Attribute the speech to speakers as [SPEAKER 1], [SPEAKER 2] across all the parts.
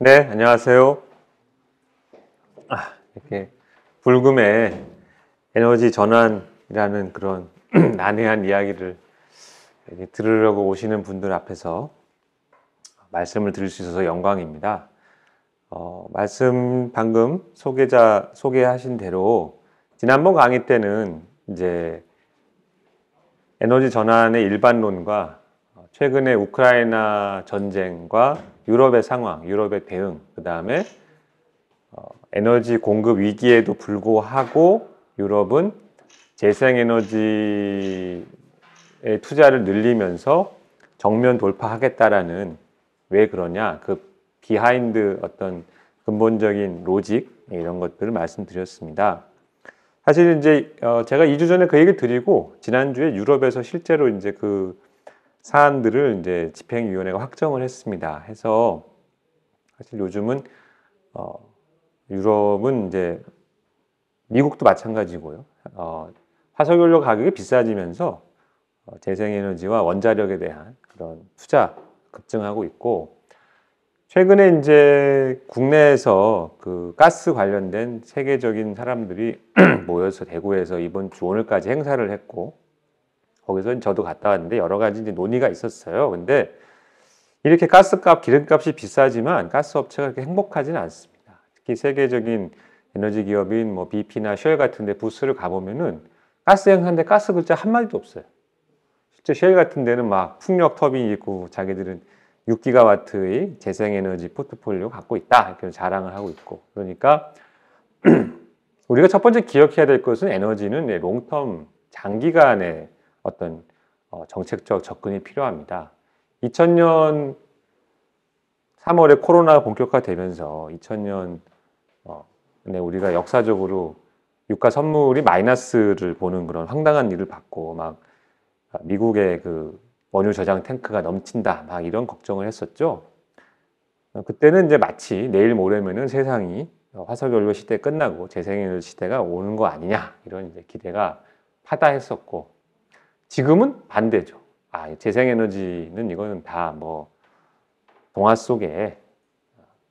[SPEAKER 1] 네, 안녕하세요. 이렇게 불금에 에너지 전환이라는 그런 난해한 이야기를 이렇게 들으려고 오시는 분들 앞에서 말씀을 드릴 수 있어서 영광입니다. 말씀 방금 소개하신 대로 지난번 강의 때는 이제 에너지 전환의 일반론과 최근의 우크라이나 전쟁과 유럽의 상황, 유럽의 대응, 그 다음에 에너지 공급 위기에도 불구하고 유럽은 재생에너지에 투자를 늘리면서 정면 돌파하겠다라는, 왜 그러냐, 그 비하인드 어떤 근본적인 로직 이런 것들을 말씀드렸습니다. 사실 이제 제가 2주 전에 그 얘기를 드리고 지난주에 유럽에서 실제로 이제 그 사안들을 이제 집행위원회가 확정을 했습니다. 해서 사실 요즘은 유럽은 이제 미국도 마찬가지고요. 화석연료 가격이 비싸지면서 재생에너지와 원자력에 대한 그런 투자 급증하고 있고, 최근에 이제 국내에서 그 가스 관련된 세계적인 사람들이 모여서 대구에서 이번 주 오늘까지 행사를 했고, 거기서 저도 갔다 왔는데 여러 가지 이제 논의가 있었어요. 근데 이렇게 가스값, 기름값이 비싸지만 가스 업체가 그렇게 행복하지는 않습니다. 특히 세계적인 에너지 기업인 뭐 BP나 쉘 같은 데 부스를 가보면은 가스 행사인데 가스 글자 한마디도 없어요. 실제 쉘 같은 데는 막 풍력 터빈이 있고 자기들은 6기가와트의 재생에너지 포트폴리오 갖고 있다 이렇게 자랑을 하고 있고, 그러니까 우리가 첫 번째 기억해야 될 것은 에너지는 롱텀, 장기간의 어떤 정책적 접근이 필요합니다. 2000년 3월에 코로나가 본격화되면서 2000년 우리가 역사적으로 유가 선물이 마이너스를 보는 그런 황당한 일을 받고, 막 미국의 그 원유 저장 탱크가 넘친다 막 이런 걱정을 했었죠. 그때는 이제 마치 내일 모레면은 세상이 화석연료 시대 끝나고 재생에너지 시대가 오는 거 아니냐 이런 이제 기대가 파다했었고, 지금은 반대죠. 재생에너지는 이거는 다 뭐 동화 속의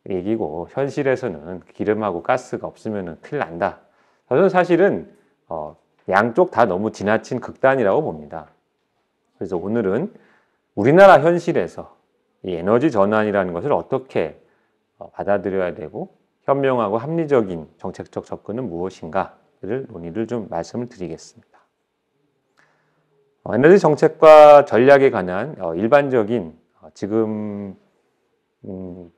[SPEAKER 1] 얘기고 현실에서는 기름하고 가스가 없으면 큰일 난다. 저는 사실은 양쪽 다 너무 지나친 극단이라고 봅니다. 그래서 오늘은 우리나라 현실에서 이 에너지 전환이라는 것을 어떻게 받아들여야 되고 현명하고 합리적인 정책적 접근은 무엇인가를 논의를 좀 말씀을 드리겠습니다. 에너지 정책과 전략에 관한 일반적인 지금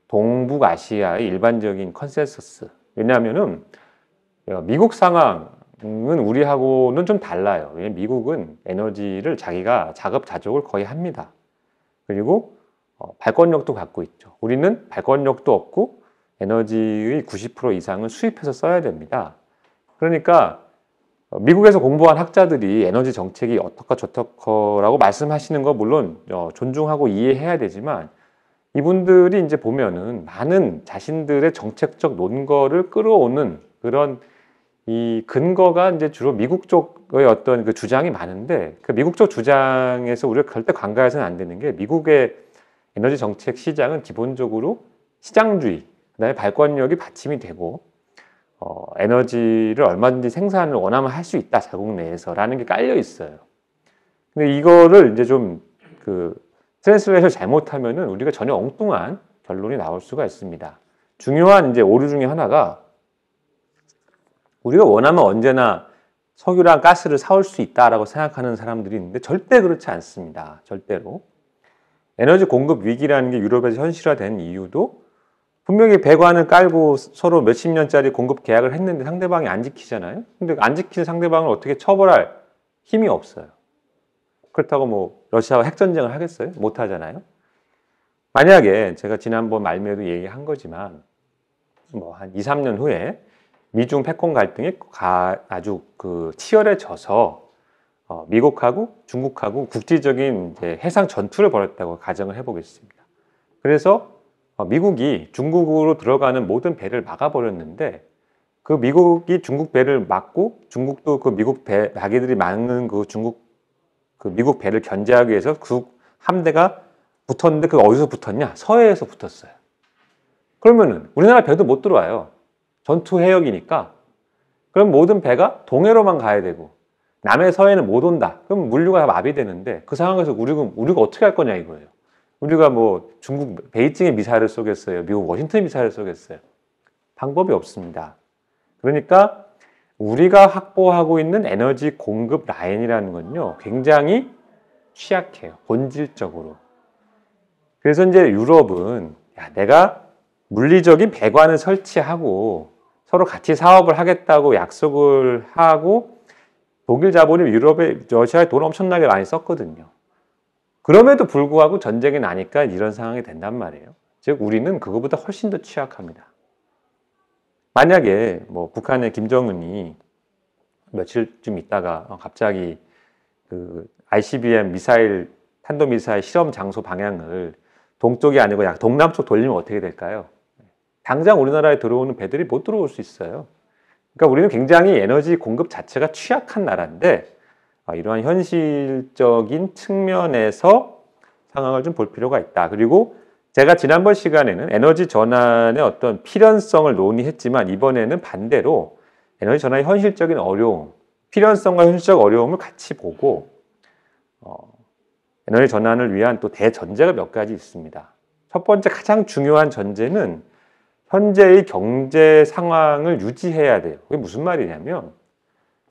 [SPEAKER 1] 동북아시아의 일반적인 컨센서스. 왜냐하면은 미국 상황은 우리하고는 좀 달라요. 왜냐하면 미국은 에너지를 자기가 자급자족을 거의 합니다. 그리고 발권력도 갖고 있죠. 우리는 발권력도 없고 에너지의 90% 이상을 수입해서 써야 됩니다. 그러니까 미국에서 공부한 학자들이 에너지 정책이 어떻고 저떻고라고 말씀하시는 거 물론 존중하고 이해해야 되지만, 이분들이 이제 보면은 많은 자신들의 정책적 논거를 끌어오는 그런 이 근거가 이제 주로 미국 쪽의 어떤 그 주장이 많은데, 그 미국 쪽 주장에서 우리가 절대 간과해서는 안 되는 게, 미국의 에너지 정책 시장은 기본적으로 시장주의, 그다음에 발권력이 받침이 되고 에너지를 얼마든지 생산을 원하면 할 수 있다 자국 내에서라는 게 깔려 있어요. 근데 이거를 이제 좀 트랜스레이션 잘못하면은 우리가 전혀 엉뚱한 결론이 나올 수가 있습니다. 중요한 이제 오류 중에 하나가, 우리가 원하면 언제나 석유랑 가스를 사올 수 있다라고 생각하는 사람들이 있는데 절대 그렇지 않습니다. 절대로. 에너지 공급 위기라는 게 유럽에서 현실화된 이유도 분명히 배관을 깔고 서로 몇십 년짜리 공급 계약을 했는데 상대방이 안 지키잖아요. 근데 안 지키는 상대방을 어떻게 처벌할 힘이 없어요. 그렇다고 뭐 러시아와 핵전쟁을 하겠어요? 못 하잖아요. 만약에 제가 지난번 말미에도 얘기한 거지만 뭐 한 2, 3년 후에 미중 패권 갈등이 아주 치열해져서 미국하고 중국하고 국제적인 이제 해상 전투를 벌였다고 가정을 해보겠습니다. 그래서 미국이 중국으로 들어가는 모든 배를 막아버렸는데, 그 미국이 중국 배를 막고 중국도 그 미국 배, 자기들이 막는 그 미국 배를 견제하기 위해서 그 함대가 붙었는데, 그 어디서 붙었냐? 서해에서 붙었어요. 그러면은 우리나라 배도 못 들어와요. 전투 해역이니까. 그럼 모든 배가 동해로만 가야 되고 남해 서해는 못 온다. 그럼 물류가 다 마비되는데 그 상황에서 우리가 어떻게 할 거냐 이거예요. 우리가 뭐 중국 베이징에 미사일을 쏘겠어요? 미국 워싱턴에 미사일을 쏘겠어요? 방법이 없습니다. 그러니까 우리가 확보하고 있는 에너지 공급 라인이라는 건요, 굉장히 취약해요. 본질적으로. 그래서 이제 유럽은 야, 내가 물리적인 배관을 설치하고 서로 같이 사업을 하겠다고 약속을 하고 독일 자본이 유럽에 러시아에 돈 엄청나게 많이 썼거든요. 그럼에도 불구하고 전쟁이 나니까 이런 상황이 된단 말이에요. 즉 우리는 그거보다 훨씬 더 취약합니다. 만약에 뭐 북한의 김정은이 며칠쯤 있다가 갑자기 그 ICBM 미사일 탄도미사일 실험 장소 방향을 동쪽이 아니고 약 동남쪽 돌리면 어떻게 될까요? 당장 우리나라에 들어오는 배들이 못 들어올 수 있어요. 그러니까 우리는 굉장히 에너지 공급 자체가 취약한 나라인데 이러한 현실적인 측면에서 상황을 좀 볼 필요가 있다. 그리고 제가 지난번 시간에는 에너지 전환의 어떤 필연성을 논의했지만 이번에는 반대로 에너지 전환의 현실적인 어려움, 필연성과 현실적 어려움을 같이 보고 에너지 전환을 위한 또 대전제가 몇 가지 있습니다. 첫 번째 가장 중요한 전제는 현재의 경제 상황을 유지해야 돼요. 그게 무슨 말이냐면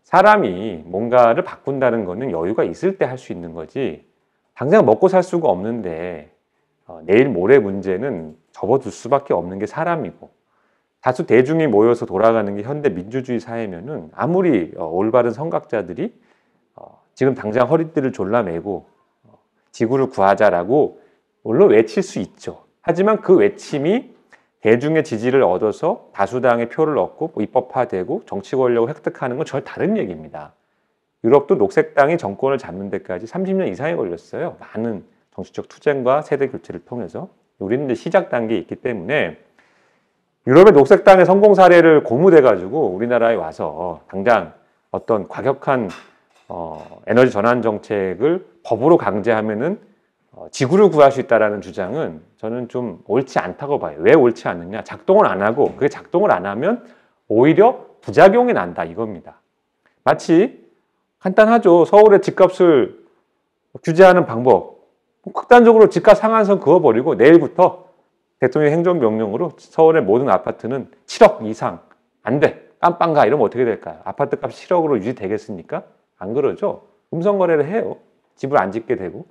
[SPEAKER 1] 사람이 뭔가를 바꾼다는 거는 여유가 있을 때 할 수 있는 거지 당장 먹고 살 수가 없는데 내일 모레 문제는 접어둘 수밖에 없는 게 사람이고 다수 대중이 모여서 돌아가는 게 현대 민주주의 사회면은 아무리 올바른 선각자들이 지금 당장 허리띠를 졸라매고 지구를 구하자라고 물론 외칠 수 있죠. 하지만 그 외침이 대중의 지지를 얻어서 다수당의 표를 얻고 입법화되고 정치 권력을 획득하는 건 전혀 다른 얘기입니다. 유럽도 녹색당이 정권을 잡는 데까지 30년 이상이 걸렸어요. 많은 정치적 투쟁과 세대 교체를 통해서. 우리는 이제 시작 단계에 있기 때문에 유럽의 녹색당의 성공 사례를 고무돼가지고 우리나라에 와서 당장 어떤 과격한 에너지 전환 정책을 법으로 강제하면은 지구를 구할 수 있다는 주장은 저는 좀 옳지 않다고 봐요. 왜 옳지 않느냐? 작동을 안 하고 그게 작동을 안 하면 오히려 부작용이 난다 이겁니다. 마치 간단하죠. 서울의 집값을 규제하는 방법. 극단적으로 집값 상한선 그어버리고 내일부터 대통령 행정명령으로 서울의 모든 아파트는 7억 이상 안 돼. 깜빵 가 이러면 어떻게 될까요? 아파트 값 7억으로 유지되겠습니까? 안 그러죠. 음성거래를 해요. 집을 안 짓게 되고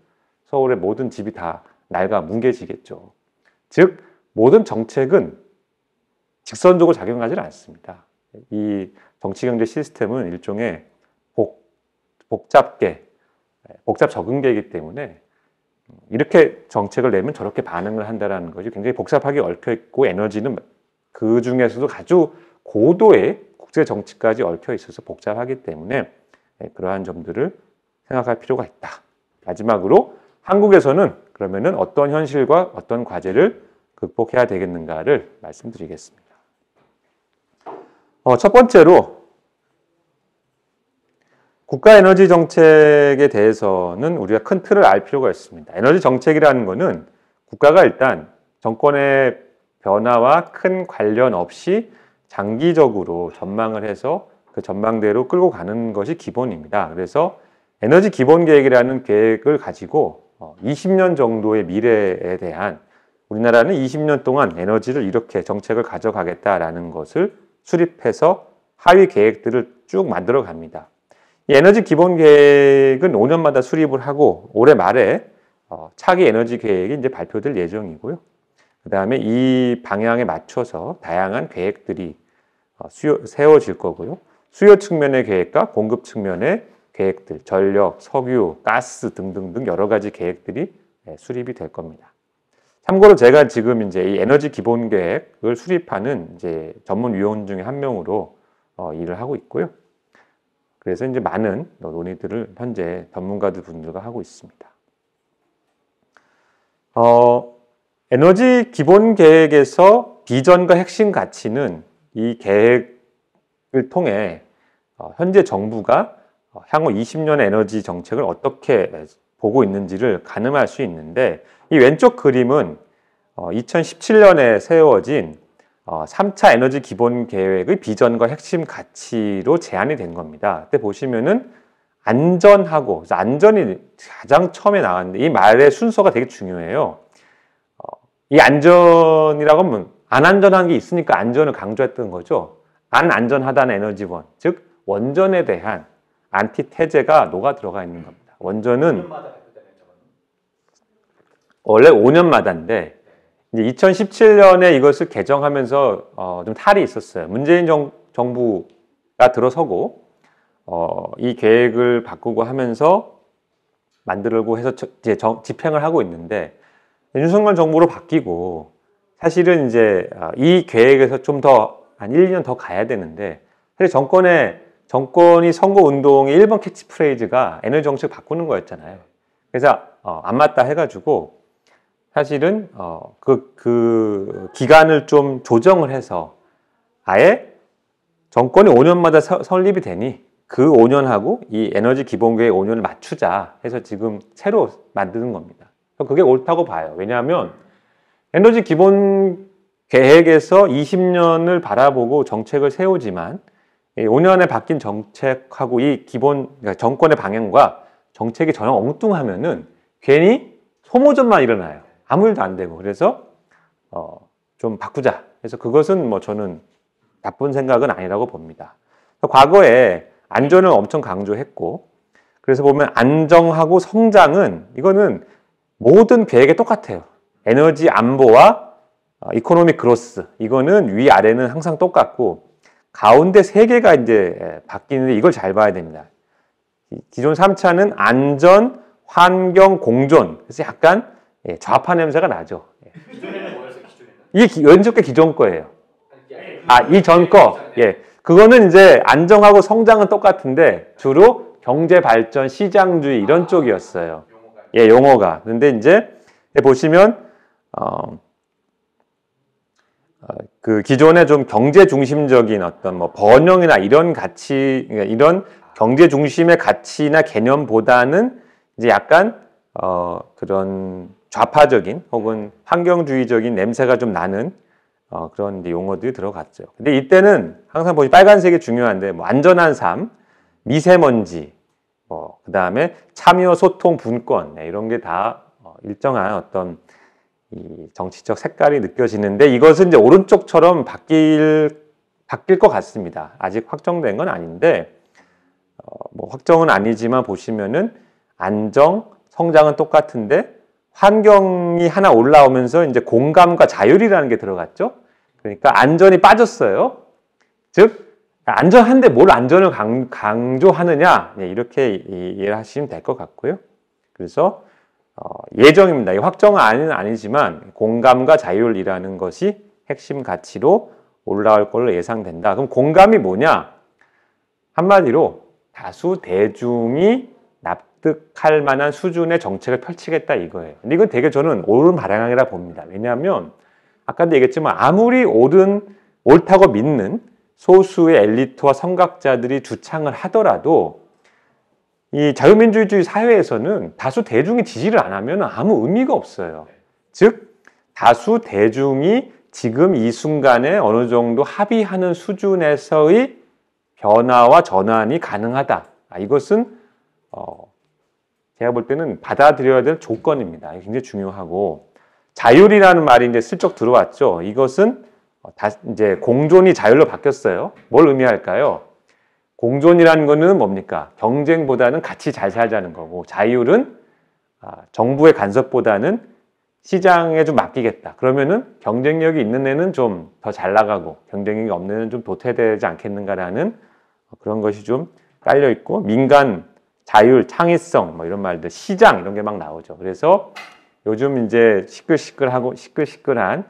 [SPEAKER 1] 서울의 모든 집이 다 낡아 뭉개지겠죠. 즉 모든 정책은 직선적으로 작용하지는 않습니다. 이 정치경제 시스템은 일종의 복잡 적응계이기 때문에 이렇게 정책을 내면 저렇게 반응을 한다는 것이 굉장히 복잡하게 얽혀 있고 에너지는 그 중에서도 아주 고도의 국제 정치까지 얽혀 있어서 복잡하기 때문에 그러한 점들을 생각할 필요가 있다. 마지막으로 한국에서는 그러면은 어떤 현실과 어떤 과제를 극복해야 되겠는가를 말씀드리겠습니다. 첫 번째로 국가 에너지 정책에 대해서는 우리가 큰 틀을 알 필요가 있습니다. 에너지 정책이라는 것은 국가가 일단 정권의 변화와 큰 관련 없이 장기적으로 전망을 해서 그 전망대로 끌고 가는 것이 기본입니다. 그래서 에너지 기본 계획이라는 계획을 가지고 20년 정도의 미래에 대한 우리나라는 20년 동안 에너지를 이렇게 정책을 가져가겠다라는 것을 수립해서 하위 계획들을 쭉 만들어 갑니다. 이 에너지 기본 계획은 5년마다 수립을 하고 올해 말에 차기 에너지 계획이 이제 발표될 예정이고요. 그 다음에 이 방향에 맞춰서 다양한 계획들이 세워질 거고요. 수요 측면의 계획과 공급 측면의 계획들, 전력, 석유, 가스 등등등 여러 가지 계획들이 수립이 될 겁니다. 참고로 제가 지금 이제 이 에너지 기본 계획을 수립하는 이제 전문위원 중에 한 명으로 일을 하고 있고요. 그래서 이제 많은 논의들을 현재 전문가들 분들과 하고 있습니다. 에너지 기본 계획에서 비전과 핵심 가치는 이 계획을 통해 현재 정부가 향후 20년의 에너지 정책을 어떻게 보고 있는지를 가늠할 수 있는데 이 왼쪽 그림은 2017년에 세워진 3차 에너지 기본 계획의 비전과 핵심 가치로 제안이 된 겁니다. 그때 보시면은 안전하고, 그래서 안전이 가장 처음에 나왔는데 이 말의 순서가 되게 중요해요. 이 안전이라고 하면 안 안전한 게 있으니까 안전을 강조했던 거죠. 안 안전하다는 에너지원, 즉 원전에 대한 안티테제가 녹아 들어가 있는 겁니다. 원전은 원래 5년마다인데 이제 2017년에 이것을 개정하면서 좀 탈이 있었어요. 문재인 정부가 들어서고 이 계획을 바꾸고 하면서 만들고 해서 이제 집행을 하고 있는데 윤석열 정부로 바뀌고 사실은 이제 이 계획에서 좀 더 한 1, 2년 더 가야 되는데 사실 정권이 선거운동의 1번 캐치프레이즈가 에너지 정책 바꾸는 거였잖아요. 그래서 안 맞다 해가지고 사실은 그 기간을 좀 조정을 해서 아예 정권이 5년마다 설립이 되니 그 5년하고 이 에너지 기본계획 5년을 맞추자 해서 지금 새로 만드는 겁니다. 그게 옳다고 봐요. 왜냐하면 에너지 기본 계획에서 20년을 바라보고 정책을 세우지만 5년에 바뀐 정책하고 이 그러니까 정권의 방향과 정책이 전혀 엉뚱하면은 괜히 소모전만 일어나요. 아무 일도 안 되고. 그래서 좀 바꾸자. 그래서 그것은 뭐 저는 나쁜 생각은 아니라고 봅니다. 과거에 안전을 엄청 강조했고, 그래서 보면 안정하고 성장은 이거는 모든 계획에 똑같아요. 에너지 안보와 이코노믹 그로스, 이거는 위아래는 항상 똑같고 가운데 세 개가 이제 바뀌는데 이걸 잘 봐야 됩니다. 기존 3차는 안전, 환경, 공존. 그래서 약간 좌파 냄새가 나죠.
[SPEAKER 2] 기존에는 뭐였어요? 기존에는?
[SPEAKER 1] 이게 왼쪽 게 기존 거예요. 이 전 거. 예. 그거는 이제 안정하고 성장은 똑같은데 주로 경제 발전, 시장주의 이런 쪽이었어요. 예, 용어가. 근데 이제 보시면 그 기존에 좀 경제 중심적인 어떤 뭐 번영이나 이런 가치, 이런 경제 중심의 가치나 개념보다는 이제 약간 그런 좌파적인 혹은 환경주의적인 냄새가 좀 나는 그런 이제 용어들이 들어갔죠. 근데 이때는 항상 보시 빨간색이 중요한데 뭐 안전한 삶, 미세먼지, 그 다음에 참여, 소통, 분권 이런 게 다 일정한 어떤 이 정치적 색깔이 느껴지는데 이것은 이제 오른쪽처럼 바뀔 것 같습니다. 아직 확정된 건 아닌데 뭐 확정은 아니지만 보시면은 안정, 성장은 똑같은데 환경이 하나 올라오면서 이제 공감과 자율이라는 게 들어갔죠. 그러니까 안전이 빠졌어요. 즉 안전한데 뭘 안전을 강조하느냐 이렇게 이해를 하시면 될 것 같고요. 그래서 예정입니다. 확정은 아니지만 공감과 자율이라는 것이 핵심 가치로 올라올 걸로 예상된다. 그럼 공감이 뭐냐? 한마디로 다수 대중이 납득할 만한 수준의 정책을 펼치겠다 이거예요. 근데 이건 되게 저는 옳은 방향이라 봅니다. 왜냐하면 아까도 얘기했지만 아무리 옳다고 믿는 소수의 엘리트와 선각자들이 주창을 하더라도 이 자유민주주의 사회에서는 다수 대중이 지지를 안 하면 아무 의미가 없어요. 즉 다수 대중이 지금 이 순간에 어느 정도 합의하는 수준에서의 변화와 전환이 가능하다. 이것은 제가 볼 때는 받아들여야 될 조건입니다. 굉장히 중요하고 자율이라는 말이 이제 슬쩍 들어왔죠. 이것은 이제 공존이 자율로 바뀌었어요. 뭘 의미할까요? 공존이라는 거는 뭡니까? 경쟁보다는 같이 잘 살자는 거고 자율은 정부의 간섭보다는 시장에 좀 맡기겠다. 그러면은 경쟁력이 있는 애는 좀 더 잘 나가고 경쟁력이 없는 애는 좀 도태되지 않겠는가라는 그런 것이 좀 깔려 있고 민간 자율, 창의성 뭐 이런 말들, 시장 이런 게 막 나오죠. 그래서 요즘 이제 시끌시끌한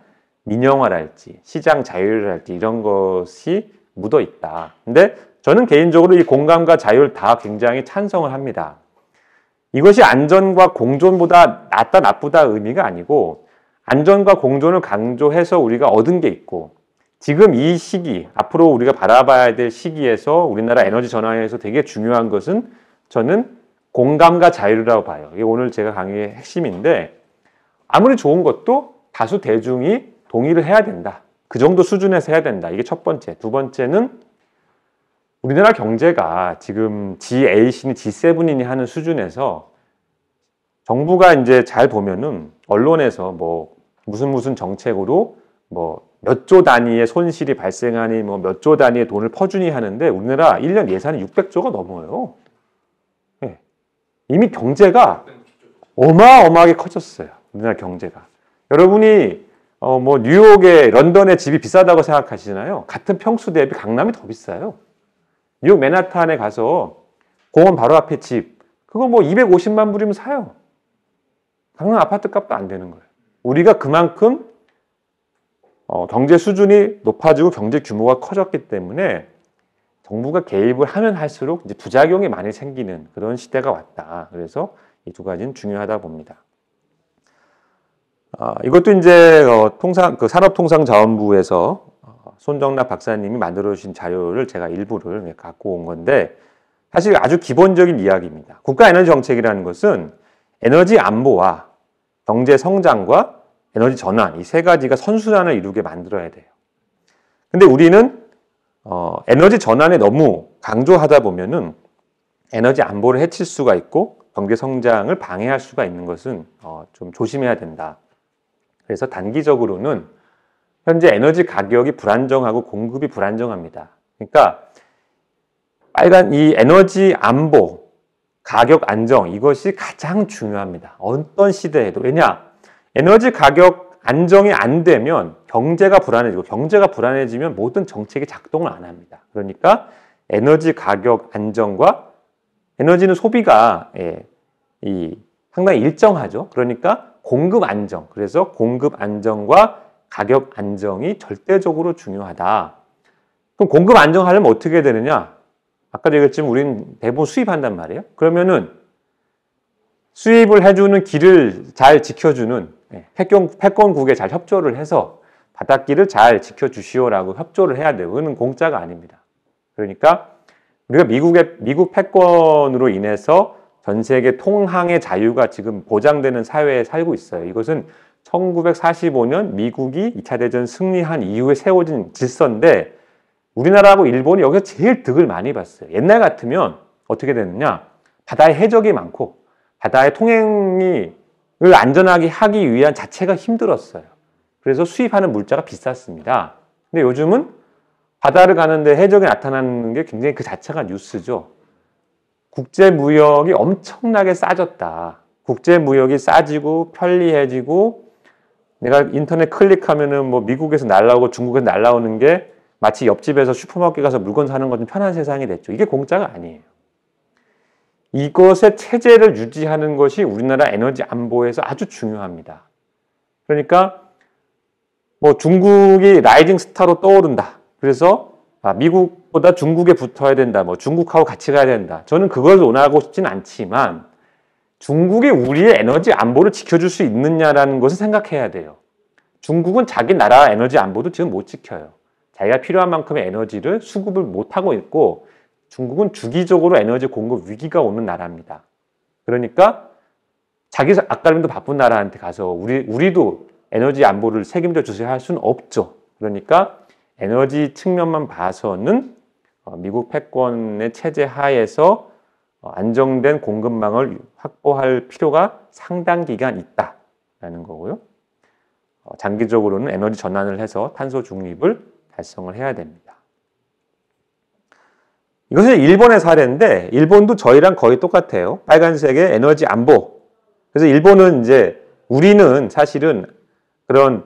[SPEAKER 1] 민영화랄지 시장 자율이랄지 이런 것이 묻어 있다. 근데 저는 개인적으로 이 공감과 자율 다 굉장히 찬성을 합니다. 이것이 안전과 공존보다 낫다 나쁘다 의미가 아니고 안전과 공존을 강조해서 우리가 얻은 게 있고 지금 이 시기, 앞으로 우리가 바라봐야 될 시기에서 우리나라 에너지 전환에서 되게 중요한 것은 저는 공감과 자율이라고 봐요. 이게 오늘 제가 강의의 핵심인데 아무리 좋은 것도 다수 대중이 동의를 해야 된다. 그 정도 수준에서 해야 된다. 이게 첫 번째. 두 번째는 우리나라 경제가 지금 G8이니 G7이니 하는 수준에서 정부가 이제 잘 보면은 언론에서 뭐 무슨 정책으로 뭐 몇 조 단위의 손실이 발생하니 뭐 몇 조 단위의 돈을 퍼주니 하는데 우리나라 1년 예산이 600조가 넘어요. 네. 이미 경제가 어마어마하게 커졌어요. 우리나라 경제가. 여러분이 뭐 뉴욕에 런던에 집이 비싸다고 생각하시잖아요. 같은 평수 대비 강남이 더 비싸요. 뉴욕 맨하탄에 가서 공원 바로 앞에 집 그거 뭐 250만 불이면 사요. 강남 아파트 값도 안 되는 거예요. 우리가 그만큼 경제 수준이 높아지고 경제 규모가 커졌기 때문에 정부가 개입을 하면 할수록 이제 부작용이 많이 생기는 그런 시대가 왔다. 그래서 이 두 가지는 중요하다 봅니다. 이것도 이제 산업통상자원부에서 손정락 박사님이 만들어 주신 자료를 제가 일부를 갖고 온 건데 사실 아주 기본적인 이야기입니다. 국가 에너지 정책이라는 것은 에너지 안보와 경제 성장과 에너지 전환 이 세 가지가 선순환을 이루게 만들어야 돼요. 근데 우리는 에너지 전환에 너무 강조하다 보면은 에너지 안보를 해칠 수가 있고 경제 성장을 방해할 수가 있는 것은 좀 조심해야 된다. 그래서 단기적으로는 현재 에너지 가격이 불안정하고 공급이 불안정합니다. 그러니까 이 에너지 안보, 가격 안정 이것이 가장 중요합니다. 어떤 시대에도. 왜냐? 에너지 가격 안정이 안 되면 경제가 불안해지고 경제가 불안해지면 모든 정책이 작동을 안 합니다. 그러니까 에너지 가격 안정과 에너지는 소비가 상당히 일정하죠. 그러니까 공급 안정. 그래서 공급 안정과 가격 안정이 절대적으로 중요하다. 그럼 공급 안정하려면 어떻게 되느냐? 아까도 얘기했지만 우리는 대부분 수입한단 말이에요. 그러면은 수입을 해주는 길을 잘 지켜주는 패권국에 잘 협조를 해서 바닷길을 잘 지켜주시오라고 협조를 해야 돼요. 그거는 공짜가 아닙니다. 그러니까 우리가 미국 패권으로 인해서 전 세계 통항의 자유가 지금 보장되는 사회에 살고 있어요. 이것은 1945년 미국이 2차 대전 승리한 이후에 세워진 질서인데 우리나라하고 일본이 여기서 제일 득을 많이 봤어요. 옛날 같으면 어떻게 됐느냐? 바다에 해적이 많고 바다의 통행을 안전하게 하기 위한 자체가 힘들었어요. 그래서 수입하는 물자가 비쌌습니다. 근데 요즘은 바다를 가는데 해적이 나타나는 게 굉장히 그 자체가 뉴스죠. 국제무역이 엄청나게 싸졌다. 국제무역이 싸지고 편리해지고 내가 인터넷 클릭하면은 뭐 미국에서 날라오고 중국에서 날라오는 게 마치 옆집에서 슈퍼마켓 가서 물건 사는 것처럼 편한 세상이 됐죠. 이게 공짜가 아니에요. 이것의 체제를 유지하는 것이 우리나라 에너지 안보에서 아주 중요합니다. 그러니까 뭐 중국이 라이징 스타로 떠오른다. 그래서 미국보다 중국에 붙어야 된다. 뭐 중국하고 같이 가야 된다. 저는 그걸 원하고 싶진 않지만 중국이 우리의 에너지 안보를 지켜줄 수 있느냐라는 것을 생각해야 돼요. 중국은 자기 나라 에너지 안보도 지금 못 지켜요. 자기가 필요한 만큼의 에너지를 수급을 못하고 있고 중국은 주기적으로 에너지 공급 위기가 오는 나라입니다. 그러니까 자기 아까님도 바쁜 나라한테 가서 우리도 에너지 안보를 책임져 주세요 할 수는 없죠. 그러니까 에너지 측면만 봐서는 미국 패권의 체제 하에서 안정된 공급망을 확보할 필요가 상당 기간 있다라는 거고요. 장기적으로는 에너지 전환을 해서 탄소 중립을 달성을 해야 됩니다. 이것은 일본의 사례인데 일본도 저희랑 거의 똑같아요. 빨간색의 에너지 안보. 그래서 일본은 이제 우리는 사실은 그런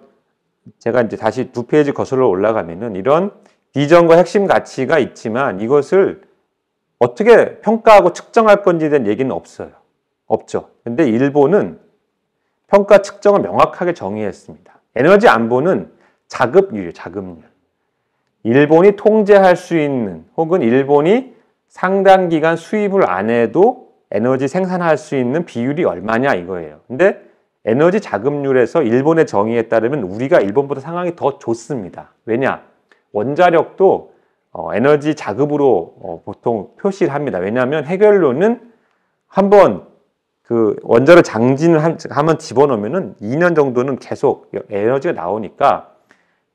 [SPEAKER 1] 제가 이제 다시 2페이지 거슬러 올라가면은 이런 비전과 핵심 가치가 있지만 이것을 어떻게 평가하고 측정할 건지에 대한 얘기는 없어요. 없죠. 근데 일본은 평가 측정을 명확하게 정의했습니다. 에너지 안보는 자급률이에요. 자급률. 일본이 통제할 수 있는 혹은 일본이 상당 기간 수입을 안 해도 에너지 생산할 수 있는 비율이 얼마냐 이거예요. 근데 에너지 자급률에서 일본의 정의에 따르면 우리가 일본보다 상황이 더 좋습니다. 왜냐? 원자력도 에너지 자급으로 보통 표시를 합니다. 왜냐하면 해결료는 한번 그 원자로 장진을 한번 집어넣으면은 2년 정도는 계속 에너지가 나오니까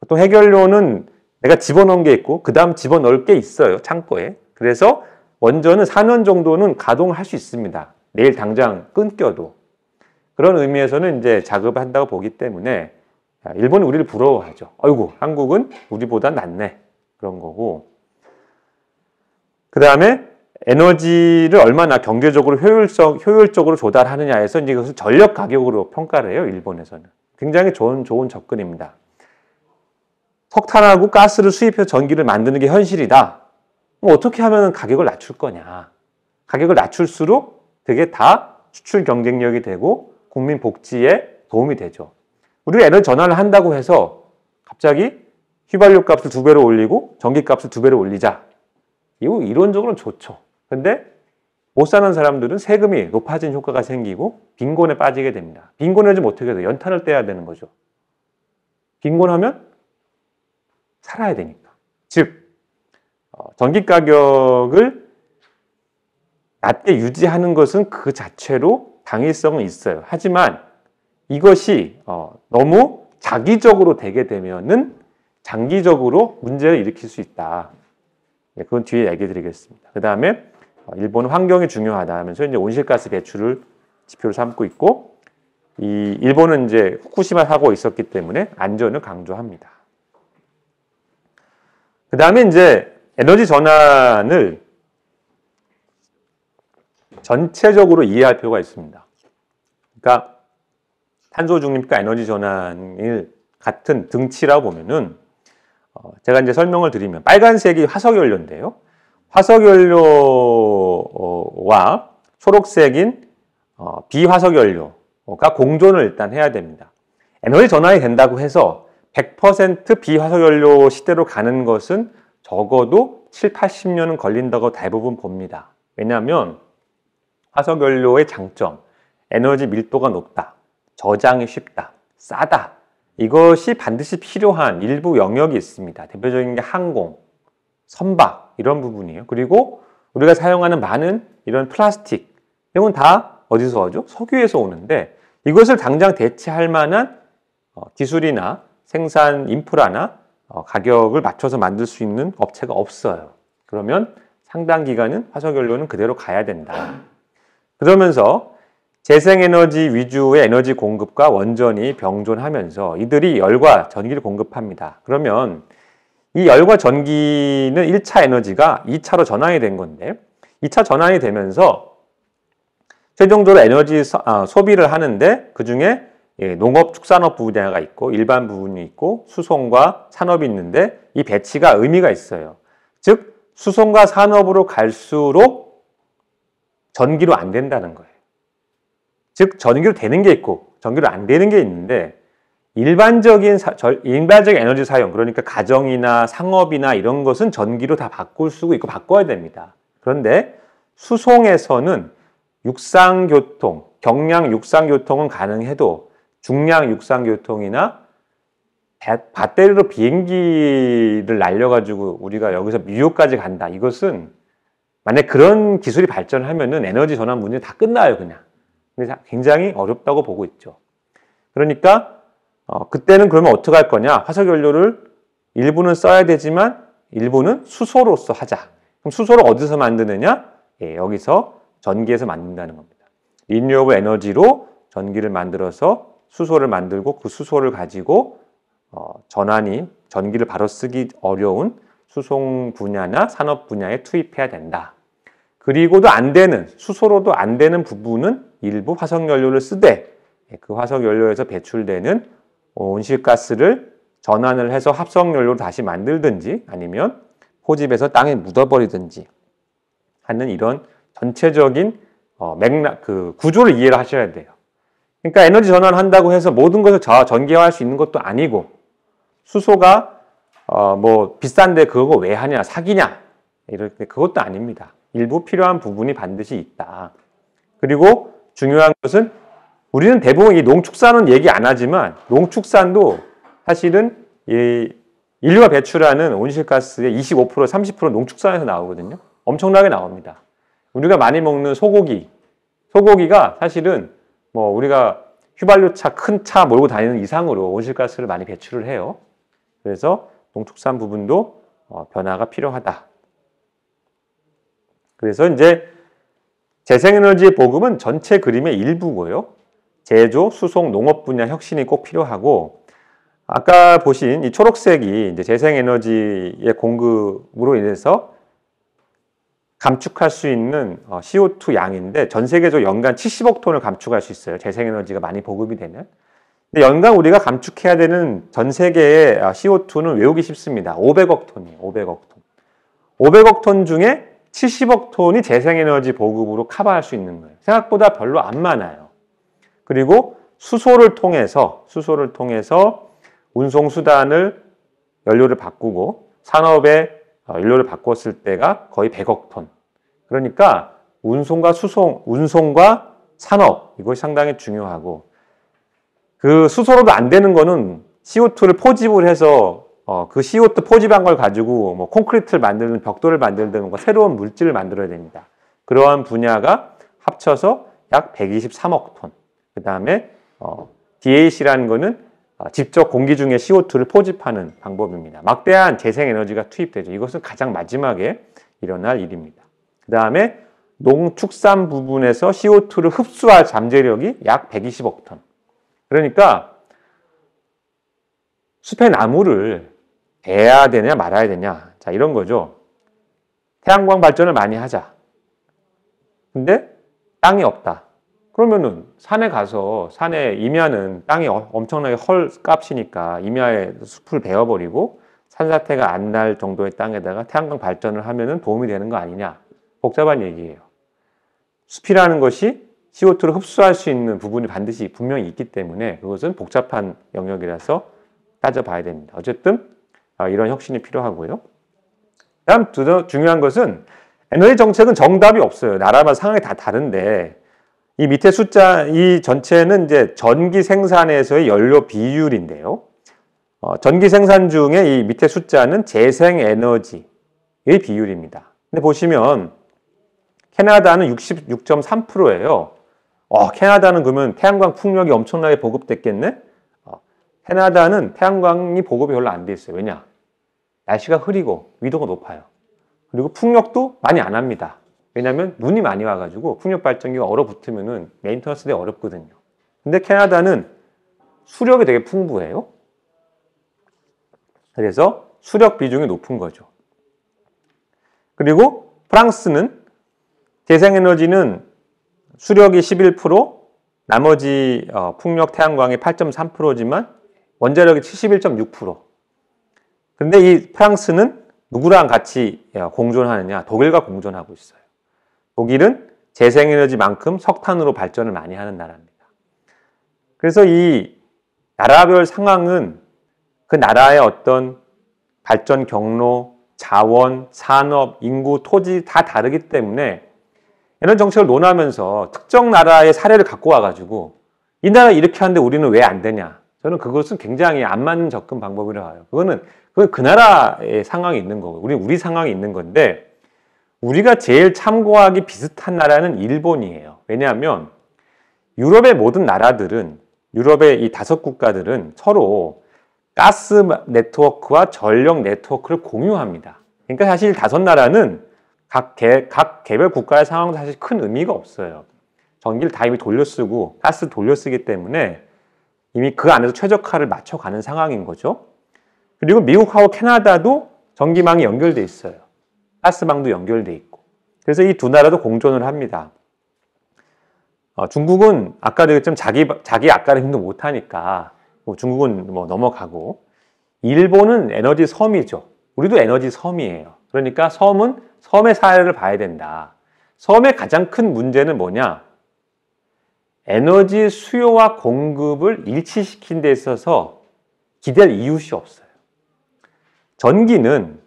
[SPEAKER 1] 보통 해결료는 내가 집어넣은 게 있고 그 다음 집어넣을 게 있어요. 창고에. 그래서 원전은 4년 정도는 가동을 할 수 있습니다. 내일 당장 끊겨도. 그런 의미에서는 이제 작업을 한다고 보기 때문에 일본은 우리를 부러워하죠. 아이고, 한국은 우리보다 낫네. 그런 거고. 그 다음에 에너지를 얼마나 경제적으로 효율적으로 조달하느냐에서 이제 그것을 전력 가격으로 평가를 해요. 일본에서는. 굉장히 좋은 접근입니다. 석탄하고 가스를 수입해서 전기를 만드는 게 현실이다. 그럼 어떻게 하면 가격을 낮출 거냐. 가격을 낮출수록 그게 다 수출 경쟁력이 되고 국민 복지에 도움이 되죠. 우리가 에너지 전환을 한다고 해서 갑자기 휘발유 값을 2배로 올리고 전기 값을 2배로 올리자. 이거 이론적으로는 좋죠. 근데 못 사는 사람들은 세금이 높아진 효과가 생기고 빈곤에 빠지게 됩니다. 빈곤해지면 어떻게 돼요? 연탄을 떼야 되는 거죠. 빈곤하면 살아야 되니까. 즉 전기 가격을 낮게 유지하는 것은 그 자체로 당위성은 있어요. 하지만 이것이 너무 자기적으로 되게 되면은 장기적으로 문제를 일으킬 수 있다. 그건 뒤에 얘기 드리겠습니다. 그 다음에 일본은 환경이 중요하다 하면서 이제 온실가스 배출을 지표로 삼고 있고, 이 일본은 이제 후쿠시마 사고가 있었기 때문에 안전을 강조합니다. 그 다음에 이제 에너지 전환을 전체적으로 이해할 필요가 있습니다. 그러니까 탄소 중립과 에너지 전환을 같은 등치라고 보면은 제가 이제 설명을 드리면 빨간색이 화석연료인데요. 화석연료와 초록색인 비화석연료가 공존을 일단 해야 됩니다. 에너지 전환이 된다고 해서 100% 비화석연료 시대로 가는 것은 적어도 7, 80년은 걸린다고 대부분 봅니다. 왜냐하면 화석연료의 장점, 에너지 밀도가 높다, 저장이 쉽다, 싸다. 이것이 반드시 필요한 일부 영역이 있습니다. 대표적인 게 항공, 선박 이런 부분이에요. 그리고 우리가 사용하는 많은 이런 플라스틱, 이건 다 어디서 오죠? 석유에서 오는데 이것을 당장 대체할 만한 기술이나 생산 인프라나 가격을 맞춰서 만들 수 있는 업체가 없어요. 그러면 상당 기간은 화석연료는 그대로 가야 된다. 그러면서 재생에너지 위주의 에너지 공급과 원전이 병존하면서 이들이 열과 전기를 공급합니다. 그러면 이 열과 전기는 1차 에너지가 2차로 전환이 된 건데 2차 전환이 되면서 최종적으로 에너지 소비를 하는데 그중에 농업, 축산업 분야가 있고 일반 부분이 있고 수송과 산업이 있는데 이 배치가 의미가 있어요. 즉 수송과 산업으로 갈수록 전기로 안 된다는 거예요. 즉 전기로 되는 게 있고 전기로 안 되는 게 있는데 일반적인 에너지 사용, 그러니까 가정이나 상업이나 이런 것은 전기로 다 바꿀 수 있고 바꿔야 됩니다. 그런데 수송에서는 육상교통, 경량 육상교통은 가능해도 중량 육상교통이나 배터리로 비행기를 날려가지고 우리가 여기서 뉴욕까지 간다. 이것은 만약 그런 기술이 발전하면은 에너지 전환 문제 다 끝나요, 그냥. 근데 굉장히 어렵다고 보고 있죠. 그러니까 그때는 그러면 어떻게 할 거냐? 화석연료를 일부는 써야 되지만 일부는 수소로서 하자. 그럼 수소를 어디서 만드느냐? 여기서 전기에서 만든다는 겁니다. 리뉴어블 에너지로 전기를 만들어서 수소를 만들고 그 수소를 가지고 전기를 바로 쓰기 어려운 수송 분야나 산업 분야에 투입해야 된다. 그리고도 안 되는, 수소로도 안 되는 부분은 일부 화석연료를 쓰되 그 화석연료에서 배출되는 온실가스를 전환을 해서 합성연료로 다시 만들든지 아니면 포집해서 땅에 묻어버리든지 하는 이런 전체적인 구조를 이해를 하셔야 돼요. 그러니까 에너지 전환을 한다고 해서 모든 것을 전기화할 수 있는 것도 아니고 수소가 비싼데 그거 왜 하냐, 사기냐 이렇게 그것도 아닙니다. 일부 필요한 부분이 반드시 있다. 그리고 중요한 것은 우리는 대부분 이 농축산은 얘기 안 하지만 농축산도 사실은 이 인류가 배출하는 온실가스의 25%, 30% 농축산에서 나오거든요. 엄청나게 나옵니다. 우리가 많이 먹는 소고기는 소고기가 사실은 뭐 우리가 휘발유차, 큰 차 몰고 다니는 이상으로 온실가스를 많이 배출을 해요. 그래서 농축산 부분도 변화가 필요하다. 그래서 이제 재생에너지의 보급은 전체 그림의 일부고요. 제조, 수송, 농업 분야 혁신이 꼭 필요하고, 아까 보신 이 초록색이 이제 재생에너지의 공급으로 인해서 감축할 수 있는 CO2 양인데, 전 세계적으로 연간 70억 톤을 감축할 수 있어요. 재생에너지가 많이 보급이 되면. 근데 연간 우리가 감축해야 되는 전 세계의 CO2는 외우기 쉽습니다. 500억 톤이에요. 500억 톤. 500억 톤 중에 70억 톤이 재생에너지 보급으로 커버할 수 있는 거예요. 생각보다 별로 안 많아요. 그리고 수소를 통해서 운송수단을 연료를 바꾸고 산업에 연료를 바꿨을 때가 거의 100억 톤. 그러니까 운송과 산업, 이것이 상당히 중요하고, 그 수소로도 안 되는 거는 CO2를 포집을 해서 그 CO2 포집한 걸 가지고 뭐 콘크리트를 만들든 벽돌을 만들든 뭐 새로운 물질을 만들어야 됩니다. 그러한 분야가 합쳐서 약 123억 톤. 그 다음에 DAC라는 거는 직접 공기 중에 CO2를 포집하는 방법입니다. 막대한 재생에너지가 투입되죠. 이것은 가장 마지막에 일어날 일입니다. 그 다음에 농축산 부분에서 CO2를 흡수할 잠재력이 약 120억 톤. 그러니까 숲의 나무를 베야 되냐 말아야 되냐, 자 이런 거죠. 태양광 발전을 많이 하자. 근데 땅이 없다. 그러면은 산에 가서, 산에 임야는 땅이 엄청나게 헐값이니까 임야에 숲을 베어버리고 산사태가 안 날 정도의 땅에다가 태양광 발전을 하면은 도움이 되는 거 아니냐. 복잡한 얘기예요. 숲이라는 것이 CO2를 흡수할 수 있는 부분이 반드시 분명히 있기 때문에 그것은 복잡한 영역이라서 따져봐야 됩니다. 어쨌든 이런 혁신이 필요하고요. 다음 중요한 것은 에너지 정책은 정답이 없어요. 나라마다 상황이 다 다른데, 이 밑에 숫자, 이 전체는 이제 전기 생산에서의 연료 비율인데요. 전기 생산 중에 이 밑에 숫자는 재생에너지의 비율입니다. 근데 보시면 캐나다는 66.3%예요. 캐나다는 그러면 태양광 풍력이 엄청나게 보급됐겠네? 캐나다는 태양광이 보급이 별로 안 돼 있어요. 왜냐? 날씨가 흐리고 위도가 높아요. 그리고 풍력도 많이 안 합니다. 왜냐하면 눈이 많이 와가지고 풍력 발전기가 얼어붙으면은 메인터넌스 되게 어렵거든요. 근데 캐나다는 수력이 되게 풍부해요. 그래서 수력 비중이 높은 거죠. 그리고 프랑스는 재생에너지는 수력이 11%, 나머지 풍력, 태양광이 8.3%지만 원자력이 71.6%. 그런데 이 프랑스는 누구랑 같이 공존하느냐? 독일과 공존하고 있어요. 독일은 재생에너지만큼 석탄으로 발전을 많이 하는 나라입니다. 그래서 이 나라별 상황은 그 나라의 어떤 발전 경로, 자원, 산업, 인구, 토지 다 다르기 때문에 이런 정책을 논하면서 특정 나라의 사례를 갖고 와가지고 이 나라 이렇게 하는데 우리는 왜 안 되냐? 저는 그것은 굉장히 안 맞는 접근 방법이라고 해요. 그건 그 나라의 상황이 있는 거고, 우리 상황이 있는 건데, 우리가 제일 참고하기 비슷한 나라는 일본이에요. 왜냐하면 유럽의 모든 나라들은, 유럽의 이 5국가들은 서로 가스 네트워크와 전력 네트워크를 공유합니다. 그러니까 사실 5나라는 각 개별 국가의 상황도 사실 큰 의미가 없어요. 전기를 다 이미 돌려쓰고 가스 돌려쓰기 때문에 이미 그 안에서 최적화를 맞춰가는 상황인 거죠. 그리고 미국하고 캐나다도 전기망이 연결돼 있어요. 가스망도 연결돼 있고. 그래서 이 두 나라도 공존을 합니다. 중국은 아까도 얘기했지만 자기 아까는 힘도 못하니까 중국은 뭐 넘어가고, 일본은 에너지 섬이죠. 우리도 에너지 섬이에요. 그러니까 섬의 사례를 봐야 된다. 섬의 가장 큰 문제는 뭐냐? 에너지 수요와 공급을 일치시킨 데 있어서 기댈 이웃이 없어요. 전기는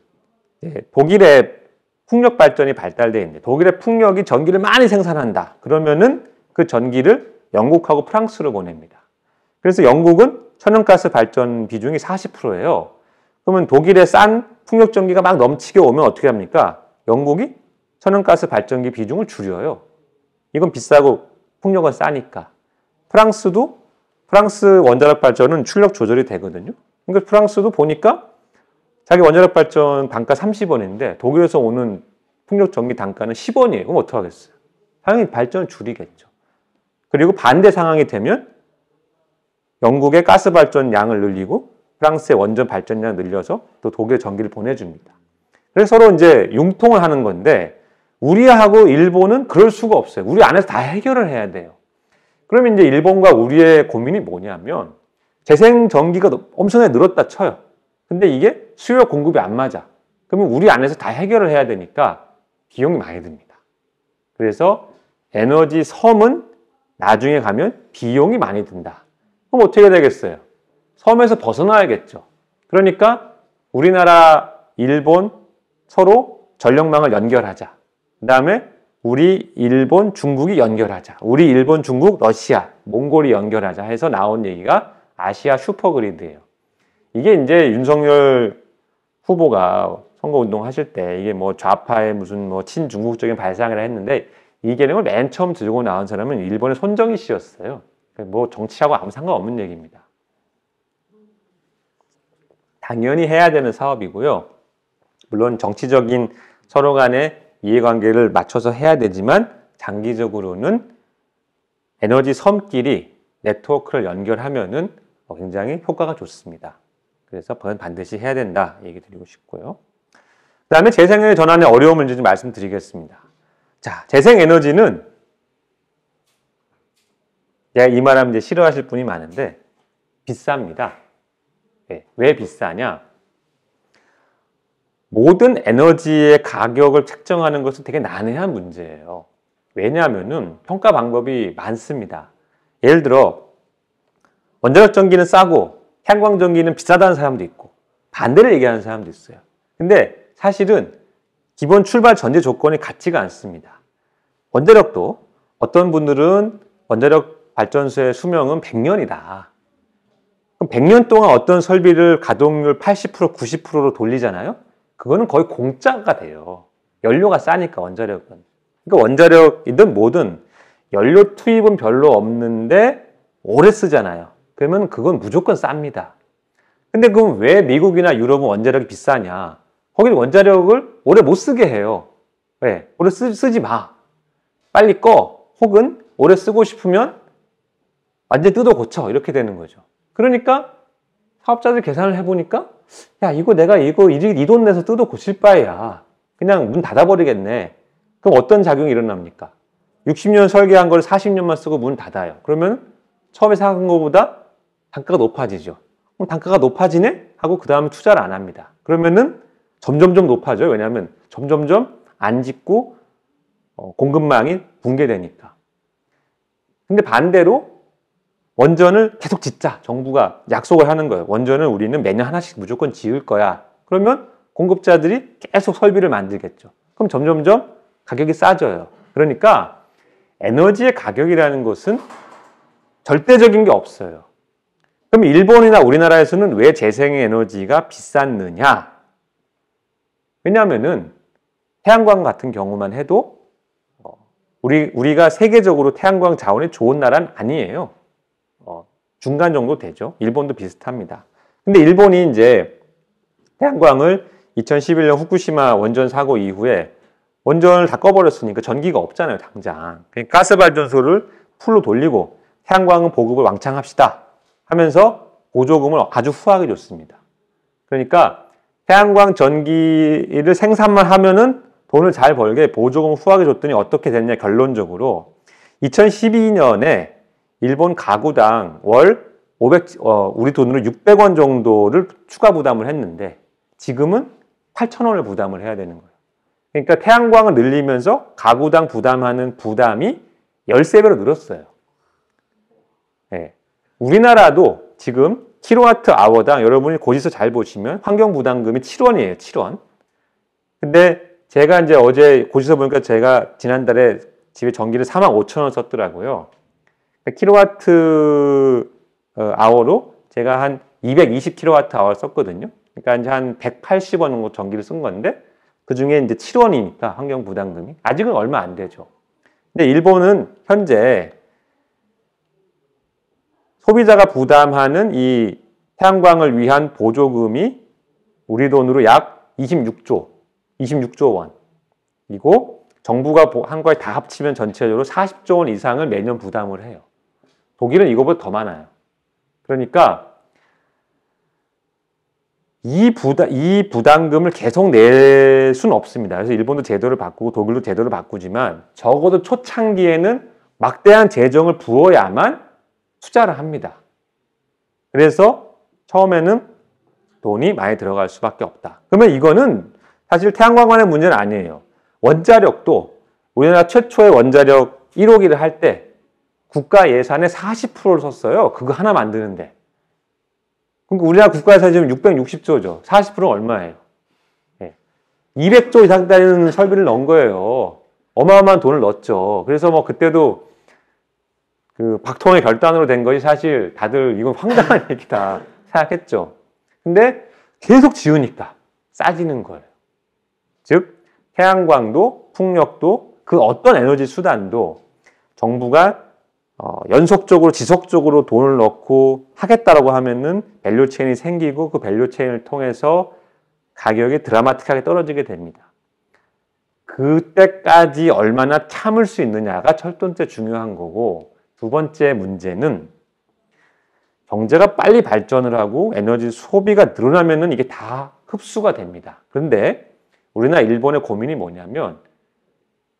[SPEAKER 1] 독일의 풍력 발전이 발달되어 있는데, 독일의 풍력이 전기를 많이 생산한다. 그러면은 그 전기를 영국하고 프랑스로 보냅니다. 그래서 영국은 천연가스 발전 비중이 40%예요. 그러면 독일의 싼 풍력 전기가 막 넘치게 오면 어떻게 합니까? 영국이 천연가스 발전기 비중을 줄여요. 이건 비싸고 풍력은 싸니까. 프랑스 원자력 발전은 출력 조절이 되거든요. 그러니까 프랑스도 보니까 자기 원자력 발전 단가 30원인데 독일에서 오는 풍력 전기 단가는 10원이에요. 그럼 어떡하겠어요? 당연히 발전을 줄이겠죠. 그리고 반대 상황이 되면 영국의 가스 발전 양을 늘리고 프랑스의 원전 발전량을 늘려서 또 독일에 전기를 보내줍니다. 그래서 서로 이제 융통을 하는 건데 우리하고 일본은 그럴 수가 없어요. 우리 안에서 다 해결을 해야 돼요. 그러면 이제 일본과 우리의 고민이 뭐냐면 재생 전기가 엄청나게 늘었다 쳐요. 근데 이게 수요 공급이 안 맞아. 그러면 우리 안에서 다 해결을 해야 되니까 비용이 많이 듭니다. 그래서 에너지 섬은 나중에 가면 비용이 많이 든다. 그럼 어떻게 되겠어요? 섬에서 벗어나야겠죠. 그러니까 우리나라, 일본 서로 전력망을 연결하자. 그 다음에 우리, 일본, 중국이 연결하자. 우리, 일본, 중국, 러시아, 몽골이 연결하자 해서 나온 얘기가 아시아 슈퍼그리드예요. 이게 이제 윤석열 후보가 선거운동 하실 때 이게 뭐 좌파의 무슨 뭐 친중국적인 발상이라 했는데 이 개념을 맨 처음 들고 나온 사람은 일본의 손정희 씨였어요. 뭐 정치하고 아무 상관없는 얘기입니다. 당연히 해야 되는 사업이고요. 물론 정치적인 서로 간의 이해관계를 맞춰서 해야 되지만 장기적으로는 에너지 섬끼리 네트워크를 연결하면은 굉장히 효과가 좋습니다. 그래서 반드시 해야 된다 얘기 드리고 싶고요. 그 다음에 재생에너지 전환의 어려움을 좀 말씀드리겠습니다. 자, 재생에너지는 제가 이 말하면 이제 싫어하실 분이 많은데 비쌉니다. 네, 왜 비싸냐? 모든 에너지의 가격을 책정하는 것은 되게 난해한 문제예요. 왜냐하면은 평가 방법이 많습니다. 예를 들어 원자력 전기는 싸고 태양광 전기는 비싸다는 사람도 있고 반대를 얘기하는 사람도 있어요. 근데 사실은 기본 출발 전제 조건이 같지가 않습니다. 원자력도 어떤 분들은 원자력 발전소의 수명은 100년이다. 그럼 100년 동안 어떤 설비를 가동률 80%, 90%로 돌리잖아요? 그거는 거의 공짜가 돼요. 연료가 싸니까 원자력은. 그러니까 원자력이든 뭐든 연료 투입은 별로 없는데 오래 쓰잖아요. 그러면 그건 무조건 쌉니다. 근데 그럼 왜 미국이나 유럽은 원자력이 비싸냐? 거기는 원자력을 오래 못 쓰게 해요. 왜? 오래 쓰지 마. 빨리 꺼. 혹은 오래 쓰고 싶으면 완전히 뜯어 고쳐. 이렇게 되는 거죠. 그러니까 사업자들 계산을 해보니까 야, 이거 내가 이 돈 내서 뜯어 고칠 바에야 그냥 문 닫아버리겠네. 그럼 어떤 작용이 일어납니까? 60년 설계한 걸 40년만 쓰고 문 닫아요. 그러면 처음에 생각한 것보다 단가가 높아지죠. 그럼 단가가 높아지네? 하고 그 다음에 투자를 안 합니다. 그러면은 점점점 높아져요. 왜냐하면 점점점 안 짓고 공급망이 붕괴되니까. 근데 반대로 원전을 계속 짓자. 정부가 약속을 하는 거예요. 원전을 우리는 매년 하나씩 무조건 지을 거야. 그러면 공급자들이 계속 설비를 만들겠죠. 그럼 점점점 가격이 싸져요. 그러니까 에너지의 가격이라는 것은 절대적인 게 없어요. 그럼 일본이나 우리나라에서는 왜 재생에너지가 비쌌느냐? 왜냐하면은 태양광 같은 경우만 해도 우리가 세계적으로 태양광 자원이 좋은 나라는 아니에요. 중간 정도 되죠. 일본도 비슷합니다. 근데 일본이 이제 태양광을 2011년 후쿠시마 원전 사고 이후에 원전을 다 꺼버렸으니까 전기가 없잖아요, 당장. 그러니까 가스발전소를 풀로 돌리고 태양광은 보급을 왕창 합시다 하면서 보조금을 아주 후하게 줬습니다. 그러니까 태양광 전기를 생산만 하면은 돈을 잘 벌게 보조금을 후하게 줬더니 어떻게 됐냐, 결론적으로 2012년에 일본 가구당 월 우리 돈으로 600원 정도를 추가 부담을 했는데 지금은 8,000원을 부담을 해야 되는 거예요. 그러니까 태양광을 늘리면서 가구당 부담하는 부담이 13배로 늘었어요. 네. 우리나라도 지금 킬로와트 아워당 여러분이 고지서 잘 보시면 환경 부담금이 7원이에요. 7원. 근데 제가 이제 어제 고지서 보니까 제가 지난달에 집에 전기를 45,000원 썼더라고요. 킬로와트 아워로 제가 한 220킬로와트 아워 썼거든요. 그러니까 이제 한 180원 정도 전기를 쓴 건데 그 중에 이제 7원이니까 환경 부담금이 아직은 얼마 안 되죠. 근데 일본은 현재 소비자가 부담하는 이 태양광을 위한 보조금이 우리 돈으로 약 26조 원이고 정부가 한 거에 다 합치면 전체적으로 40조 원 이상을 매년 부담을 해요. 독일은 이거보다 더 많아요. 그러니까 이 부담금을 계속 낼 수는 없습니다. 그래서 일본도 제도를 바꾸고 독일도 제도를 바꾸지만 적어도 초창기에는 막대한 재정을 부어야만 투자를 합니다. 그래서 처음에는 돈이 많이 들어갈 수밖에 없다. 그러면 이거는 사실 태양광만의 문제는 아니에요. 원자력도 우리나라 최초의 원자력 1호기를 할 때 국가 예산의 40%를 썼어요. 그거 하나 만드는데. 그러니까 우리나라 국가 예산이 지금 660조죠. 40%는 얼마예요? 200조 이상 되는 설비를 넣은 거예요. 어마어마한 돈을 넣었죠. 그래서 뭐 그때도 그 박통의 결단으로 된 것이 사실 다들 이건 황당한 얘기다 생각했죠. 근데 계속 지으니까 싸지는 거예요. 즉 태양광도 풍력도 그 어떤 에너지 수단도 정부가 연속적으로 지속적으로 돈을 넣고 하겠다라고 하면은 밸류체인이 생기고 그 밸류체인을 통해서 가격이 드라마틱하게 떨어지게 됩니다. 그때까지 얼마나 참을 수 있느냐가 첫 번째 중요한 거고, 두 번째 문제는 경제가 빨리 발전을 하고 에너지 소비가 늘어나면은 이게 다 흡수가 됩니다. 그런데 우리나라 일본의 고민이 뭐냐면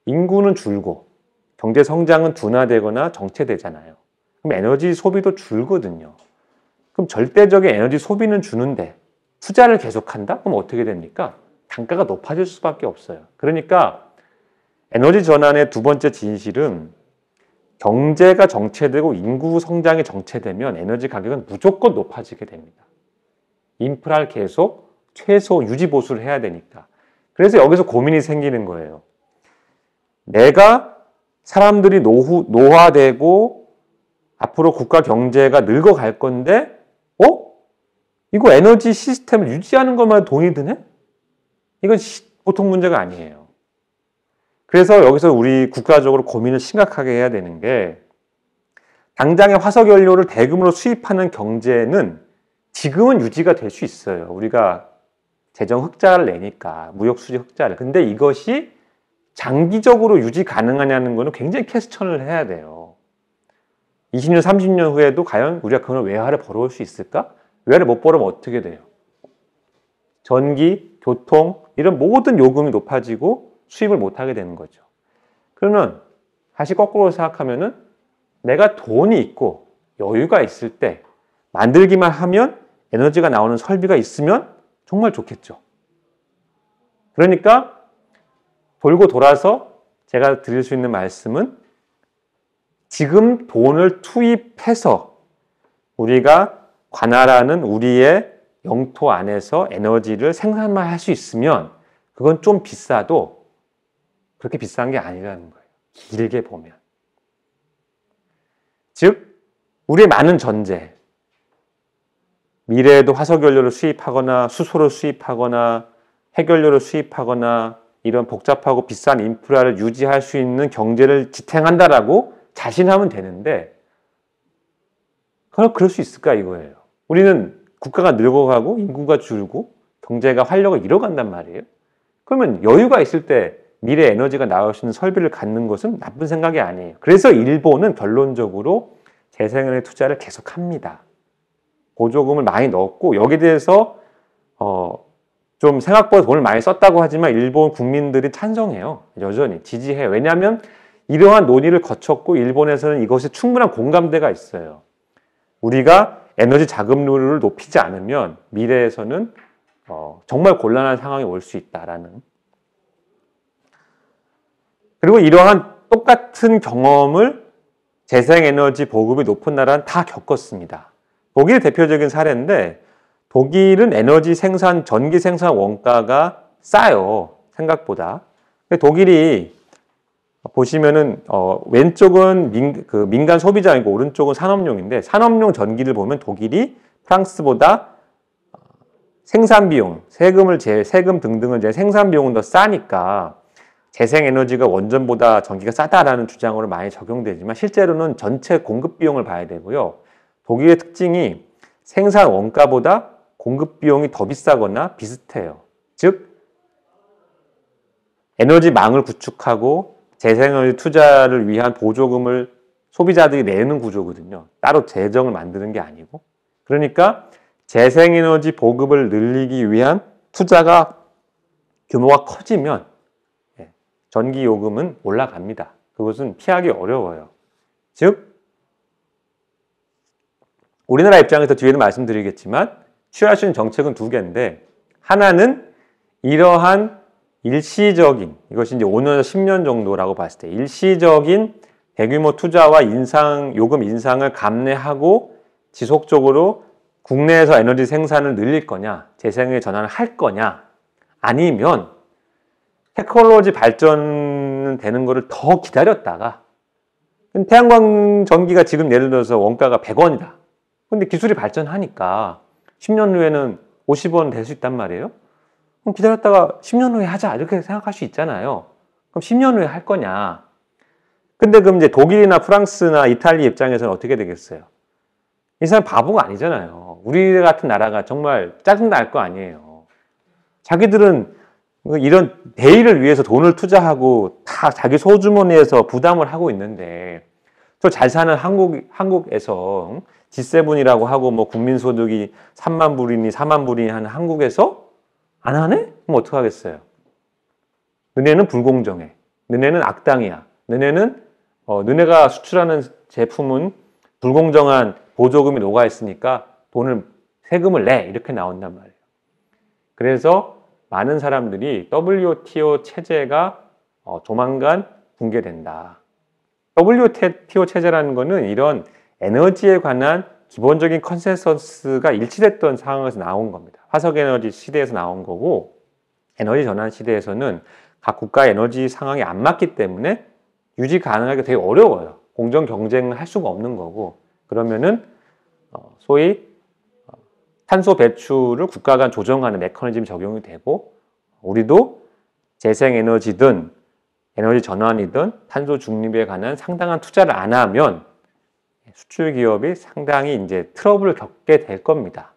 [SPEAKER 1] 인구는 줄고 경제 성장은 둔화되거나 정체되잖아요. 그럼 에너지 소비도 줄거든요. 그럼 절대적인 에너지 소비는 주는데 투자를 계속한다? 그럼 어떻게 됩니까? 단가가 높아질 수밖에 없어요. 그러니까 에너지 전환의 두 번째 진실은 경제가 정체되고 인구 성장이 정체되면 에너지 가격은 무조건 높아지게 됩니다. 인프라를 계속 최소 유지 보수를 해야 되니까. 그래서 여기서 고민이 생기는 거예요. 내가 사람들이 노화되고 앞으로 국가 경제가 늙어갈 건데 이거 에너지 시스템을 유지하는 것만 돈이 드네? 이건 보통 문제가 아니에요. 그래서 여기서 우리 국가적으로 고민을 심각하게 해야 되는 게 당장의 화석연료를 대규모로 수입하는 경제는 지금은 유지가 될 수 있어요. 우리가 재정 흑자를 내니까 무역 수지 흑자를. 근데 이것이 장기적으로 유지 가능하냐는 거는 굉장히 퀘스천을 해야 돼요. 20년, 30년 후에도 과연 우리가 그런 외화를 벌어올 수 있을까? 외화를 못 벌으면 어떻게 돼요? 전기, 교통 이런 모든 요금이 높아지고 수입을 못하게 되는 거죠. 그러면 다시 거꾸로 생각하면은 내가 돈이 있고 여유가 있을 때 만들기만 하면 에너지가 나오는 설비가 있으면 정말 좋겠죠. 그러니까 돌고 돌아서 제가 드릴 수 있는 말씀은 지금 돈을 투입해서 우리가 관할하는 우리의 영토 안에서 에너지를 생산만 할 수 있으면 그건 좀 비싸도 그렇게 비싼 게 아니라는 거예요. 길게 보면. 즉, 우리의 많은 전제, 미래에도 화석연료를 수입하거나 수소를 수입하거나 핵연료를 수입하거나 이런 복잡하고 비싼 인프라를 유지할 수 있는 경제를 지탱한다라고 자신하면 되는데 그럴 수 있을까 이거예요. 우리는 국가가 늙어가고 인구가 줄고 경제가 활력을 잃어간단 말이에요. 그러면 여유가 있을 때 미래 에너지가 나올 수 있는 설비를 갖는 것은 나쁜 생각이 아니에요. 그래서 일본은 결론적으로 재생에너지 투자를 계속합니다. 보조금을 많이 넣었고 여기에 대해서 좀 생각보다 돈을 많이 썼다고 하지만 일본 국민들이 찬성해요. 여전히 지지해요. 왜냐하면 이러한 논의를 거쳤고 일본에서는 이것에 충분한 공감대가 있어요. 우리가 에너지 자금률을 높이지 않으면 미래에서는 정말 곤란한 상황이 올 수 있다라는. 그리고 이러한 똑같은 경험을 재생에너지 보급이 높은 나라는 다 겪었습니다. 독일이 대표적인 사례인데 독일은 에너지 생산, 전기 생산 원가가 싸요. 생각보다. 독일이 보시면은 왼쪽은 민간 소비자이고 오른쪽은 산업용인데 산업용 전기를 보면 독일이 프랑스보다 생산 비용, 세금 등등을 생산 비용은 더 싸니까 재생에너지가 원전보다 전기가 싸다라는 주장으로 많이 적용되지만 실제로는 전체 공급 비용을 봐야 되고요. 독일의 특징이 생산 원가보다 공급 비용이 더 비싸거나 비슷해요. 즉 에너지망을 구축하고 재생에너지 투자를 위한 보조금을 소비자들이 내는 구조거든요. 따로 재정을 만드는 게 아니고. 그러니까 재생에너지 보급을 늘리기 위한 투자가 규모가 커지면 전기요금은 올라갑니다. 그것은 피하기 어려워요. 즉 우리나라 입장에서 뒤에는 말씀드리겠지만 취할 수 있는 정책은 두 개인데, 하나는 이러한 일시적인, 이것이 이제 5년에서 10년 정도라고 봤을 때 일시적인 대규모 투자와 요금 인상을 감내하고 지속적으로 국내에서 에너지 생산을 늘릴 거냐, 재생에 전환을 할 거냐, 아니면 테크놀로지 발전되는 거를 더 기다렸다가, 태양광 전기가 지금 예를 들어서 원가가 100원이다. 근데 기술이 발전하니까 10년 후에는 50원 될 수 있단 말이에요. 그럼 기다렸다가 10년 후에 하자 이렇게 생각할 수 있잖아요. 그럼 10년 후에 할 거냐? 근데 그럼 이제 독일이나 프랑스나 이탈리 입장에서는 어떻게 되겠어요? 이 사람 바보가 아니잖아요. 우리 같은 나라가 정말 짜증날 거 아니에요. 자기들은 이런 대의를 위해서 돈을 투자하고 다 자기 소주머니에서 부담을 하고 있는데, 또 잘 사는 한국에서 G7이라고 하고 뭐 국민소득이 3만 불이니 4만 불이니 하는 한국에서 안 하네? 그럼 어떡하겠어요? 너네는 불공정해. 너네는 악당이야. 너네가 수출하는 제품은 불공정한 보조금이 녹아 있으니까 세금을 내. 이렇게 나온단 말이에요. 그래서 많은 사람들이 WTO 체제가 조만간 붕괴된다. WTO 체제라는 거는 이런 에너지에 관한 기본적인 컨센서스가 일치됐던 상황에서 나온 겁니다. 화석에너지 시대에서 나온 거고, 에너지 전환 시대에서는 각 국가의 에너지 상황이 안 맞기 때문에 유지 가능하기 되게 어려워요. 공정 경쟁을 할 수가 없는 거고, 그러면은 소위 탄소 배출을 국가 간 조정하는 메커니즘이 적용이 되고, 우리도 재생에너지든 에너지 전환이든 탄소 중립에 관한 상당한 투자를 안 하면 수출 기업이 상당히 이제 트러블을 겪게 될 겁니다.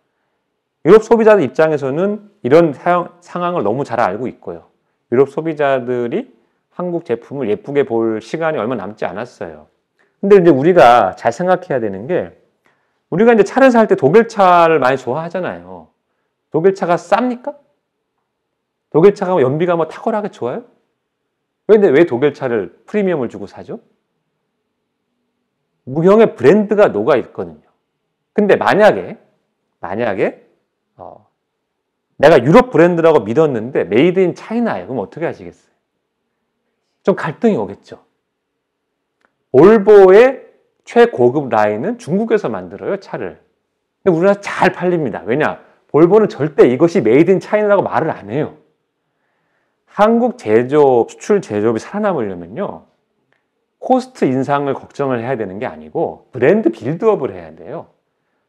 [SPEAKER 1] 유럽 소비자들 입장에서는 이런 상황을 너무 잘 알고 있고요. 유럽 소비자들이 한국 제품을 예쁘게 볼 시간이 얼마 남지 않았어요. 근데 이제 우리가 잘 생각해야 되는 게, 우리가 이제 차를 살 때 독일 차를 많이 좋아하잖아요. 독일 차가 쌉니까? 독일 차가 연비가 뭐 탁월하게 좋아요? 근데 왜 독일 차를 프리미엄을 주고 사죠? 무형의 브랜드가 녹아 있거든요. 근데 만약에 내가 유럽 브랜드라고 믿었는데 메이드 인 차이나예요. 그럼 어떻게 하시겠어요? 좀 갈등이 오겠죠. 볼보의 최고급 라인은 중국에서 만들어요, 차를. 근데 우리나라 잘 팔립니다. 왜냐? 볼보는 절대 이것이 메이드 인 차이나라고 말을 안 해요. 한국 제조업, 수출 제조업이 살아남으려면요, 코스트 인상을 걱정을 해야 되는 게 아니고 브랜드 빌드업을 해야 돼요.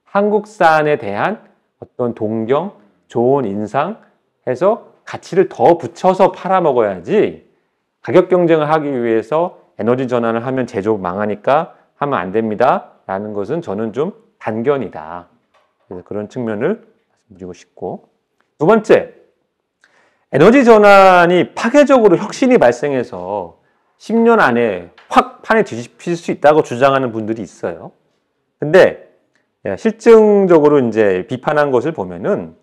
[SPEAKER 1] 한국산에 대한 어떤 동경, 좋은 인상해서 가치를 더 붙여서 팔아먹어야지, 가격 경쟁을 하기 위해서 에너지 전환을 하면 제조업 망하니까 하면 안 됩니다 라는 것은 저는 좀 단견이다. 그래서 그런 측면을 말씀드리고 싶고, 두 번째, 에너지 전환이 파괴적으로 혁신이 발생해서 10년 안에 확 판에 뒤집힐 수 있다고 주장하는 분들이 있어요. 근데 실증적으로 이제 비판한 것을 보면은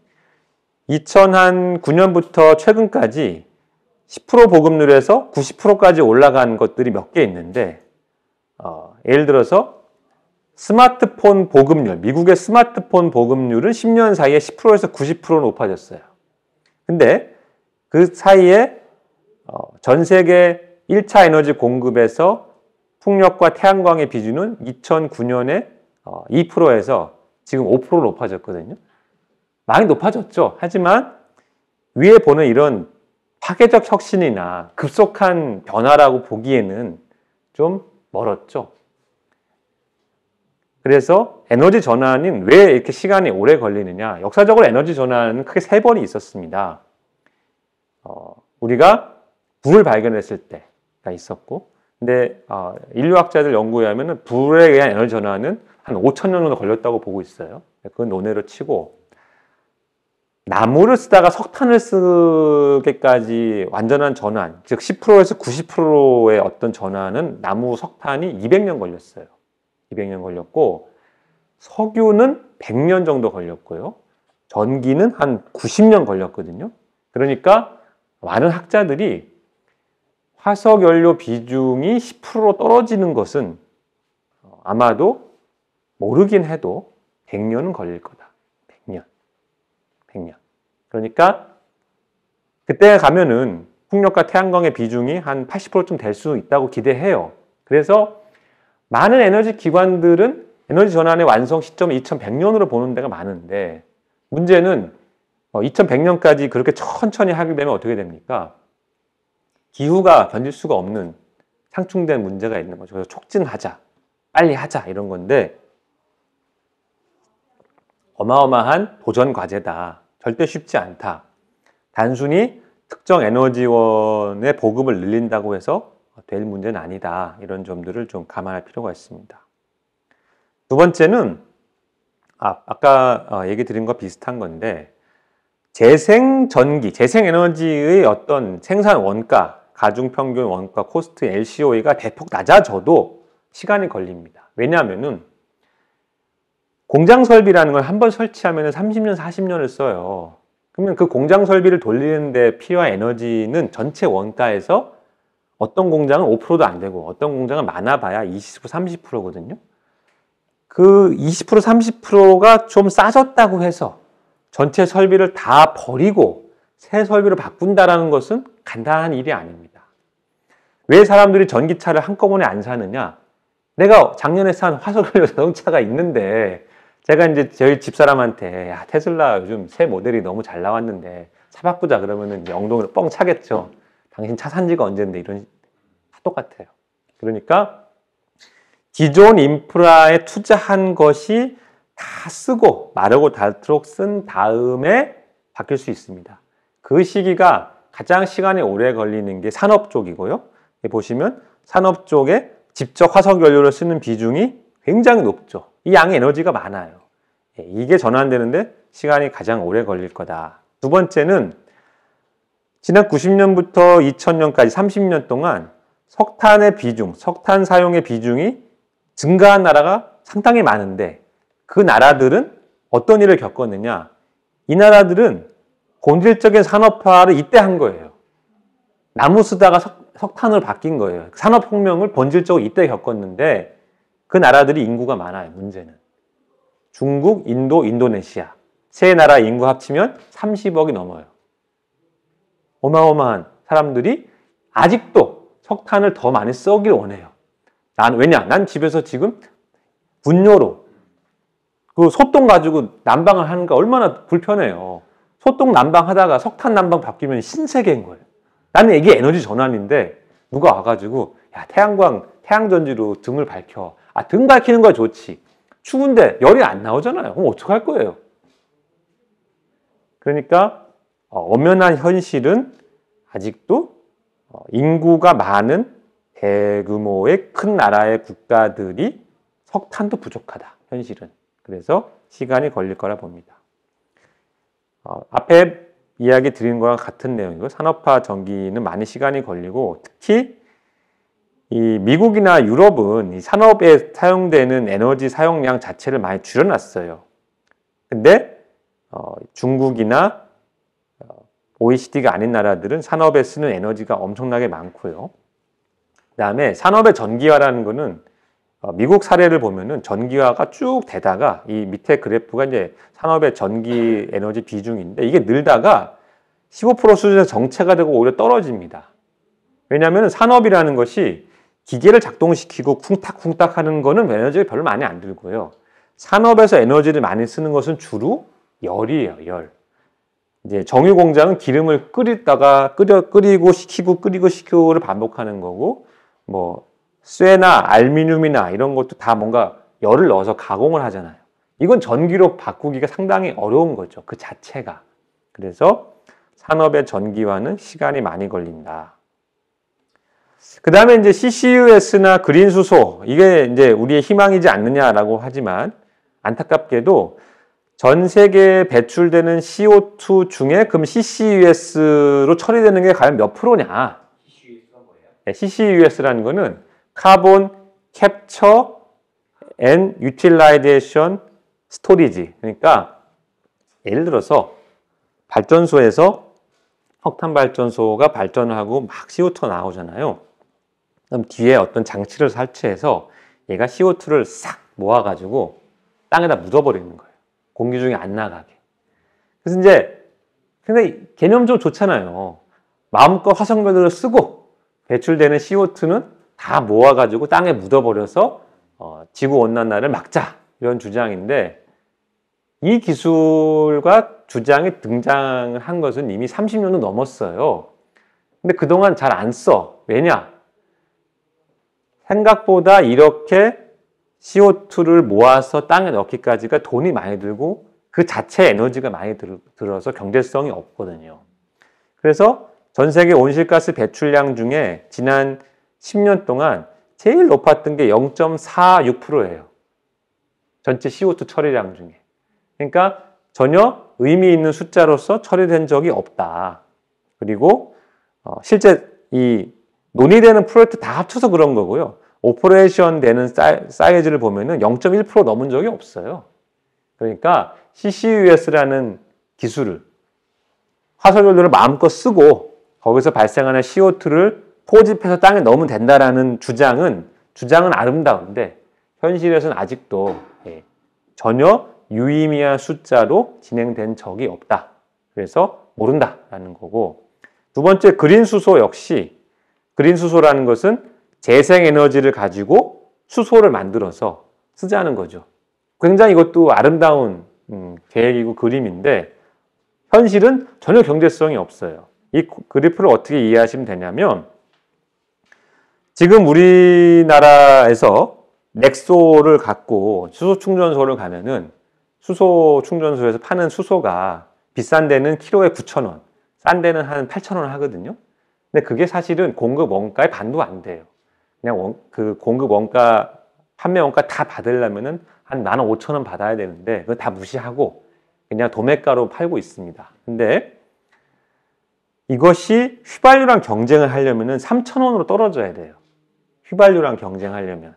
[SPEAKER 1] 2009년부터 최근까지 10% 보급률에서 90%까지 올라간 것들이 몇 개 있는데, 예를 들어서 스마트폰 보급률, 미국의 스마트폰 보급률은 10년 사이에 10%에서 90% 높아졌어요. 근데 그 사이에 전 세계 1차 에너지 공급에서 풍력과 태양광의 비중은 2009년에 2%에서 지금 5% 높아졌거든요. 많이 높아졌죠. 하지만 위에 보는 이런 파괴적 혁신이나 급속한 변화라고 보기에는 좀 멀었죠. 그래서 에너지 전환은 왜 이렇게 시간이 오래 걸리느냐. 역사적으로 에너지 전환은 크게 3번이 있었습니다. 우리가 불을 발견했을 때가 있었고, 근데 인류학자들 연구에 하면은 불에 의한 에너지 전환은 한 5천 년 정도 걸렸다고 보고 있어요. 그건 논외로 치고 나무를 쓰다가 석탄을 쓰기까지 완전한 전환, 즉 10%에서 90%의 어떤 전환은 나무 석탄이 200년 걸렸어요. 200년 걸렸고 석유는 100년 정도 걸렸고요. 전기는 한 90년 걸렸거든요. 그러니까 많은 학자들이 화석연료 비중이 10% 떨어지는 것은 아마도 모르긴 해도 100년은 걸릴 거다. 100년. 100년. 그러니까 그때 가면은 풍력과 태양광의 비중이 한 80%쯤 될 수 있다고 기대해요. 그래서 많은 에너지 기관들은 에너지 전환의 완성 시점을 2100년으로 보는 데가 많은데 문제는 2100년까지 그렇게 천천히 하게 되면 어떻게 됩니까? 기후가 견딜 수가 없는 상충된 문제가 있는 거죠. 그래서 촉진하자, 빨리 하자 이런 건데 어마어마한 도전 과제다. 절대 쉽지 않다. 단순히 특정 에너지원의 보급을 늘린다고 해서 될 문제는 아니다. 이런 점들을 좀 감안할 필요가 있습니다. 두 번째는 아까 얘기 드린 거 비슷한 건데 재생전기, 재생에너지의 어떤 생산 원가, 가중평균 원가, 코스트, LCOE가 대폭 낮아져도 시간이 걸립니다. 왜냐하면은 공장 설비라는 걸 한 번 설치하면 30년, 40년을 써요. 그러면 그 공장 설비를 돌리는데 필요한 에너지는 전체 원가에서 어떤 공장은 5%도 안 되고 어떤 공장은 많아봐야 20%, 30%거든요. 그 20%, 30%가 좀 싸졌다고 해서 전체 설비를 다 버리고 새 설비로 바꾼다는 것은 간단한 일이 아닙니다. 왜 사람들이 전기차를 한꺼번에 안 사느냐? 내가 작년에 산 화석연료 자동차가 있는데 제가 이제 저희 집사람한테 야, 테슬라 요즘 새 모델이 너무 잘 나왔는데 차 바꾸자 그러면은 엉덩이로 뻥 차겠죠. 당신 차 산 지가 언젠데 이런 똑같아요. 그러니까 기존 인프라에 투자한 것이 다 쓰고 마르고 닳도록 쓴 다음에 바뀔 수 있습니다. 그 시기가 가장 시간이 오래 걸리는 게 산업 쪽이고요. 보시면 산업 쪽에 직접 화석연료를 쓰는 비중이 굉장히 높죠. 이 양의 에너지가 많아요. 이게 전환되는데 시간이 가장 오래 걸릴 거다. 두 번째는 지난 90년부터 2000년까지 30년 동안 석탄의 비중, 석탄 사용의 비중이 증가한 나라가 상당히 많은데 그 나라들은 어떤 일을 겪었느냐? 이 나라들은 본질적인 산업화를 이때 한 거예요. 나무 쓰다가 석탄으로 바뀐 거예요. 산업혁명을 본질적으로 이때 겪었는데 그 나라들이 인구가 많아요. 문제는. 중국, 인도, 인도네시아 세 나라 인구 합치면 30억이 넘어요. 어마어마한 사람들이 아직도 석탄을 더 많이 쓰길 원해요. 난 집에서 지금 분뇨로 그 소똥 가지고 난방을 하는 거 얼마나 불편해요. 소똥 난방 하다가 석탄 난방 바뀌면 신세계인 거예요. 나는 이게 에너지 전환인데 누가 와가지고 야 태양광, 태양전지로 등을 밝혀. 등 밝히는 거야 좋지. 추운데 열이 안 나오잖아요. 그럼 어떡할 거예요? 그러니까 엄연한 현실은 아직도 인구가 많은 대규모의 큰 나라의 국가들이 석탄도 부족하다. 현실은. 그래서 시간이 걸릴 거라 봅니다. 앞에 이야기 드린 거랑 같은 내용이고 산업화 전기는 많이 시간이 걸리고 특히 이 미국이나 유럽은 이 산업에 사용되는 에너지 사용량 자체를 많이 줄여놨어요. 근데 중국이나 OECD가 아닌 나라들은 산업에 쓰는 에너지가 엄청나게 많고요. 그다음에 산업의 전기화라는 거는 미국 사례를 보면은 전기화가 쭉 되다가 이 밑에 그래프가 이제 산업의 전기 에너지 비중인데 이게 늘다가 15% 수준에서 정체가 되고 오히려 떨어집니다. 왜냐하면 산업이라는 것이 기계를 작동시키고 쿵탁쿵탁 하는 거는 에너지가 별로 많이 안 들고요. 산업에서 에너지를 많이 쓰는 것은 주로 열이에요, 열. 이제 정유 공장은 기름을 끓이다가 끓이고 식히고 끓이고 식히고를 반복하는 거고, 뭐 쇠나 알루미늄이나 이런 것도 다 뭔가 열을 넣어서 가공을 하잖아요. 이건 전기로 바꾸기가 상당히 어려운 거죠, 그 자체가. 그래서 산업의 전기화는 시간이 많이 걸린다. 그 다음에 이제 CCUS나 그린 수소, 이게 이제 우리의 희망이지 않느냐라고 하지만 안타깝게도 전 세계에 배출되는 CO2 중에 그럼 CCUS로 처리되는 게 과연 몇 프로냐?
[SPEAKER 2] CCUS가 뭐예요?
[SPEAKER 1] 네, CCUS라는 거는 카본 캡처 앤 유틸라이제이션 스토리지. 그러니까 예를 들어서 발전소에서 석탄 발전소가 발전을 하고 막 CO2가 나오잖아요. 그럼 뒤에 어떤 장치를 설치해서 얘가 CO2를 싹 모아가지고 땅에다 묻어버리는 거예요. 공기 중에 안 나가게. 그래서 이제 근데 개념적으로 좋잖아요. 마음껏 화석연료를 쓰고 배출되는 CO2는 다 모아가지고 땅에 묻어버려서 지구온난화를 막자 이런 주장인데 이 기술과 주장이 등장한 것은 이미 30년도 넘었어요. 근데 그동안 잘 안 써. 왜냐? 생각보다 이렇게 CO2를 모아서 땅에 넣기까지가 돈이 많이 들고 그 자체 에너지가 많이 들어서 경제성이 없거든요. 그래서 전 세계 온실가스 배출량 중에 지난 10년 동안 제일 높았던 게 0.46%예요. 전체 CO2 처리량 중에. 그러니까 전혀 의미 있는 숫자로서 처리된 적이 없다. 그리고 실제 이 논의되는 프로젝트 다 합쳐서 그런 거고요. 오퍼레이션 되는 사이즈를 보면은 0.1% 넘은 적이 없어요. 그러니까 CCUS라는 기술을 화석연료를 마음껏 쓰고 거기서 발생하는 CO2를 포집해서 땅에 넣으면 된다라는 주장은 아름다운데 현실에서는 아직도 전혀 유의미한 숫자로 진행된 적이 없다. 그래서 모른다라는 거고, 두 번째 그린 수소 역시 그린 수소라는 것은 재생에너지를 가지고 수소를 만들어서 쓰자는 거죠. 굉장히 이것도 아름다운 계획이고 그림인데 현실은 전혀 경제성이 없어요. 이 그래프를 어떻게 이해하시면 되냐면 지금 우리나라에서 넥소를 갖고 수소 충전소를 가면은 수소 충전소에서 파는 수소가 비싼 데는 키로에 9,000원, 싼 데는 한 8,000원 하거든요. 근데 그게 사실은 공급 원가의 반도 안 돼요. 그냥 그 공급 원가, 판매 원가 다 받으려면은 한 15,000원 받아야 되는데 그거 다 무시하고 그냥 도매가로 팔고 있습니다. 근데 이것이 휘발유랑 경쟁을 하려면은 3,000원으로 떨어져야 돼요. 휘발유랑 경쟁하려면.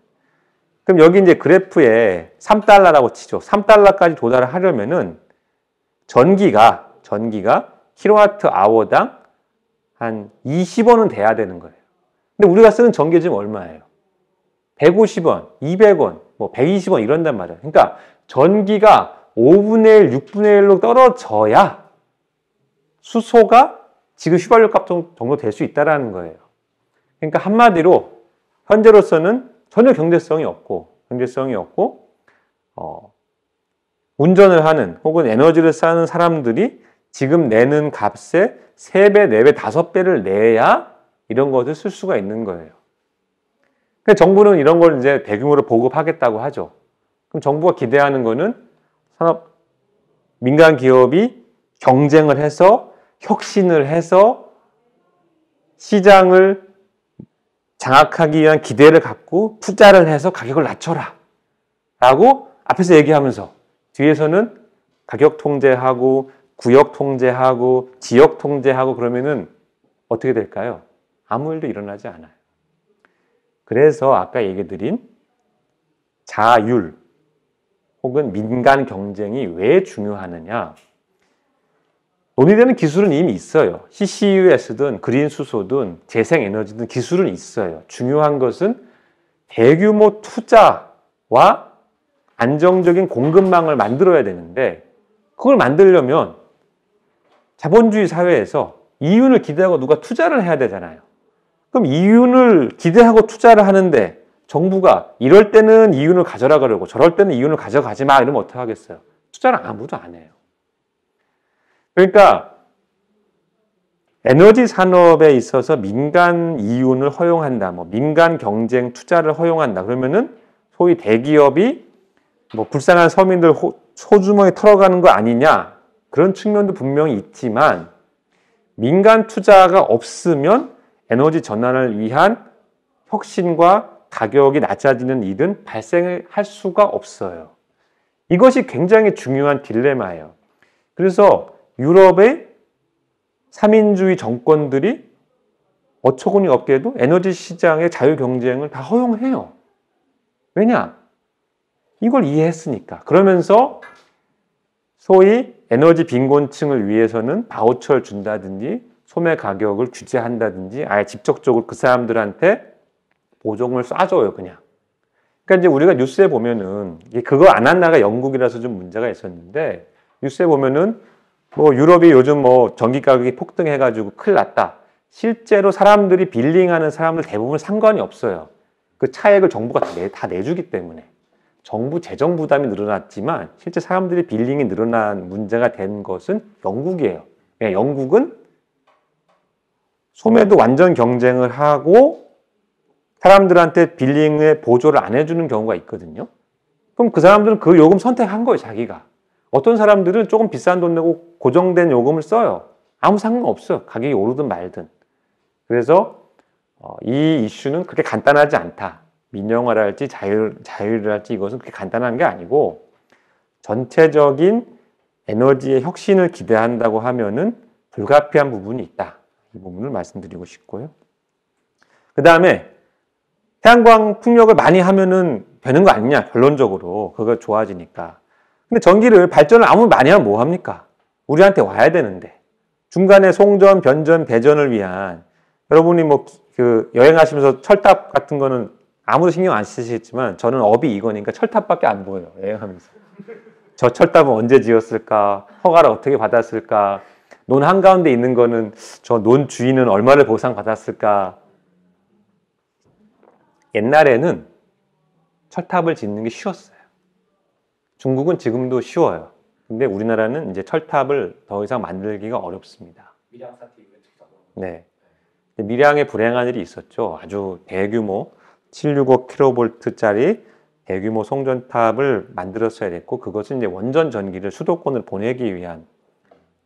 [SPEAKER 1] 그럼 여기 이제 그래프에 3달러라고 치죠. 3달러까지 도달을 하려면은 전기가 킬로와트 아워당 한 20원은 돼야 되는 거예요. 근데 우리가 쓰는 전기 지금 얼마예요? 150원, 200원, 뭐 120원 이런단 말이에요. 그러니까 전기가 5분의 1, 6분의 1로 떨어져야 수소가 지금 휘발유 값 정도 될 수 있다는 거예요. 그러니까 한마디로 현재로서는 전혀 경제성이 없고 운전을 하는 혹은 에너지를 쓰는 사람들이 지금 내는 값에 3배, 4배, 5배를 내야 이런 것을 쓸 수가 있는 거예요. 근데 정부는 이런 걸 이제 대규모로 보급하겠다고 하죠. 그럼 정부가 기대하는 거는 민간 기업이 경쟁을 해서 혁신을 해서 시장을 장악하기 위한 기대를 갖고 투자를 해서 가격을 낮춰라 라고 앞에서 얘기하면서 뒤에서는 가격 통제하고 구역 통제하고 지역 통제하고 그러면은 어떻게 될까요? 아무 일도 일어나지 않아요. 그래서 아까 얘기 드린 자율 혹은 민간 경쟁이 왜 중요하느냐? 논의되는 기술은 이미 있어요. CCUS든 그린 수소든 재생에너지든 기술은 있어요. 중요한 것은 대규모 투자와 안정적인 공급망을 만들어야 되는데 그걸 만들려면 자본주의 사회에서 이윤을 기대하고 누가 투자를 해야 되잖아요. 그럼 이윤을 기대하고 투자를 하는데 정부가 이럴 때는 이윤을 가져라 그러고 저럴 때는 이윤을 가져가지 마 이러면 어떡하겠어요? 투자를 아무도 안 해요. 그러니까 에너지 산업에 있어서 민간 이윤을 허용한다, 뭐 민간 경쟁 투자를 허용한다 그러면은 소위 대기업이 뭐 불쌍한 서민들 소주머니 털어가는 거 아니냐 그런 측면도 분명히 있지만 민간 투자가 없으면 에너지 전환을 위한 혁신과 가격이 낮아지는 일은 발생할 수가 없어요. 이것이 굉장히 중요한 딜레마예요. 그래서 유럽의 삼인주의 정권들이 어처구니 없게도 에너지 시장의 자유 경쟁을 다 허용해요. 왜냐? 이걸 이해했으니까. 그러면서 소위 에너지 빈곤층을 위해서는 바우처를 준다든지 소매 가격을 규제한다든지 아예 직접적으로 그 사람들한테 보조금을 쏴줘요, 그냥. 그러니까 이제 우리가 뉴스에 보면은 그거 안 한 나라가 영국이라서 좀 문제가 있었는데 뉴스에 보면은 뭐 유럽이 요즘 뭐 전기 가격이 폭등해가지고 큰일 났다. 실제로 사람들이 빌링하는 사람들 대부분 상관이 없어요. 그 차액을 정부가 다 내주기 때문에. 정부 재정 부담이 늘어났지만 실제 사람들이 빌링이 늘어난 문제가 된 것은 영국이에요. 영국은 소매도 완전 경쟁을 하고 사람들한테 빌링에 보조를 안 해주는 경우가 있거든요. 그럼 그 사람들은 그 요금 선택한 거예요, 자기가. 어떤 사람들은 조금 비싼 돈 내고 고정된 요금을 써요. 아무 상관없어요. 가격이 오르든 말든. 그래서 이 이슈는 그렇게 간단하지 않다. 민영화를 할지 자유를 할지 이것은 그렇게 간단한 게 아니고 전체적인 에너지의 혁신을 기대한다고 하면은 불가피한 부분이 있다. 이 부분을 말씀드리고 싶고요. 그 다음에 태양광 풍력을 많이 하면은 되는 거 아니냐, 결론적으로. 그거 좋아지니까. 근데 전기를 발전을 아무리 많이 하면 뭐 합니까? 우리한테 와야 되는데. 중간에 송전, 변전, 배전을 위한 여러분이 뭐 그 여행하시면서 철탑 같은 거는 아무도 신경 안 쓰시겠지만 저는 업이 이거니까 철탑밖에 안 보여요, 여행하면서. 저 철탑은 언제 지었을까? 허가를 어떻게 받았을까? 논 한가운데 있는 거는 저 논 주인은 얼마를 보상받았을까? 옛날에는 철탑을 짓는 게 쉬웠어요. 중국은 지금도 쉬워요. 근데 우리나라는 이제 철탑을 더 이상 만들기가 어렵습니다.
[SPEAKER 2] 밀양 사태 이후에 특사고.
[SPEAKER 1] 네. 밀양에 불행한 일이 있었죠. 아주 대규모 765kV짜리 대규모 송전탑을 만들었어야 됐고 그것은 이제 원전 전기를 수도권을 보내기 위한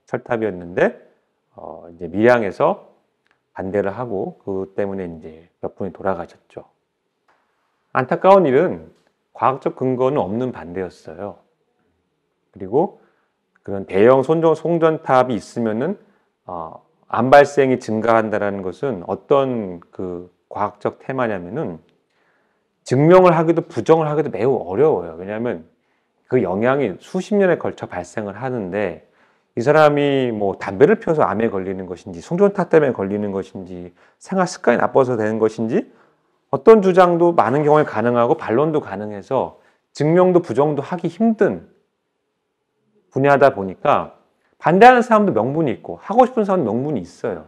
[SPEAKER 1] 철탑이었는데 이제 밀양에서 반대를 하고 그 때문에 이제 몇 분이 돌아가셨죠. 안타까운 일은 과학적 근거는 없는 반대였어요. 그리고 그런 대형 송전탑이 있으면은 암 발생이 증가한다는 것은 어떤 그 과학적 테마냐면은 증명을 하기도 부정을 하기도 매우 어려워요. 왜냐하면 그 영향이 수십 년에 걸쳐 발생을 하는데 이 사람이 뭐 담배를 피워서 암에 걸리는 것인지 송전탑 때문에 걸리는 것인지 생활 습관이 나빠서 되는 것인지 어떤 주장도 많은 경우에 가능하고 반론도 가능해서 증명도 부정도 하기 힘든 분야다 보니까 반대하는 사람도 명분이 있고 하고 싶은 사람도 명분이 있어요.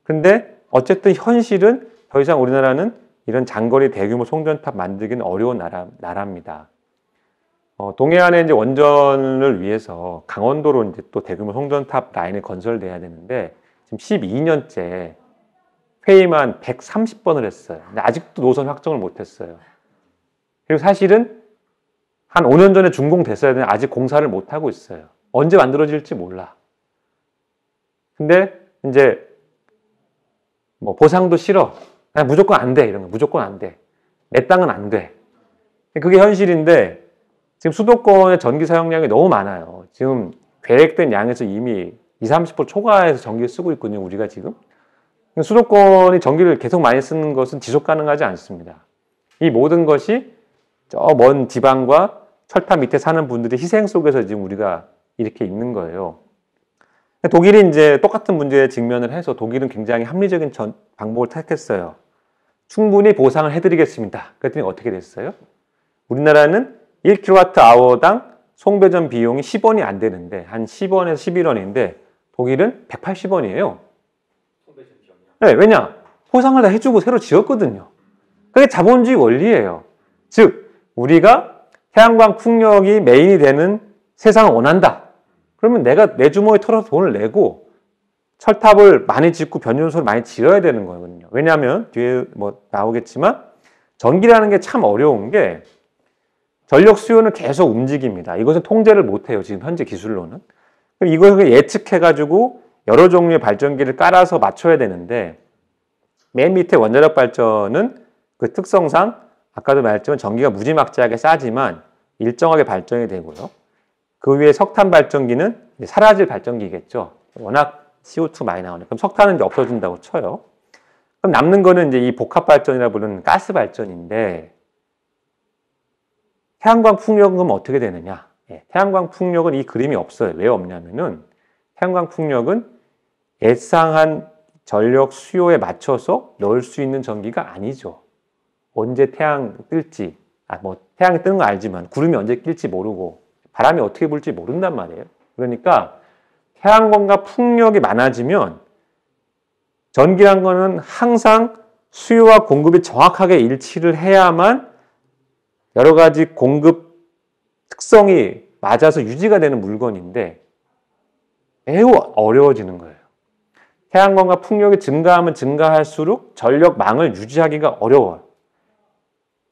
[SPEAKER 1] 근데 어쨌든 현실은 더 이상 우리나라는 이런 장거리 대규모 송전탑 만들기는 어려운 나라입니다. 동해안에 이제 원전을 위해서 강원도로 이제 또 대규모 송전탑 라인이 건설돼야 되는데 지금 12년째 회의만 130번을 했어요. 근데 아직도 노선 확정을 못했어요. 그리고 사실은 한 5년 전에 준공됐어야 되는데 아직 공사를 못하고 있어요. 언제 만들어질지 몰라. 근데 이제 뭐 보상도 싫어. 그냥 무조건 안 돼. 이런 거 무조건 안 돼. 내 땅은 안 돼. 그게 현실인데 지금 수도권의 전기 사용량이 너무 많아요. 지금 계획된 양에서 이미 20-30% 초과해서 전기를 쓰고 있거든요. 우리가 지금. 수도권이 전기를 계속 많이 쓰는 것은 지속 가능하지 않습니다. 이 모든 것이 저 먼 지방과 철탑 밑에 사는 분들의 희생 속에서 지금 우리가 이렇게 있는 거예요. 독일이 이제 똑같은 문제에 직면을 해서 독일은 굉장히 합리적인 방법을 택했어요. 충분히 보상을 해드리겠습니다. 그랬더니 어떻게 됐어요? 우리나라는 1kWh당 송배전 비용이 10원이 안 되는데 한 10원에서 11원인데 독일은 180원이에요. 네, 왜냐? 보상을 다 해주고 새로 지었거든요. 그게 자본주의 원리예요. 즉 우리가 태양광 풍력이 메인이 되는 세상을 원한다. 그러면 내가 내 주머니에 털어서 돈을 내고 철탑을 많이 짓고 변전소를 많이 지어야 되는 거거든요. 왜냐하면 뒤에 뭐 나오겠지만 전기라는 게 참 어려운 게 전력 수요는 계속 움직입니다. 이것은 통제를 못해요. 지금 현재 기술로는. 이걸 예측해가지고 여러 종류의 발전기를 깔아서 맞춰야 되는데 맨 밑에 원자력 발전은 그 특성상 아까도 말했지만 전기가 무지막지하게 싸지만 일정하게 발전이 되고요. 그 위에 석탄 발전기는 이제 사라질 발전기겠죠. 워낙 CO2 많이 나오니까. 그럼 석탄은 이제 없어진다고 쳐요. 그럼 남는 거는 이제 이 복합 발전이라 부르는 가스 발전인데 태양광 풍력은 그럼 어떻게 되느냐? 태양광 풍력은 이 그림이 없어요. 왜 없냐면은 태양광 풍력은 예상한 전력 수요에 맞춰서 넣을 수 있는 전기가 아니죠. 언제 태양 뜰지, 태양이 뜨는 거 알지만 구름이 언제 낄지 모르고 바람이 어떻게 불지 모른단 말이에요. 그러니까 태양광과 풍력이 많아지면 전기란 거는 항상 수요와 공급이 정확하게 일치를 해야만 여러 가지 공급 특성이 맞아서 유지가 되는 물건인데 매우 어려워지는 거예요. 태양광과 풍력이 증가하면 증가할수록 전력망을 유지하기가 어려워요.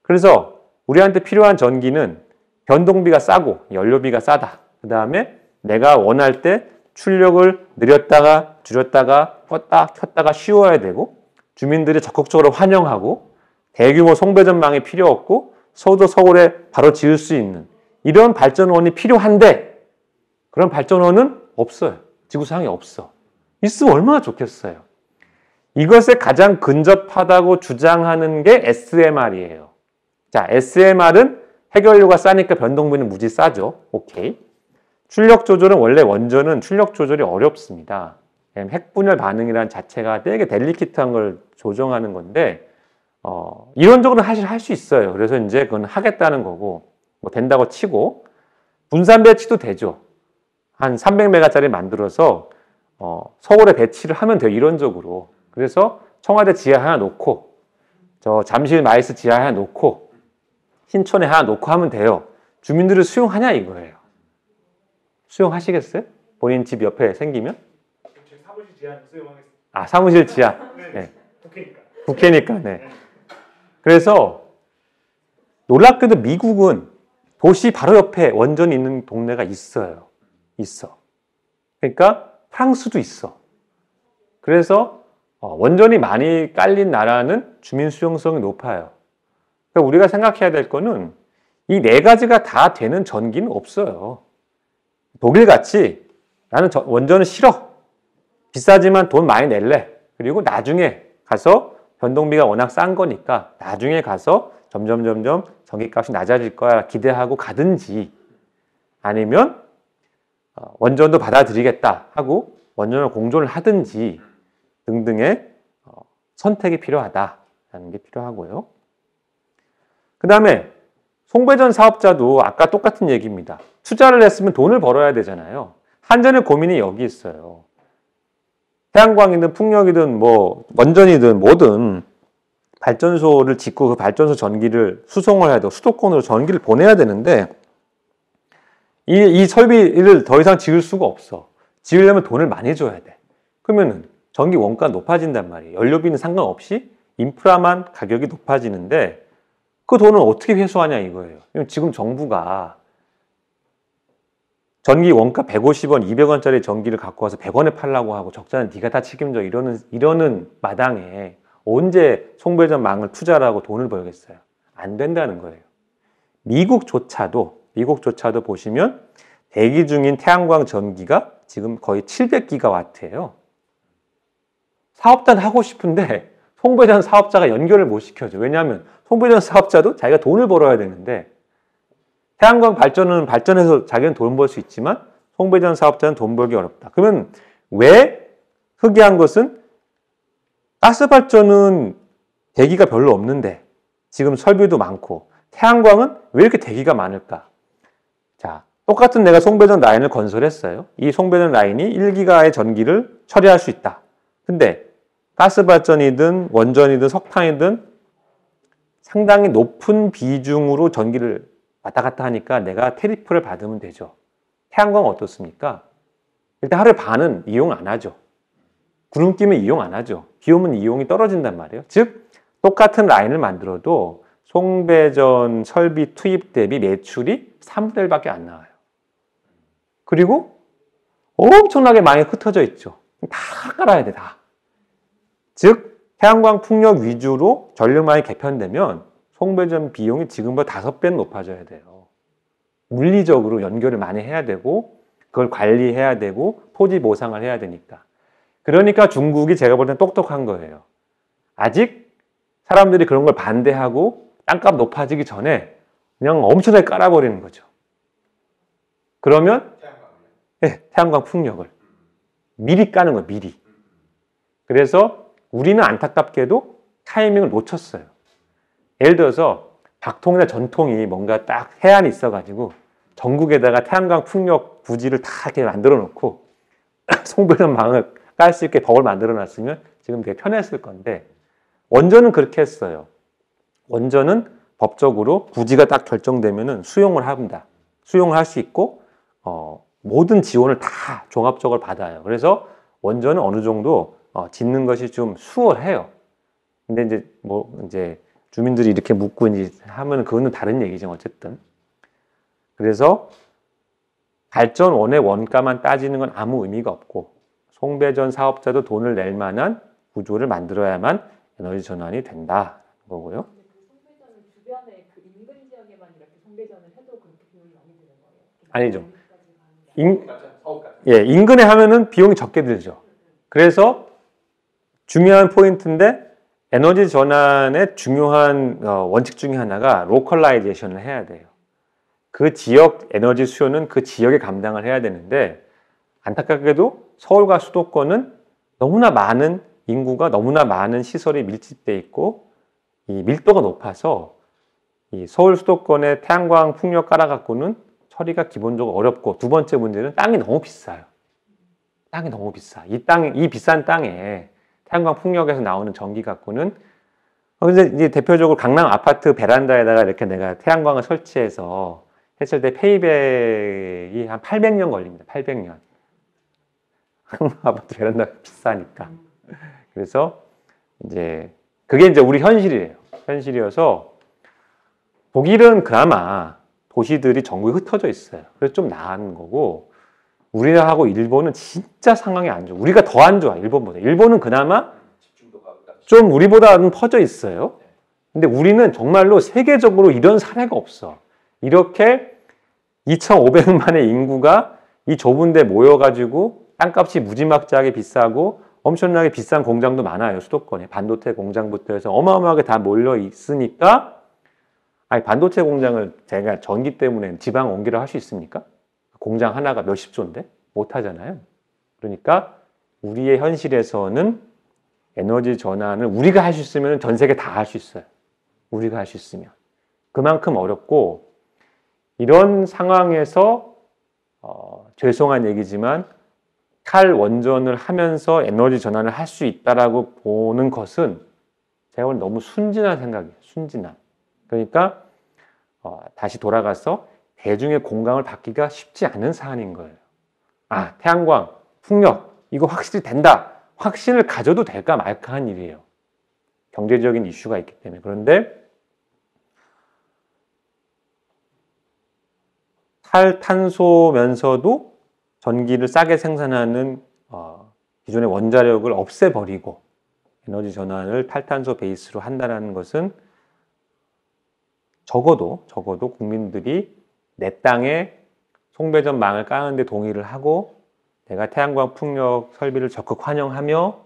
[SPEAKER 1] 그래서 우리한테 필요한 전기는 변동비가 싸고 연료비가 싸다. 그 다음에 내가 원할 때 출력을 느렸다가 줄였다가 껐다 켰다가 쉬워야 되고 주민들이 적극적으로 환영하고 대규모 송배전망이 필요 없고 서울에 바로 지을 수 있는 이런 발전원이 필요한데 그런 발전원은 없어요. 지구상에 없어. 있으면 얼마나 좋겠어요. 이것에 가장 근접하다고 주장하는 게 SMR이에요. 자, SMR은 해결료가 싸니까 변동비는 무지 싸죠. 오케이. 출력 조절은 원래 원전은 출력 조절이 어렵습니다. 핵분열 반응이라는 자체가 되게 델리키트한 걸 조정하는 건데 이론적으로 사실 할 수 있어요. 그래서 이제 그건 하겠다는 거고 뭐 된다고 치고 분산 배치도 되죠. 한 300메가짜리 만들어서 서울에 배치를 하면 돼요. 이론적으로. 그래서 청와대 지하에 하나 놓고 저 잠실 마이스 지하에 하나 놓고 신촌에 하나 놓고 하면 돼요. 주민들을 수용하냐 이거예요. 수용하시겠어요? 본인 집 옆에 생기면?
[SPEAKER 2] 제 사무실 지하는 수용하겠습니다.
[SPEAKER 1] 아, 사무실 지하. 네.
[SPEAKER 2] 국회니까.
[SPEAKER 1] 국회니까. 네. 그래서 놀랍게도 미국은 도시 바로 옆에 원전이 있는 동네가 있어요. 있어. 그러니까 프랑스도 있어. 그래서 원전이 많이 깔린 나라는 주민 수용성이 높아요. 그러니까 우리가 생각해야 될 거는 이 네 가지가 다 되는 전기는 없어요. 독일같이 나는 원전은 싫어. 비싸지만 돈 많이 낼래. 그리고 나중에 가서 변동비가 워낙 싼 거니까 나중에 가서 점점 전기값이 낮아질 거야 기대하고 가든지 아니면 원전도 받아들이겠다 하고 원전을 공존을 하든지 등등의 선택이 필요하다라는 게 필요하고요. 그 다음에 송배전 사업자도 아까 똑같은 얘기입니다. 투자를 했으면 돈을 벌어야 되잖아요. 한전의 고민이 여기 있어요. 태양광이든 풍력이든 뭐 원전이든 뭐든 발전소를 짓고 그 발전소 전기를 수송을 해야 되고 수도권으로 전기를 보내야 되는데 이 설비를 더 이상 지을 수가 없어. 지으려면 돈을 많이 줘야 돼. 그러면 전기 원가 높아진단 말이에요. 연료비는 상관없이 인프라만 가격이 높아지는데 그 돈을 어떻게 회수하냐 이거예요. 지금 정부가 전기 원가 150원, 200원짜리 전기를 갖고 와서 100원에 팔라고 하고 적자는 네가 다 책임져 이러는 마당에 언제 송배전 망을 투자를 하고 돈을 벌겠어요? 안 된다는 거예요. 미국조차도 보시면 대기 중인 태양광 전기가 지금 거의 700기가와트예요. 사업자는 하고 싶은데 송배전 사업자가 연결을 못 시켜줘. 왜냐하면 송배전 사업자도 자기가 돈을 벌어야 되는데 태양광 발전은 발전해서 자기는 돈 벌 수 있지만 송배전 사업자는 돈 벌기 어렵다. 그러면 왜 특이한 것은 가스 발전은 대기가 별로 없는데 지금 설비도 많고 태양광은 왜 이렇게 대기가 많을까? 자, 똑같은 내가 송배전 라인을 건설했어요. 이 송배전 라인이 1기가의 전기를 처리할 수 있다. 근데 가스 발전이든 원전이든 석탄이든 상당히 높은 비중으로 전기를 왔다 갔다 하니까 내가 테리프를 받으면 되죠. 태양광은 어떻습니까? 일단 하루에 반은 이용 안 하죠. 구름 끼면 이용 안 하죠. 비 오면 이용이 떨어진단 말이에요. 즉 똑같은 라인을 만들어도 송배전 설비 투입 대비 매출이 3분의 1밖에 안 나와요. 그리고 엄청나게 많이 흩어져 있죠. 다 깔아야 돼, 다. 즉 태양광 풍력 위주로 전력망이 개편되면 송배전 비용이 지금보다 5배는 높아져야 돼요. 물리적으로 연결을 많이 해야 되고 그걸 관리해야 되고 토지 보상을 해야 되니까. 그러니까 중국이 제가 볼 땐 똑똑한 거예요. 아직 사람들이 그런 걸 반대하고 땅값 높아지기 전에 그냥 엄청나게 깔아버리는 거죠. 그러면 네, 태양광 풍력을 미리 까는 거예요. 미리. 그래서 우리는 안타깝게도 타이밍을 놓쳤어요. 예를 들어서 박통이나 전통이 뭔가 딱 해안이 있어가지고 전국에다가 태양광 풍력 부지를 다 이렇게 만들어 놓고 송배전망을 깔 수 있게 법을 만들어 놨으면 지금 되게 편했을 건데 원전은 그렇게 했어요. 원전은 법적으로 부지가 딱 결정되면은 수용을 합니다. 수용을 할 수 있고 모든 지원을 다 종합적으로 받아요. 그래서 원전은 어느 정도 짓는 것이 좀 수월해요. 근데 이제 주민들이 이렇게 묻고 이제 하면 그거는 다른 얘기죠. 어쨌든. 그래서 발전원의 원가만 따지는 건 아무 의미가 없고 송배전 사업자도 돈을 낼 만한 구조를 만들어야만 에너지 전환이 된다는 거고요.
[SPEAKER 3] 근데 그 송배전은 주변에 그 인근 지역에만 이렇게 송배전을 해도 그렇게 비용이 많이 드는 거예요?
[SPEAKER 1] 아니죠.
[SPEAKER 3] 거기까지 가는 게
[SPEAKER 1] 인근에 하면은 비용이 적게 들죠. 그래서 중요한 포인트인데 에너지 전환의 중요한 원칙 중에 하나가 로컬라이제이션을 해야 돼요. 그 지역 에너지 수요는 그 지역에 감당을 해야 되는데 안타깝게도 서울과 수도권은 너무나 많은 인구가 너무나 많은 시설이 밀집돼 있고 이 밀도가 높아서 이 서울 수도권에 태양광 풍력 깔아갖고는 처리가 기본적으로 어렵고 두 번째 문제는 땅이 너무 비싸요. 땅이 너무 비싸. 이 비싼 땅에 태양광 풍력에서 나오는 전기 갖고는 이제 대표적으로 강남 아파트 베란다에다가 이렇게 내가 태양광을 설치해서 했을 때 페이백이 한 800년 걸립니다. 800년. 아파트 베란다가 비싸니까. 그래서 그게 이제 우리 현실이에요. 현실이어서 독일은 그나마 도시들이 전국에 흩어져 있어요. 그래서 좀 나은 거고 우리하고 일본은 진짜 상황이 안 좋아. 우리가 더 안 좋아. 일본보다. 일본은 그나마 좀 우리보다는 퍼져 있어요. 근데 우리는 정말로 세계적으로 이런 사례가 없어. 이렇게 2,500만의 인구가 이 좁은 데 모여가지고 땅값이 무지막지하게 비싸고 엄청나게 비싼 공장도 많아요. 수도권에. 반도체 공장부터 해서 어마어마하게 다 몰려 있으니까 아니 반도체 공장을 제가 전기 때문에 지방 옮기려 할 수 있습니까? 공장 하나가 몇십 조인데? 못 하잖아요. 그러니까 우리의 현실에서는 에너지 전환을 우리가 할 수 있으면 전 세계 다 할 수 있어요. 우리가 할 수 있으면. 그만큼 어렵고 이런 상황에서 죄송한 얘기지만 탈원전을 하면서 에너지 전환을 할 수 있다라고 보는 것은 제가 보기엔 너무 순진한 생각이에요. 순진한. 그러니까 다시 돌아가서 대중의 공감을 받기가 쉽지 않은 사안인 거예요. 아, 태양광, 풍력 이거 확실히 된다. 확신을 가져도 될까 말까 한 일이에요. 경제적인 이슈가 있기 때문에. 그런데 탈탄소면서도 전기를 싸게 생산하는 기존의 원자력을 없애버리고 에너지 전환을 탈탄소 베이스로 한다는 것은 적어도 국민들이 내 땅에 송배전 망을 까는데 동의를 하고 내가 태양광 풍력 설비를 적극 환영하며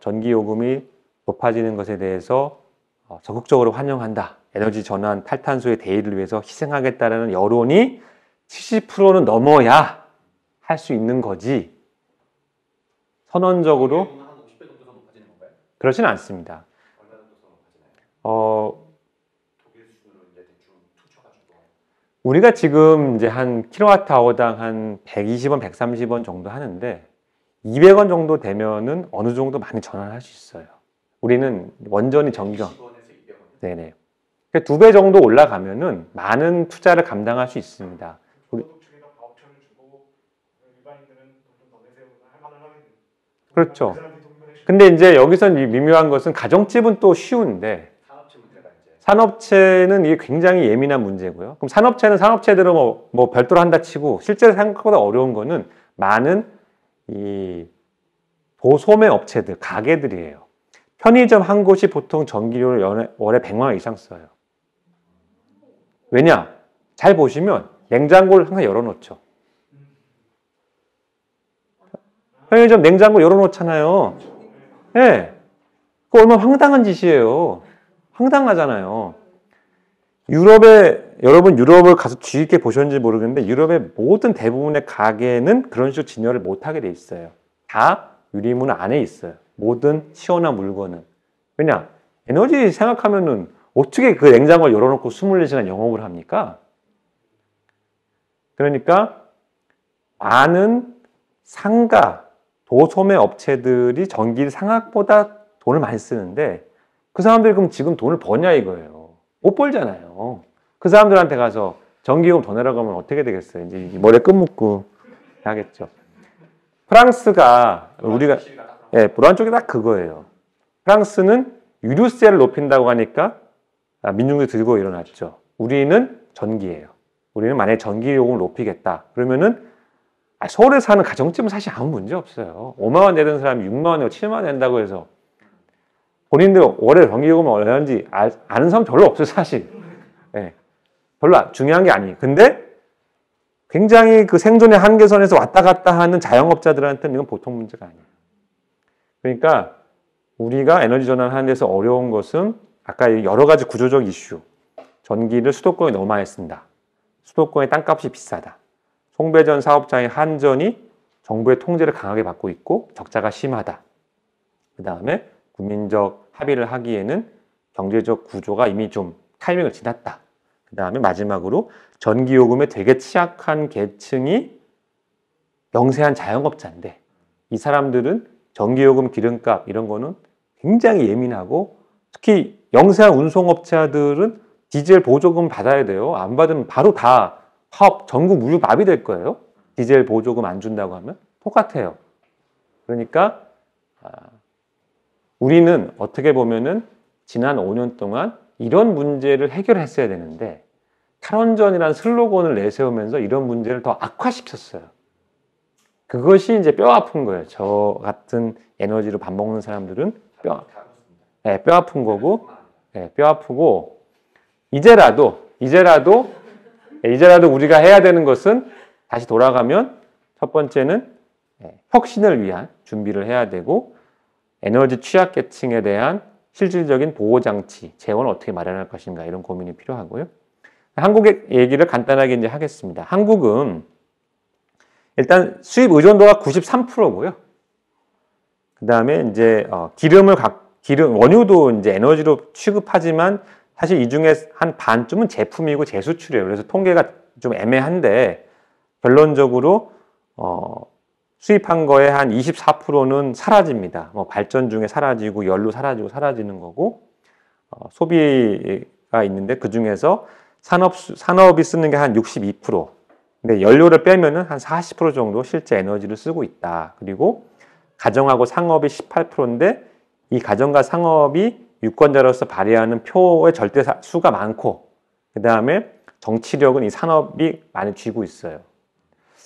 [SPEAKER 1] 전기요금이 높아지는 것에 대해서 적극적으로 환영한다. 에너지 전환 탈탄소의 대의를 위해서 희생하겠다는 여론이 70%는 넘어야 할 수 있는 거지. 선언적으로
[SPEAKER 2] 한 50배 정도 더 높아지는 건가요?
[SPEAKER 1] 그렇지는 않습니다.
[SPEAKER 2] 얼마 정도 더 높아지나요? 독일 수준으로 이제 대충 퉁쳐가지고
[SPEAKER 1] 우리가 지금 이제 한 킬로와트아워당 한 120원, 130원 정도 하는데 200원 정도 되면은 어느 정도 많이 전환할 수 있어요. 우리는 원전이 전경.
[SPEAKER 2] 20원에서 200원.
[SPEAKER 1] 네네. 2배 정도 올라가면은 많은 투자를 감당할 수 있습니다.
[SPEAKER 2] 소득주의가 바우처를 주고 일반인들은 돈 좀 더 내세요 할 만한 하겠네요.
[SPEAKER 1] 그렇죠.
[SPEAKER 2] 그 사람들이 돈 내주고
[SPEAKER 1] 근데 이제 여기서 미묘한 것은 가정집은 또 쉬운데
[SPEAKER 2] 산업체 문제가 이제
[SPEAKER 1] 산업체는 이게 굉장히 예민한 문제고요. 그럼 산업체는 산업체대로 뭐 별도로 한다 치고 실제로 생각보다 어려운 거는 많은 이 도소매 업체들, 가게들이에요. 편의점 한 곳이 보통 전기료를 월에 100만 원 이상 써요. 왜냐? 잘 보시면 냉장고를 항상 열어놓죠. 편의점 냉장고 열어놓잖아요. 예. 네. 그거 얼마나 황당한 짓이에요. 황당하잖아요. 여러분 유럽을 가서 주의 깊게 보셨는지 모르겠는데 유럽의 모든 대부분의 가게는 그런 식으로 진열을 못하게 돼 있어요. 다 유리문 안에 있어요. 모든 시원한 물건은. 왜냐? 에너지 생각하면은 어떻게 그 냉장고를 열어놓고 24시간 영업을 합니까? 그러니까 많은 상가, 도소매 업체들이 전기 상학보다 돈을 많이 쓰는데 그 사람들이 그럼 지금 돈을 버냐 이거예요. 못 벌잖아요. 그 사람들한테 가서 전기요금 더 내라고 하면 어떻게 되겠어요? 이제 머리에 끈 묶고 하겠죠. 프랑스가 우리가 불안 쪽이 딱 그거예요. 프랑스는 유류세를 높인다고 하니까 민중들이 들고 일어났죠. 우리는 전기예요. 우리는 만약에 전기요금을 높이겠다. 그러면은 서울에 사는 가정집은 사실 아무 문제 없어요. 5만 원 내는 사람이 6만 원 내고 7만 원 낸다고 해서 본인들 월에 전기요금이 얼마인지 아는 사람 별로 없어요, 사실. 네. 별로 중요한 게 아니에요. 근데 굉장히 그 생존의 한계선에서 왔다 갔다 하는 자영업자들한테는 이건 보통 문제가 아니에요. 그러니까 우리가 에너지 전환하는 데서 어려운 것은 아까 여러 가지 구조적 이슈. 전기를 수도권에 너무 많이 쓴다. 수도권의 땅값이 비싸다. 송배전 사업장의 한전이 정부의 통제를 강하게 받고 있고 적자가 심하다. 그 다음에 국민적 합의를 하기에는 경제적 구조가 이미 좀 타이밍을 지났다. 그 다음에 마지막으로 전기요금에 되게 취약한 계층이 영세한 자영업자인데 이 사람들은 전기요금, 기름값 이런 거는 굉장히 예민하고 특히 영세한 운송업체들은 디젤 보조금 받아야 돼요. 안 받으면 바로 다 파업, 전국 무료 마비 될 거예요. 디젤 보조금 안 준다고 하면 똑같아요. 그러니까 우리는 어떻게 보면은 지난 5년 동안 이런 문제를 해결했어야 되는데 탈원전이라는 슬로건을 내세우면서 이런 문제를 더 악화시켰어요. 그것이 이제 뼈 아픈 거예요. 저 같은 에너지로 밥 먹는 사람들은 뼈 아픈 거고, 뼈 아프고 이제라도 우리가 해야 되는 것은 다시 돌아가면 첫 번째는 혁신을 위한 준비를 해야 되고 에너지 취약계층에 대한 실질적인 보호장치, 재원을 어떻게 마련할 것인가 이런 고민이 필요하고요. 한국의 얘기를 간단하게 이제 하겠습니다. 한국은 일단 수입 의존도가 93%고요. 그 다음에 이제 원유도 이제 에너지로 취급하지만 사실 이 중에 한 반쯤은 제품이고 재수출이에요. 그래서 통계가 좀 애매한데 결론적으로 수입한 거에 한 24%는 사라집니다. 뭐 발전 중에 사라지고 연료 사라지고 사라지는 거고 소비가 있는데 그 중에서 산업이 쓰는 게 한 62%. 근데 연료를 빼면은 한 40% 정도 실제 에너지를 쓰고 있다. 그리고 가정하고 상업이 18%인데 이 가정과 상업이 유권자로서 발휘하는 표의 절대 수가 많고 그 다음에 정치력은 이 산업이 많이 쥐고 있어요.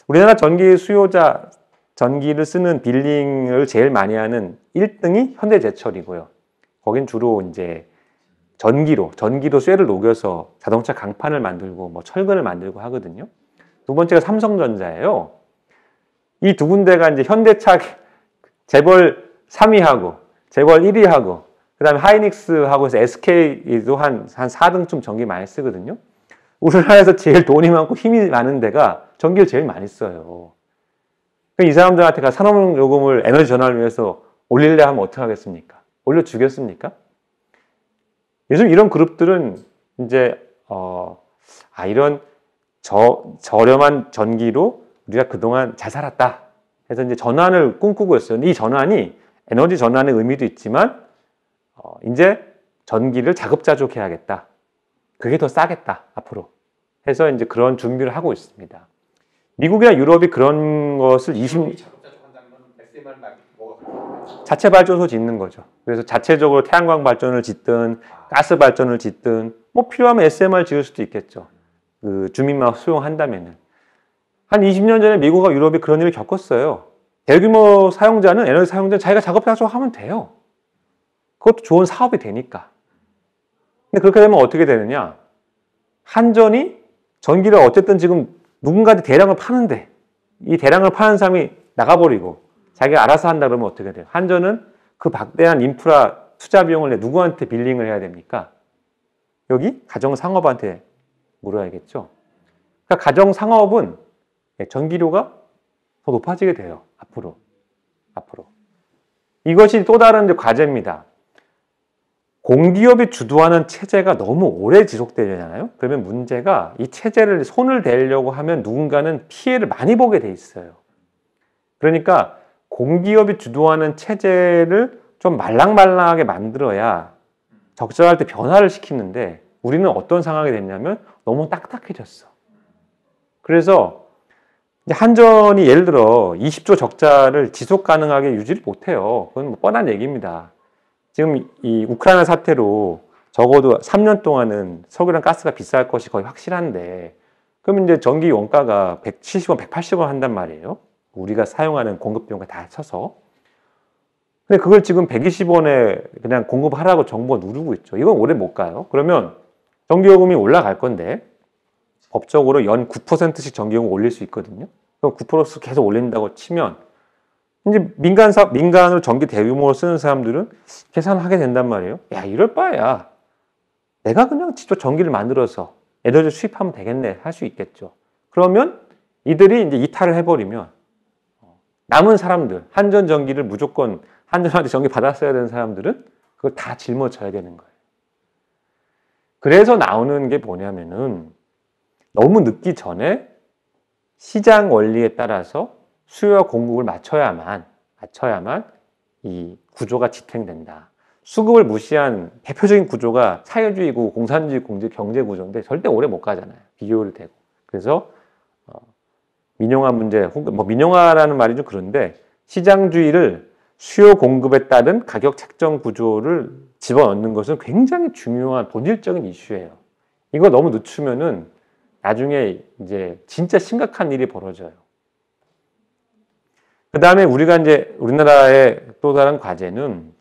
[SPEAKER 1] 우리나라 전기 수요자, 전기를 쓰는 빌링을 제일 많이 하는 1등이 현대제철이고요. 거긴 주로 이제 전기로 쇠를 녹여서 자동차 강판을 만들고 뭐 철근을 만들고 하거든요. 두 번째가 삼성전자예요. 이 두 군데가 이제 현대차 재벌 3위하고 재벌 1위하고 그 다음에 하이닉스하고 해서 SK도 한 4등쯤 전기 많이 쓰거든요. 우리나라에서 제일 돈이 많고 힘이 많은 데가 전기를 제일 많이 써요. 이 사람들한테 산업요금을 에너지 전환을 위해서 올리려 하면 어떻게 하겠습니까? 올려주겠습니까? 요즘 이런 그룹들은 이제 이런 저렴한 전기로 우리가 그동안 잘 살았다 해서 이제 전환을 꿈꾸고 있어요. 이 전환이 에너지 전환의 의미도 있지만 이제 전기를 자급자족해야겠다. 그게 더 싸겠다 앞으로 해서 이제 그런 준비를 하고 있습니다. 미국이나 유럽이 그런 것을 자체 발전소 짓는 거죠. 그래서 자체적으로 태양광 발전을 짓든 가스 발전을 짓든 뭐 필요하면 SMR 지을 수도 있겠죠. 그 주민만 수용한다면은. 한 20년 전에 미국과 유럽이 그런 일을 겪었어요. 대규모 사용자는 에너지 사용자는 자기가 작업 자족하면 돼요. 그것도 좋은 사업이 되니까. 근데 그렇게 되면 어떻게 되느냐? 한전이 전기를 어쨌든 지금 누군가한테 대량을 파는데 이 대량을 파는 사람이 나가버리고 자기가 알아서 한다 그러면 어떻게 돼요? 한전은 그 막대한 인프라 투자 비용을 누구한테 빌링을 해야 됩니까? 여기 가정상업한테 물어야겠죠. 그러니까 가정상업은 전기료가 더 높아지게 돼요. 앞으로. 이것이 또 다른 이제 과제입니다. 공기업이 주도하는 체제가 너무 오래 지속되잖아요. 그러면 문제가 이 체제를 손을 대려고 하면 누군가는 피해를 많이 보게 돼 있어요. 그러니까 공기업이 주도하는 체제를 좀 말랑말랑하게 만들어야 적절할 때 변화를 시키는데 우리는 어떤 상황이 됐냐면 너무 딱딱해졌어. 그래서 이제 한전이 예를 들어 20조 적자를 지속 가능하게 유지를 못해요. 그건 뭐 뻔한 얘기입니다. 지금 이 우크라이나 사태로 적어도 3년 동안은 석유랑 가스가 비쌀 것이 거의 확실한데 그러면 이제 전기 원가가 170원, 180원 한단 말이에요. 우리가 사용하는 공급 비용과 다 쳐서. 근데 그걸 지금 120원에 그냥 공급하라고 정부가 누르고 있죠. 이건 오래 못 가요. 그러면 전기요금이 올라갈 건데 법적으로 연 9%씩 전기요금 올릴 수 있거든요. 그럼 9%씩 계속 올린다고 치면 이제 민간으로 전기 대규모로 쓰는 사람들은 계산하게 된단 말이에요. 야, 이럴 바에야 내가 그냥 직접 전기를 만들어서 에너지 수입하면 되겠네 할 수 있겠죠. 그러면 이들이 이제 이탈을 해버리면 남은 사람들, 한전 전기를 무조건 한전한테 전기 받았어야 되는 사람들은 그걸 다 짊어져야 되는 거예요. 그래서 나오는 게 뭐냐면은 너무 늦기 전에 시장 원리에 따라서 수요와 공급을 맞춰야만 이 구조가 지탱된다. 수급을 무시한 대표적인 구조가 사회주의고 공산주의 경제 구조인데 절대 오래 못 가잖아요. 비효율이 되고. 그래서 민영화 문제, 혹은 뭐 민영화라는 말이 좀 그런데 시장주의를 수요 공급에 따른 가격 책정 구조를 집어넣는 것은 굉장히 중요한 본질적인 이슈예요. 이거 너무 늦추면은 나중에 이제 진짜 심각한 일이 벌어져요. 그 다음에 우리나라의 또 다른 과제는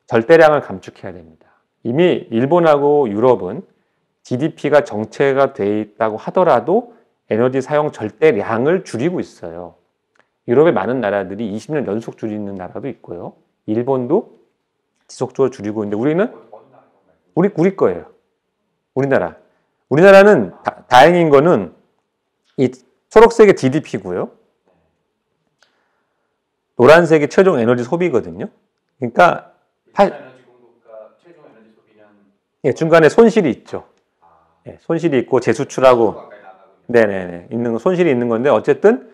[SPEAKER 1] 절대량을 감축해야 됩니다. 이미 일본하고 유럽은 GDP가 정체가 돼 있다고 하더라도 에너지 사용 절대량을 줄이고 있어요. 유럽의 많은 나라들이 20년 연속 줄이는 나라도 있고요. 일본도 지속적으로 줄이고 있는데 우리는 우리 거예요. 우리나라는 다행인 거는 이 초록색이 GDP고요. 노란색이 최종 에너지 소비거든요. 그러니까
[SPEAKER 2] 에너지 공급과 최종 에너지 소비는
[SPEAKER 1] 중간에 손실이 있죠. 손실이 있고 재수출하고 네네네 있는 손실이 있는 건데 어쨌든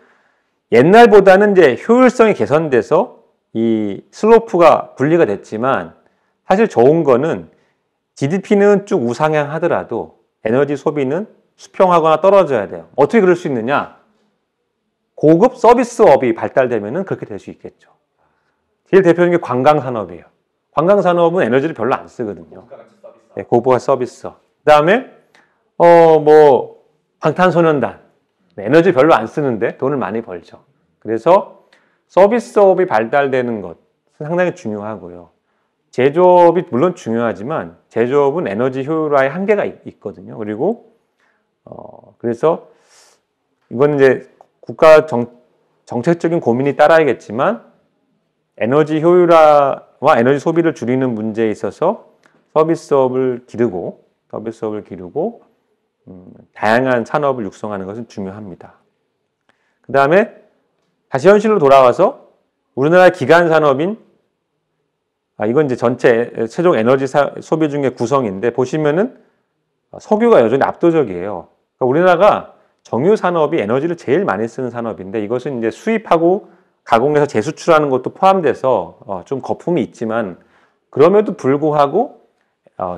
[SPEAKER 1] 옛날보다는 이제 효율성이 개선돼서 이 슬로프가 분리가 됐지만 사실 좋은 거는 GDP는 쭉 우상향하더라도 에너지 소비는 수평하거나 떨어져야 돼요. 어떻게 그럴 수 있느냐? 고급 서비스업이 발달되면은 그렇게 될 수 있겠죠. 제일 대표적인 게 관광산업이에요. 관광산업은 에너지를 별로 안 쓰거든요. 고부가 서비스업. 그다음에 뭐 방탄소년단 에너지 별로 안 쓰는데 돈을 많이 벌죠. 그래서 서비스업이 발달되는 것 상당히 중요하고요. 제조업이 물론 중요하지만 제조업은 에너지 효율화의 한계가 있거든요. 그리고 그래서 이건 이제 국가 정책적인 고민이 따라야겠지만 에너지 효율화와 에너지 소비를 줄이는 문제에 있어서 서비스업을 기르고 다양한 산업을 육성하는 것은 중요합니다. 그 다음에 다시 현실로 돌아와서 우리나라 기간 산업인 이건 이제 전체 최종 에너지 소비 중에 구성인데 보시면은 석유가 여전히 압도적이에요. 그러니까 우리나라가 정유 산업이 에너지를 제일 많이 쓰는 산업인데 이것은 이제 수입하고 가공해서 재수출하는 것도 포함돼서 좀 거품이 있지만 그럼에도 불구하고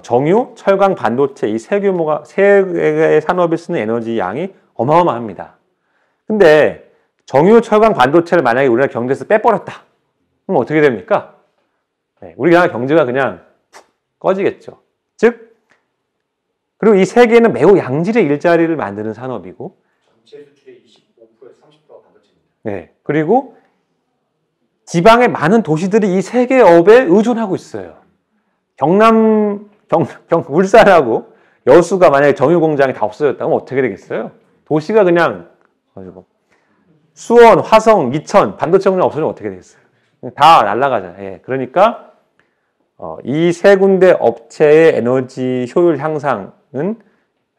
[SPEAKER 1] 정유, 철강, 반도체 이 세 개의 산업이 쓰는 에너지 양이 어마어마합니다. 근데 정유, 철강, 반도체를 만약에 우리나라 경제에서 빼버렸다. 그럼 어떻게 됩니까? 우리나라 경제가 그냥 푹 꺼지겠죠. 즉, 그리고 이 세 개는 매우 양질의 일자리를 만드는 산업이고,
[SPEAKER 2] 전체 수출의 25%에서 30%가 반도체입니다.
[SPEAKER 1] 네. 그리고 지방의 많은 도시들이 이 세 개의 업에 의존하고 있어요. 울산하고 여수가 만약에 정유 공장이 다 없어졌다면 어떻게 되겠어요? 도시가 그냥 수원, 화성, 이천, 반도체 공장 없어지면 어떻게 되겠어요? 다 날아가잖아요. 예, 그러니까 이 세 군데 업체의 에너지 효율 향상은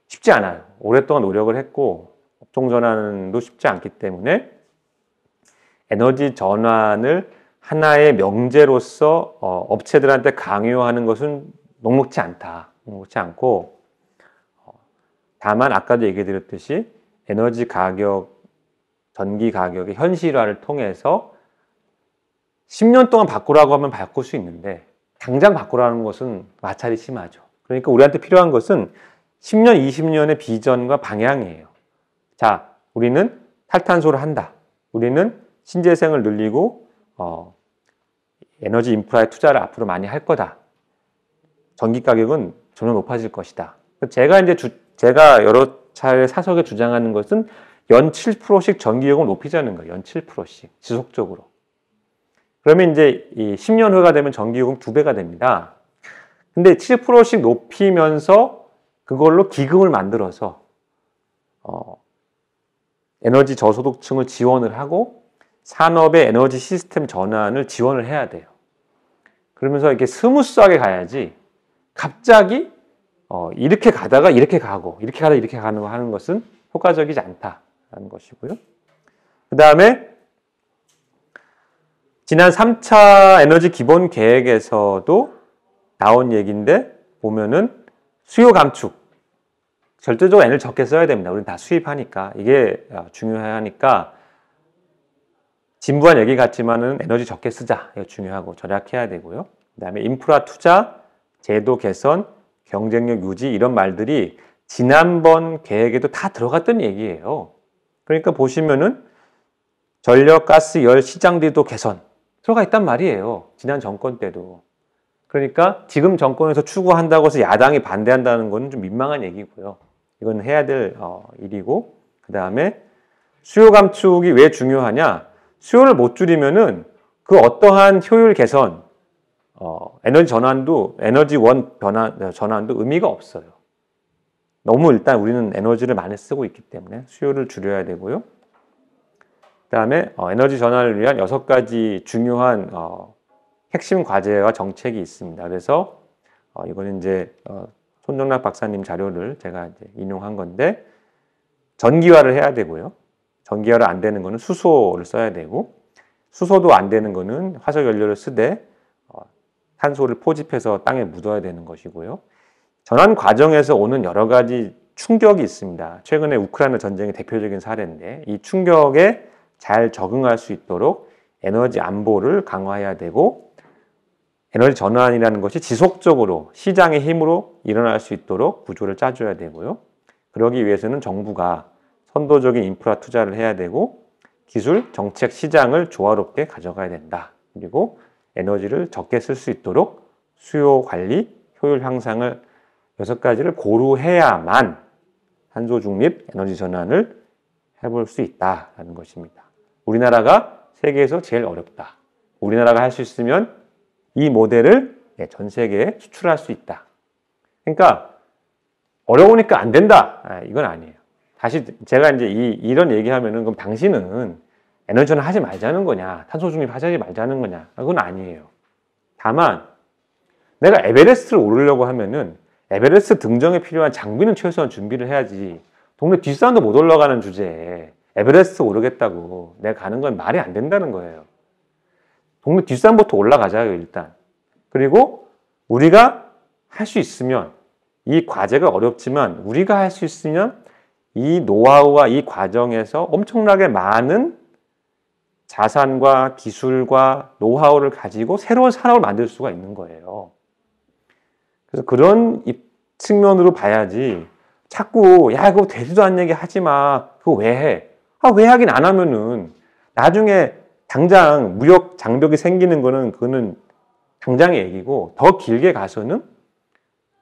[SPEAKER 1] 쉽지 않아요. 오랫동안 노력을 했고 업종 전환도 쉽지 않기 때문에 에너지 전환을 하나의 명제로서 업체들한테 강요하는 것은 녹록지 않다. 녹록지 않고 다만 아까도 얘기 드렸듯이 에너지 가격, 전기 가격의 현실화를 통해서 10년 동안 바꾸라고 하면 바꿀 수 있는데 당장 바꾸라는 것은 마찰이 심하죠. 그러니까 우리한테 필요한 것은 10년, 20년의 비전과 방향이에요. 자, 우리는 탈탄소를 한다. 우리는 신재생을 늘리고 에너지 인프라에 투자를 앞으로 많이 할 거다. 전기 가격은 점점 높아질 것이다. 제가 여러 차례 사석에 주장하는 것은 연 7%씩 전기요금을 높이자는 거예요. 연 7%씩 지속적으로. 그러면 이제 이 10년 후가 되면 전기요금 2배가 됩니다. 근데 7%씩 높이면서 그걸로 기금을 만들어서 에너지 저소득층을 지원을 하고 산업의 에너지 시스템 전환을 지원을 해야 돼요. 그러면서 이렇게 스무스하게 가야지 갑자기 이렇게 가다가 이렇게 가고 이렇게 가다 이렇게 가는 거 하는 것은 효과적이지 않다라는 것이고요. 그 다음에 지난 3차 에너지 기본 계획에서도 나온 얘기인데 보면은 수요 감축 절대적으로 에너지 적게 써야 됩니다. 우리는 다 수입하니까 이게 중요하니까 진부한 얘기 같지만은 에너지 적게 쓰자 이거 중요하고 절약해야 되고요. 그다음에 인프라 투자, 제도 개선, 경쟁력 유지 이런 말들이 지난번 계획에도 다 들어갔던 얘기예요. 그러니까 보시면은 전력, 가스, 열 시장들도 개선 들어가 있단 말이에요. 지난 정권 때도. 그러니까 지금 정권에서 추구한다고 해서 야당이 반대한다는 건 좀 민망한 얘기고요. 이건 해야 될 일이고 그 다음에 수요 감축이 왜 중요하냐? 수요를 못 줄이면은 그 어떠한 효율 개선, 에너지 전환도 에너지원 전환도 의미가 없어요. 너무 일단 우리는 에너지를 많이 쓰고 있기 때문에 수요를 줄여야 되고요. 그다음에 에너지 전환을 위한 6가지 중요한 핵심 과제와 정책이 있습니다. 그래서 이거는 이제 손정락 박사님 자료를 제가 이제 인용한 건데 전기화를 해야 되고요. 전기화를 안 되는 거는 수소를 써야 되고 수소도 안 되는 거는 화석 연료를 쓰되 탄소를 포집해서 땅에 묻어야 되는 것이고요. 전환 과정에서 오는 여러 가지 충격이 있습니다. 최근에 우크라이나 전쟁이 대표적인 사례인데 이 충격에 잘 적응할 수 있도록 에너지 안보를 강화해야 되고 에너지 전환이라는 것이 지속적으로 시장의 힘으로 일어날 수 있도록 구조를 짜줘야 되고요. 그러기 위해서는 정부가 선도적인 인프라 투자를 해야 되고 기술, 정책, 시장을 조화롭게 가져가야 된다. 그리고 에너지를 적게 쓸 수 있도록 수요 관리, 효율 향상을 6가지를 고루해야만 탄소 중립 에너지 전환을 해볼 수 있다는 것입니다. 우리나라가 세계에서 제일 어렵다. 우리나라가 할 수 있으면 이 모델을 전 세계에 수출할 수 있다. 그러니까 어려우니까 안 된다. 이건 아니에요. 다시 제가 이제 이런 얘기하면은 그럼 당신은 에너지 전환 하지 말자는 거냐, 탄소 중립 하지 말자는 거냐, 그건 아니에요. 다만 내가 에베레스트를 오르려고 하면은 에베레스트 등정에 필요한 장비는 최소한 준비를 해야지. 동네 뒷산도 못 올라가는 주제에 에베레스트 오르겠다고 내가 가는 건 말이 안 된다는 거예요. 동네 뒷산부터 올라가자요, 일단. 그리고 우리가 할 수 있으면 이 과제가 어렵지만 우리가 할 수 있으면 이 노하우와 이 과정에서 엄청나게 많은 자산과 기술과 노하우를 가지고 새로운 산업을 만들 수가 있는 거예요. 그래서 그런 측면으로 봐야지 자꾸 야 그거 되지도 않는 얘기 하지 마. 그거 왜 해? 왜 하긴 안 하면은 나중에 당장 무역 장벽이 생기는 거는 그거는 당장의 얘기고 더 길게 가서는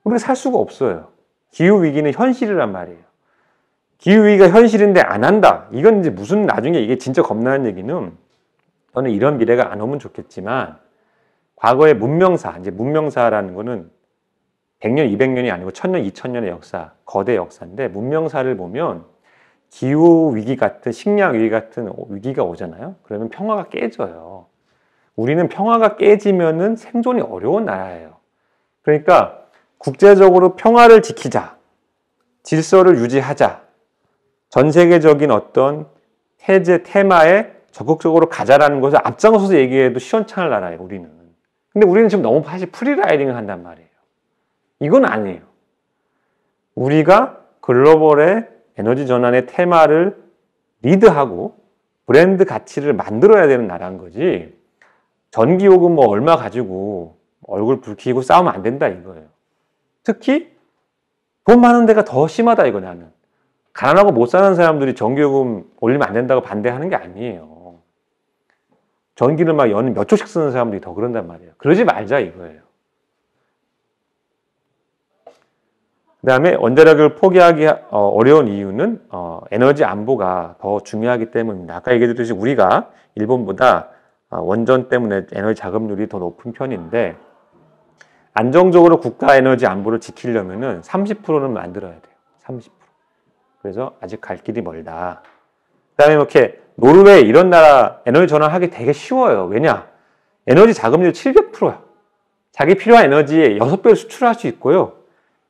[SPEAKER 1] 우리가 살 수가 없어요. 기후위기는 현실이란 말이에요. 기후위기가 현실인데 안 한다. 이건 이제 무슨 나중에 이게 진짜 겁나는 얘기는 저는 이런 미래가 안 오면 좋겠지만 과거의 문명사, 이제 문명사라는 거는 100년, 200년이 아니고 1000년, 2000년의 역사, 거대 역사인데 문명사를 보면 기후 위기 같은 식량 위기 같은 위기가 오잖아요. 그러면 평화가 깨져요. 우리는 평화가 깨지면은 생존이 어려운 나라예요. 그러니까 국제적으로 평화를 지키자, 질서를 유지하자, 전 세계적인 어떤 테마에 적극적으로 가자라는 것을 앞장서서 얘기해도 시원찮을 나라예요, 우리는. 근데 우리는 지금 너무 사실 프리라이딩을 한단 말이에요. 이건 아니에요. 우리가 글로벌의 에너지 전환의 테마를 리드하고 브랜드 가치를 만들어야 되는 나라인 거지. 전기요금 뭐 얼마 가지고 얼굴 붉히고 싸우면 안 된다 이거예요. 특히 돈 많은 데가 더 심하다 이거 나는. 가난하고 못 사는 사람들이 전기요금 올리면 안 된다고 반대하는 게 아니에요. 전기를 막 연에 몇 초씩 쓰는 사람들이 더 그런단 말이에요. 그러지 말자 이거예요. 그 다음에 원자력을 포기하기 어려운 이유는 에너지 안보가 더 중요하기 때문입니다. 아까 얘기했듯이 우리가 일본보다 원전 때문에 에너지 자급률이 더 높은 편인데 안정적으로 국가 에너지 안보를 지키려면은 30%는 만들어야 돼요. 30%. 그래서 아직 갈 길이 멀다. 그 다음에 이렇게 노르웨이 이런 나라 에너지 전환하기 되게 쉬워요. 왜냐? 에너지 자급률 700%야. 자기 필요한 에너지의 6배를 수출할 수 있고요.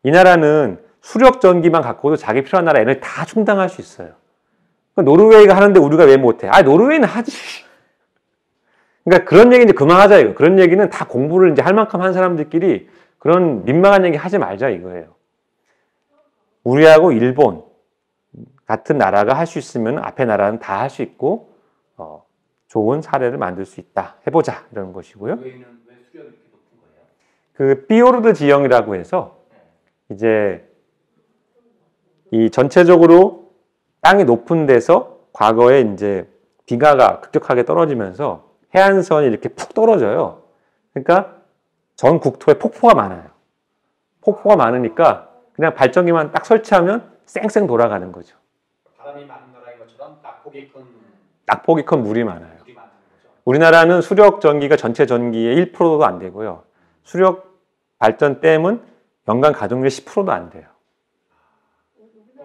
[SPEAKER 1] 이 나라는 수력 전기만 갖고도 자기 필요한 나라 에너지 다 충당할 수 있어요. 노르웨이가 하는데 우리가 왜 못해? 아, 노르웨이는 하지. 그러니까 그런 얘기 이제 그만하자 이거. 그런 얘기는 다 공부를 이제 할 만큼 한 사람들끼리 그런 민망한 얘기 하지 말자 이거예요. 우리하고 일본 같은 나라가 할 수 있으면 앞에 나라는 다 할 수 있고 좋은 사례를 만들 수 있다. 해보자 이런 것이고요.
[SPEAKER 2] 노르웨이는 왜 수력이 이렇게 높은 거예요?
[SPEAKER 1] 그 피오르드 지형이라고 해서 이제 이 전체적으로 땅이 높은 데서 과거에 이제 비가가 급격하게 떨어지면서 해안선이 이렇게 푹 떨어져요. 그러니까 전 국토에 폭포가 많아요. 폭포가 많으니까 그냥 발전기만 딱 설치하면 쌩쌩 돌아가는 거죠.
[SPEAKER 2] 바람이 많은 나라인 것처럼
[SPEAKER 1] 낙폭이 큰 물이 많아요.
[SPEAKER 2] 물이 많다는 거죠.
[SPEAKER 1] 우리나라는 수력 전기가 전체 전기의 1%도 안 되고요. 수력 발전 댐은 연간 가동률 10%도 안 돼요.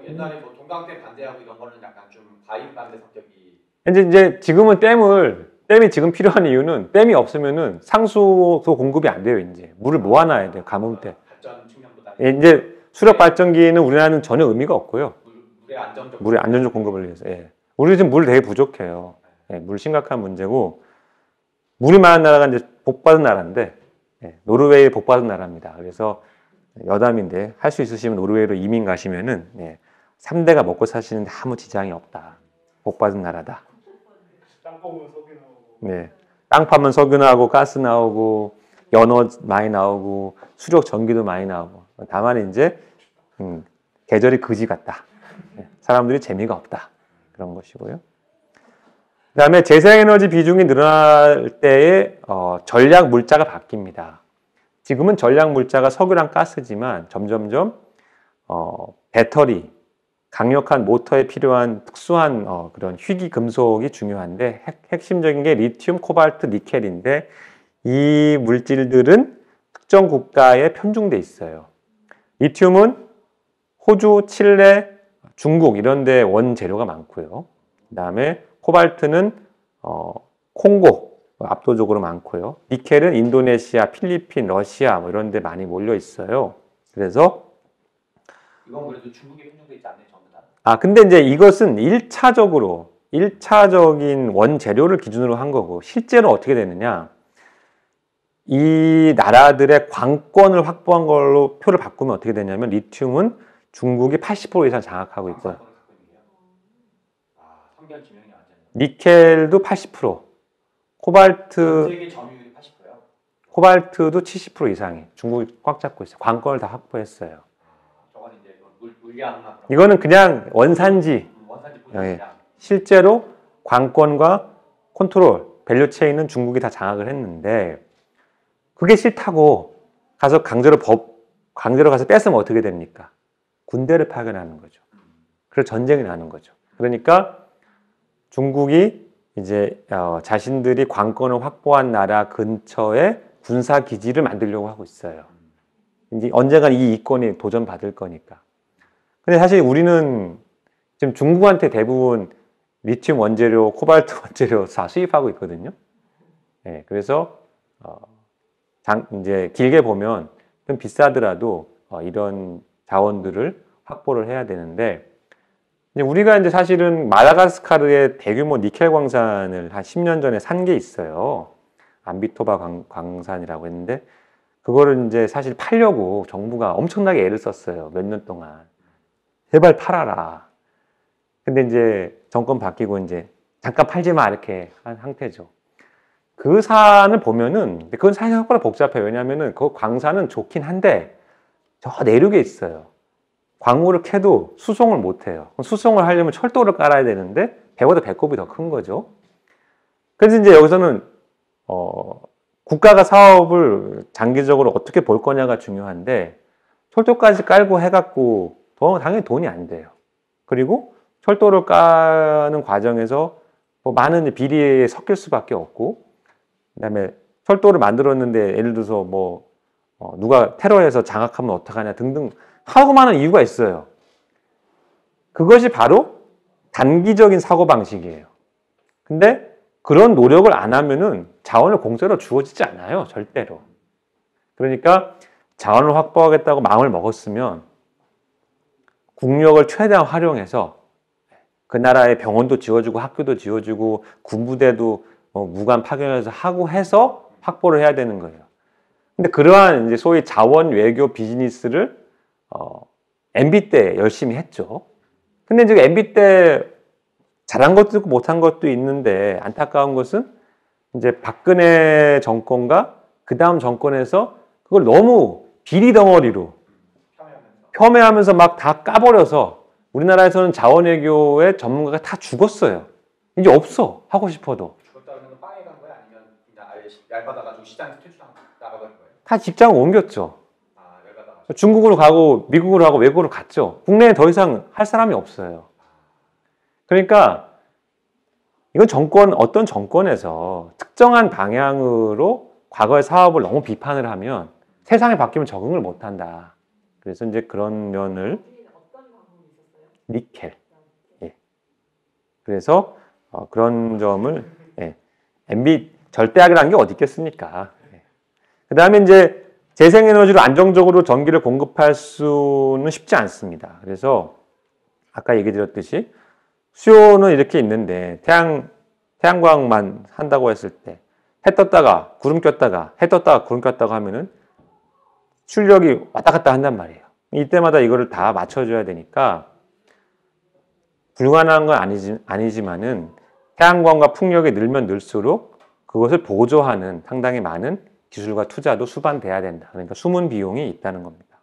[SPEAKER 2] 옛날에 뭐 동강댐 반대하고 이런 거는 약간 좀 과잉 반대 성격이.
[SPEAKER 1] 이제 지금은 댐이 지금 필요한 이유는 댐이 없으면은 상수도 공급이 안 돼요. 이제 물을 모아놔야 돼요. 가뭄 때.
[SPEAKER 2] 발전 측면보다.
[SPEAKER 1] 이제 수력 발전기는 우리나라는 전혀 의미가 없고요.
[SPEAKER 2] 물의
[SPEAKER 1] 안정적 공급을 위해서. 예. 우리 지금 물 되게 부족해요. 예, 물 심각한 문제고 물이 많은 나라가 이제 복받은 나라인데 노르웨이 복받은 나라입니다. 그래서 여담인데 할 수 있으시면 노르웨이로 이민 가시면은 3대가 먹고 사시는데 아무 지장이 없다. 복받은 나라다.
[SPEAKER 4] 땅 파면 석유 나오고.
[SPEAKER 1] 네. 땅 파면 석유 나오고 가스 나오고 연어 많이 나오고 수력 전기도 많이 나오고 다만 이제 계절이 그지 같다. 사람들이 재미가 없다. 그런 것이고요. 그 다음에 재생에너지 비중이 늘어날 때에 전략 물자가 바뀝니다. 지금은 전략 물자가 석유랑 가스지만 점점점 배터리, 강력한 모터에 필요한 특수한 그런 희귀 금속이 중요한데 핵심적인 게 리튬, 코발트, 니켈인데 이 물질들은 특정 국가에 편중돼 있어요. 리튬은 호주, 칠레, 중국 이런 데 원재료가 많고요. 그 다음에 코발트는 콩고 압도적으로 많고요. 니켈은 인도네시아, 필리핀, 러시아 뭐 이런 데 많이 몰려 있어요. 그래서
[SPEAKER 2] 이건 그래도 중국에 편중돼 있지 않나요, 전부 다?
[SPEAKER 1] 근데 이제 이것은 1차적인 원재료를 기준으로 한 거고 실제로 어떻게 되느냐? 이 나라들의 관권을 확보한 걸로 표를 바꾸면 어떻게 되냐면 리튬은 중국이 80% 이상 장악하고 있고요.
[SPEAKER 2] 선별 지명이 완전.
[SPEAKER 1] 니켈도 80%, 코발트,
[SPEAKER 2] 세계 점유율이 80%요?
[SPEAKER 1] 코발트도 70% 이상이 중국이 꽉 잡고 있어요. 관건을 다 확보했어요.
[SPEAKER 2] 저건 이제 물량만.
[SPEAKER 1] 이거는 그냥 원산지,
[SPEAKER 2] 원산지
[SPEAKER 1] 예. 실제로 관건과 컨트롤, 밸류체인은 중국이 다 장악을 했는데 그게 싫다고 가서 강제로 가서 뺏으면 어떻게 됩니까? 군대를 파견하는 거죠. 그래서 전쟁이 나는 거죠. 그러니까 중국이 이제 자신들이 관건을 확보한 나라 근처에 군사 기지를 만들려고 하고 있어요. 이제 언젠가 이 이권이 도전받을 거니까. 근데 사실 우리는 지금 중국한테 대부분 리튬 원재료, 코발트 원재료 다 수입하고 있거든요. 네, 그래서 이제 길게 보면 좀 비싸더라도 이런 자원들을 확보를 해야 되는데, 우리가 이제 사실은 마다가스카르에 대규모 니켈 광산을 한 10년 전에 산 게 있어요. 안비토바 광산이라고 했는데, 그거를 이제 사실 팔려고 정부가 엄청나게 애를 썼어요. 몇 년 동안. 제발 팔아라. 근데 이제 정권 바뀌고 이제 잠깐 팔지 마 이렇게 한 상태죠. 그 산을 보면은 그건 생각보다 복잡해요. 왜냐하면은 그 광산은 좋긴 한데 저 내륙에 있어요. 광물을 캐도 수송을 못 해요. 수송을 하려면 철도를 깔아야 되는데 배보다 배꼽이 더 큰 거죠. 그래서 이제 여기서는 국가가 사업을 장기적으로 어떻게 볼 거냐가 중요한데, 철도까지 깔고 해갖고 당연히 돈이 안 돼요. 그리고 철도를 까는 과정에서 뭐 많은 비리에 섞일 수밖에 없고, 그다음에 철도를 만들었는데 예를 들어서 뭐 누가 테러해서 장악하면 어떡하냐 등등 하고 많은 이유가 있어요. 그것이 바로 단기적인 사고방식이에요. 근데 그런 노력을 안 하면은 자원을 공짜로 주어지지 않아요. 절대로. 그러니까 자원을 확보하겠다고 마음을 먹었으면 국력을 최대한 활용해서 그 나라의 병원도 지어주고 학교도 지어주고 군부대도 무관 파견해서 하고 해서 확보를 해야 되는 거예요. 근데 그러한 이제 소위 자원 외교 비즈니스를 MB 때 열심히 했죠. 근데 이제 MB 때 잘한 것도 있고 못한 것도 있는데, 안타까운 것은 이제 박근혜 정권과 그 다음 정권에서 그걸 너무 비리 덩어리로 폄훼하면서 막 다 까버려서 우리나라에서는 자원외교의 전문가가 다 죽었어요. 이제 없어. 하고 싶어도.
[SPEAKER 2] 죽었다는 빵에 간 거야? 아니면 그냥 아예 얇아다가지고 시장에서 퇴출한 나가버린 거예요?
[SPEAKER 1] 다 직장을 옮겼죠.
[SPEAKER 2] 아, 얇아다가.
[SPEAKER 1] 중국으로 가고 미국으로 가고 외국으로 갔죠. 국내에 더 이상 할 사람이 없어요. 그러니까 이건 어떤 정권에서 특정한 방향으로 과거의 사업을 너무 비판을 하면 세상이 바뀌면 적응을 못한다. 그래서 이제 그런 면을
[SPEAKER 3] 어떤 방법이 있었어요?
[SPEAKER 1] 니켈. 예. 그래서 그런 점을 MB 절대악이라는 게 어디 있겠습니까? 예. 그 다음에 이제 재생에너지로 안정적으로 전기를 공급할 수는 쉽지 않습니다. 그래서 아까 얘기 드렸듯이 수요는 이렇게 있는데 태양광만 한다고 했을 때 해 떴다가 구름 꼈다가 해 떴다가 구름 꼈다가 하면은 출력이 왔다 갔다 한단 말이에요. 이때마다 이거를 다 맞춰줘야 되니까 불가능한 건 아니지만은 태양광과 풍력이 늘면 늘수록 그것을 보조하는 상당히 많은 기술과 투자도 수반돼야 된다. 그러니까 숨은 비용이 있다는 겁니다.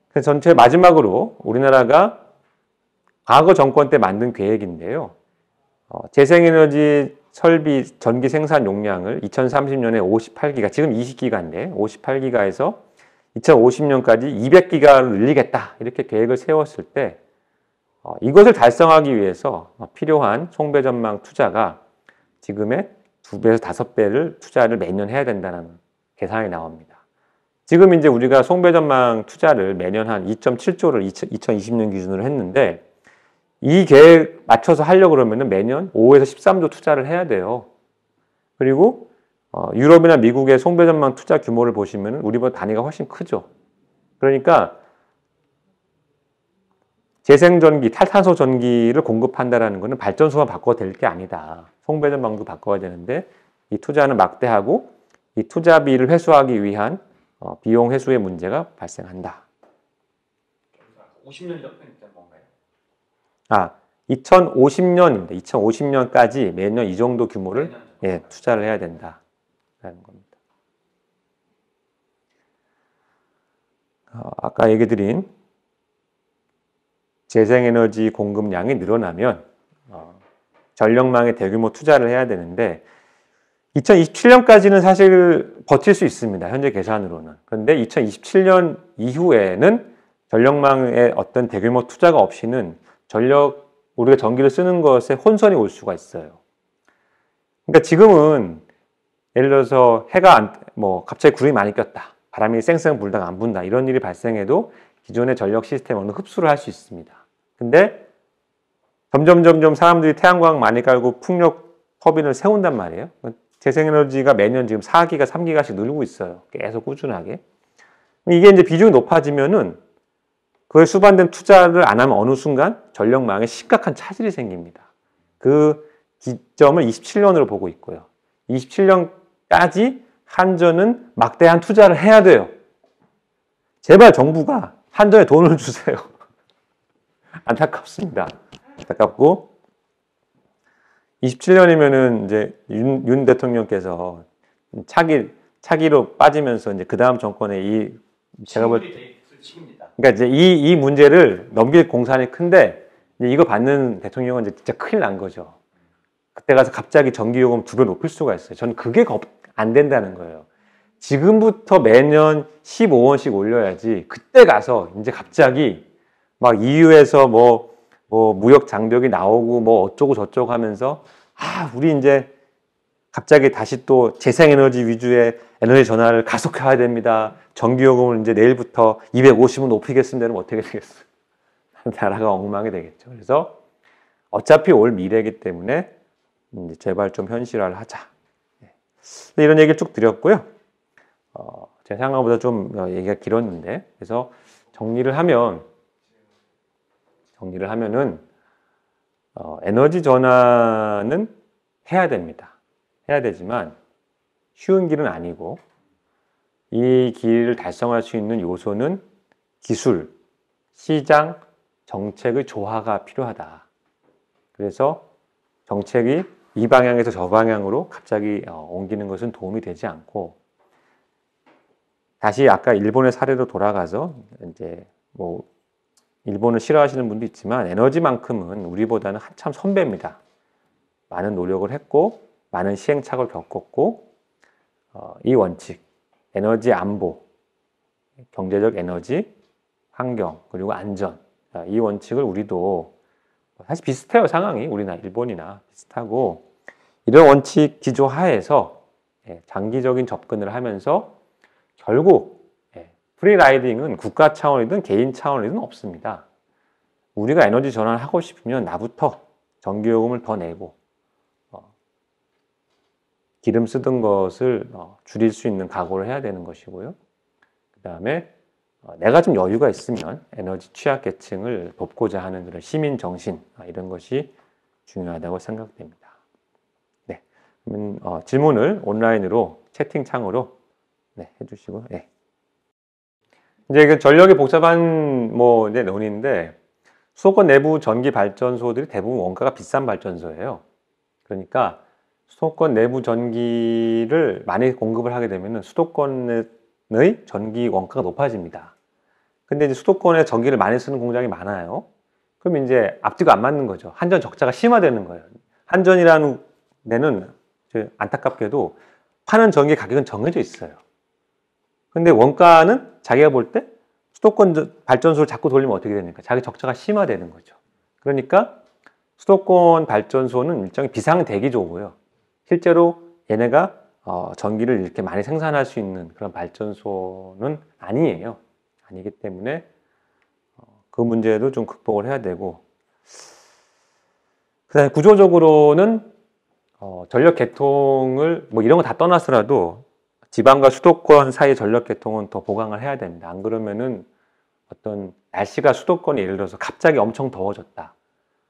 [SPEAKER 1] 그래서 전체 마지막으로 우리나라가 과거 정권 때 만든 계획인데요. 재생에너지 설비 전기 생산 용량을 2030년에 58기가, 지금 20기가인데 58기가에서 2050년까지 200기가를 늘리겠다. 이렇게 계획을 세웠을 때 이것을 달성하기 위해서 필요한 송배전망 투자가 지금의 2배에서 5배를 투자를 매년 해야 된다는 계산이 나옵니다. 지금 이제 우리가 송배전망 투자를 매년 한 2.7조를 2020년 기준으로 했는데, 이 계획 맞춰서 하려고 그러면 매년 5에서 13조 투자를 해야 돼요. 그리고 유럽이나 미국의 송배전망 투자 규모를 보시면 우리보다 단위가 훨씬 크죠. 그러니까 재생전기, 탈탄소 전기를 공급한다는 것은 발전소만 바꿔도 될 게 아니다. 송배전망도 바꿔야 되는데 이 투자는 막대하고 이 투자비를 회수하기 위한 비용 회수의 문제가 발생한다.
[SPEAKER 2] 50년이 접근일 때 뭔가요?
[SPEAKER 1] 2050년입니다. 2050년까지 매년 이 정도 규모를 투자를 해야 된다라는 겁니다. 아까 얘기 드린 재생에너지 공급량이 늘어나면 전력망에 대규모 투자를 해야 되는데 2027년까지는 사실 버틸 수 있습니다. 현재 계산으로는. 그런데 2027년 이후에는 전력망에 어떤 대규모 투자가 없이는 우리가 전기를 쓰는 것에 혼선이 올 수가 있어요. 그러니까 지금은 예를 들어서 해가 갑자기 구름이 많이 꼈다. 바람이 쌩쌩 불다가 안 분다. 이런 일이 발생해도 기존의 전력 시스템은 흡수를 할 수 있습니다. 근데 점점 사람들이 태양광 많이 깔고 풍력 터빈을 세운단 말이에요. 재생에너지가 매년 지금 4기가, 3기가씩 늘고 있어요. 계속 꾸준하게. 이게 이제 비중이 높아지면은 그에 수반된 투자를 안 하면 어느 순간 전력망에 심각한 차질이 생깁니다. 그 기점을 27년으로 보고 있고요. 27년까지 한전은 막대한 투자를 해야 돼요. 제발 정부가 한전에 돈을 주세요. 안타깝습니다. 안타깝고 27년이면은 이제 윤 대통령께서 차기로 빠지면서 이제 그 다음 정권에 제가 볼 그러니까 이제 이 문제를 넘길 공산이 큰데 이거 받는 대통령은 이제 진짜 큰일 난 거죠. 그때 가서 갑자기 전기요금 2배 높일 수가 있어요. 저는 그게 안 된다는 거예요. 지금부터 매년 15원씩 올려야지 그때 가서 이제 갑자기 막 EU에서 무역 장벽이 나오고 어쩌고 저쩌고 하면서 우리 이제 갑자기 다시 또 재생에너지 위주의 에너지 전환을 가속화해야 됩니다. 전기요금을 이제 내일부터 250원 높이겠습니다. 그러면 어떻게 되겠어요? 나라가 엉망이 되겠죠. 그래서 어차피 올 미래이기 때문에 이제 제발 좀 현실화를 하자. 이런 얘기를 쭉 드렸고요. 제 생각보다 좀 얘기가 길었는데, 그래서 정리를 하면은 에너지 전환은 해야 됩니다. 해야 되지만 쉬운 길은 아니고 이 길을 달성할 수 있는 요소는 기술, 시장, 정책의 조화가 필요하다. 그래서 정책이 이 방향에서 저 방향으로 갑자기 옮기는 것은 도움이 되지 않고 다시 아까 일본의 사례로 돌아가서 이제 일본을 싫어하시는 분도 있지만 에너지만큼은 우리보다는 한참 선배입니다. 많은 노력을 했고 많은 시행착오를 겪었고 이 원칙, 에너지 안보, 경제적 에너지, 환경, 그리고 안전 이 원칙을 우리도 사실 비슷해요. 상황이 우리나 일본이나 비슷하고 이런 원칙 기조 하에서 장기적인 접근을 하면서 결국 프리라이딩은 국가 차원이든 개인 차원이든 없습니다. 우리가 에너지 전환을 하고 싶으면 나부터 전기요금을 더 내고 기름 쓰던 것을 줄일 수 있는 각오를 해야 되는 것이고요. 그 다음에 내가 좀 여유가 있으면 에너지 취약계층을 돕고자 하는 그런 시민 정신 이런 것이 중요하다고 생각됩니다. 네, 그러면 질문을 온라인으로 채팅창으로 해주시고, 이제 그 전력이 복잡한 이제 논의인데 수도권 내부 전기 발전소들이 대부분 원가가 비싼 발전소예요. 그러니까 수도권 내부 전기를 많이 공급을 하게 되면 수도권의 전기 원가가 높아집니다. 근데 이제 수도권에 전기를 많이 쓰는 공장이 많아요. 그럼 이제 앞뒤가 안 맞는 거죠. 한전 적자가 심화되는 거예요. 한전이라는 데는 안타깝게도 파는 전기 가격은 정해져 있어요. 근데 원가는 자기가 볼 때 수도권 발전소를 자꾸 돌리면 어떻게 됩니까? 자기 적자가 심화되는 거죠. 그러니까 수도권 발전소는 일종의 비상대기조고요. 실제로 얘네가 전기를 이렇게 많이 생산할 수 있는 그런 발전소는 아니에요. 아니기 때문에 그 문제도 좀 극복을 해야 되고, 그다음에 구조적으로는 전력 개통을 이런 거 다 떠나서라도 지방과 수도권 사이 전력 개통은 더 보강을 해야 됩니다. 안 그러면은 어떤 날씨가 수도권이 예를 들어서 갑자기 엄청 더워졌다,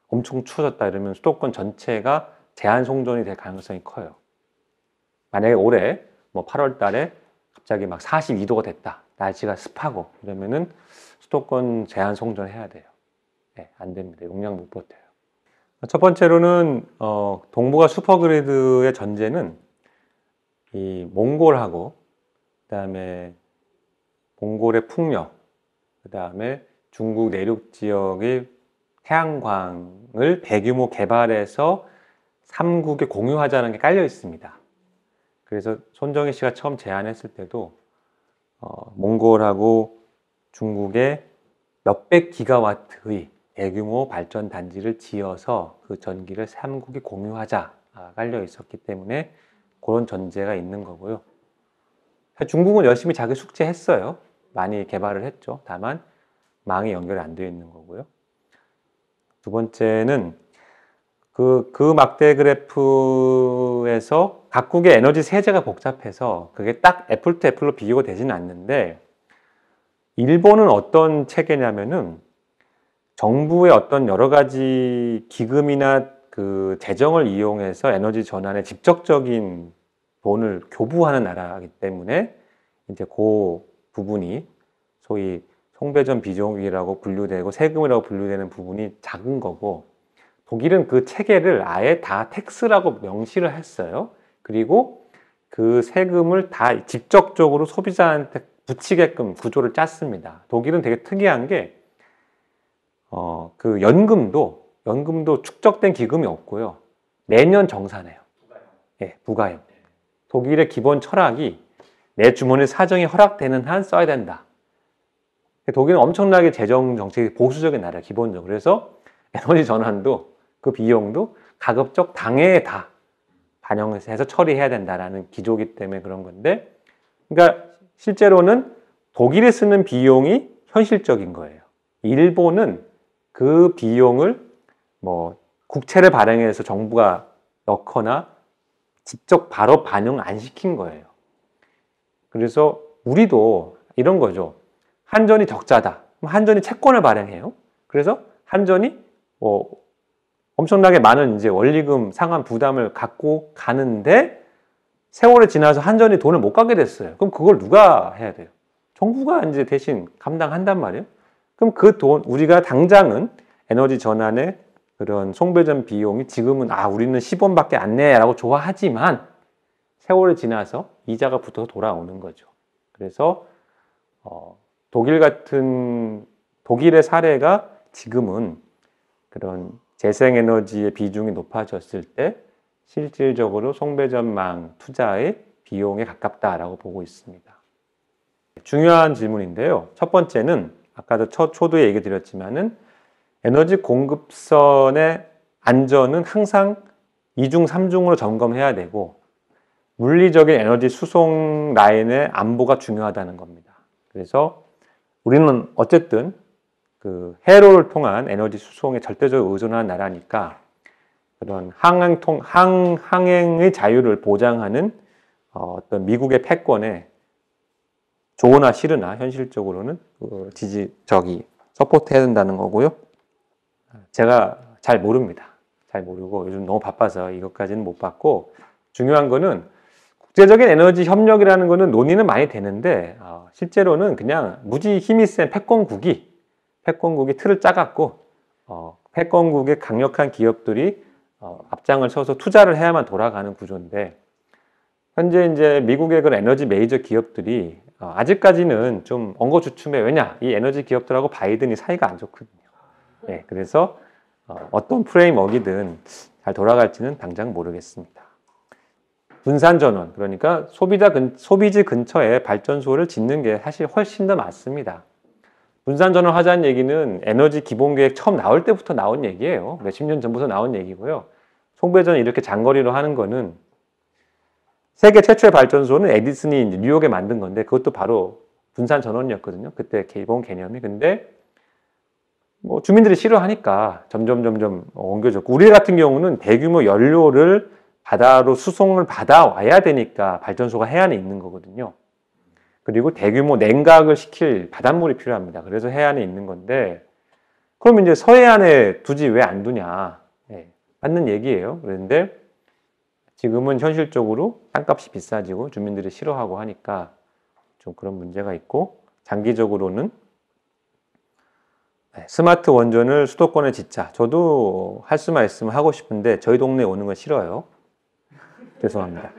[SPEAKER 1] 엄청 추워졌다 이러면 수도권 전체가 제한 송전이 될 가능성이 커요. 만약에 올해 8월 달에 갑자기 막 42도가 됐다, 날씨가 습하고 이러면은 수도권 제한 송전해야 돼요. 안 됩니다. 용량 못 버텨요. 첫 번째로는 동북아 슈퍼그리드의 전제는 이 몽골하고 그다음에 몽골의 풍력, 그다음에 중국 내륙 지역의 태양광을 대규모 개발해서 3국에 공유하자는 게 깔려 있습니다. 그래서 손정희 씨가 처음 제안했을 때도 몽골하고 중국의 몇백 기가와트의 대규모 발전 단지를 지어서 그 전기를 3국이 공유하자 깔려 있었기 때문에 그런 전제가 있는 거고요. 중국은 열심히 자기 숙제 했어요. 많이 개발을 했죠. 다만 망이 연결이 안 되어 있는 거고요. 두 번째는 그 막대 그래프에서 각국의 에너지 세제가 복잡해서 그게 딱 애플 투 애플로 비교가 되지는 않는데, 일본은 어떤 체계냐면은 정부의 어떤 여러 가지 기금이나 그 재정을 이용해서 에너지 전환에 직접적인 돈을 교부하는 나라이기 때문에 이제 그 부분이 소위 송배전 비용이라고 분류되고 세금이라고 분류되는 부분이 작은 거고, 독일은 그 체계를 아예 다 텍스라고 명시를 했어요. 그리고 그 세금을 다 직접적으로 소비자한테 붙이게끔 구조를 짰습니다. 독일은 되게 특이한 게 그 연금도 축적된 기금이 없고요. 매년 정산해요. 예, 부가형. 독일의 기본 철학이 내 주머니 사정이 허락되는 한 써야 된다. 독일은 엄청나게 재정 정책이 보수적인 나라예요, 기본적으로. 그래서 에너지 전환도 그 비용도 가급적 당해에 다 반영해서 처리해야 된다라는 기조이기 때문에 그런 건데, 그러니까 실제로는 독일에 쓰는 비용이 현실적인 거예요. 일본은 그 비용을 뭐 국채를 발행해서 정부가 넣거나 직접 바로 반영 안 시킨 거예요. 그래서 우리도 이런 거죠. 한전이 적자다. 그럼 한전이 채권을 발행해요. 그래서 한전이 엄청나게 많은 이제 원리금 상환 부담을 갖고 가는데, 세월이 지나서 한전이 돈을 못 갖게 됐어요. 그럼 그걸 누가 해야 돼요? 정부가 이제 대신 감당한단 말이에요. 그럼 그 돈, 우리가 당장은 에너지 전환의 그런 송배전 비용이 지금은 우리는 10원밖에 안 내라고 좋아하지만 세월이 지나서 이자가 붙어서 돌아오는 거죠. 그래서 독일의 사례가 지금은 그런 재생에너지의 비중이 높아졌을 때 실질적으로 송배전망 투자의 비용에 가깝다라고 보고 있습니다. 중요한 질문인데요. 첫 번째는 아까도 초두에 얘기 드렸지만은 에너지 공급선의 안전은 항상 2중, 3중으로 점검해야 되고, 물리적인 에너지 수송 라인의 안보가 중요하다는 겁니다. 그래서 우리는 어쨌든 그 해로를 통한 에너지 수송에 절대적으로 의존하는 나라니까 그런 항행의 자유를 보장하는 어떤 미국의 패권에 좋으나 싫으나 현실적으로는 서포트해야 된다는 거고요. 제가 잘 모릅니다. 잘 모르고 요즘 너무 바빠서 이것까지는 못 봤고, 중요한 거는 국제적인 에너지 협력이라는 거는 논의는 많이 되는데 실제로는 그냥 무지 힘이 센 패권국이 틀을 짜갖고 패권국의 강력한 기업들이 앞장을 서서 투자를 해야만 돌아가는 구조인데, 현재 이제 미국의 그런 에너지 메이저 기업들이 아직까지는 좀 엉거주춤해. 왜냐? 이 에너지 기업들하고 바이든이 사이가 안 좋거든요. 네, 그래서 어떤 프레임워크이든 잘 돌아갈지는 당장 모르겠습니다. 분산전원, 그러니까 소비지 근처에 발전소를 짓는 게 사실 훨씬 더 맞습니다. 분산전원 하자는 얘기는 에너지 기본계획 처음 나올 때부터 나온 얘기예요. 몇십 년 전부터 나온 얘기고요. 송배전 이렇게 장거리로 하는 거는 세계 최초의 발전소는 에디슨이 이제 뉴욕에 만든 건데, 그것도 바로 분산전원이었거든요. 그때 기본 개념이. 근데 뭐 주민들이 싫어하니까 점점 옮겨졌고, 우리 같은 경우는 대규모 연료를 바다로 수송을 받아와야 되니까 발전소가 해안에 있는 거거든요. 그리고 대규모 냉각을 시킬 바닷물이 필요합니다. 그래서 해안에 있는 건데, 그럼 이제 서해안에 두지 왜 안 두냐, 맞는 얘기예요. 그런데 지금은 현실적으로 땅값이 비싸지고 주민들이 싫어하고 하니까 좀 그런 문제가 있고, 장기적으로는 스마트 원전을 수도권에 짓자. 저도 할 수만 있으면 하고 싶은데 저희 동네에 오는 건 싫어요. 죄송합니다.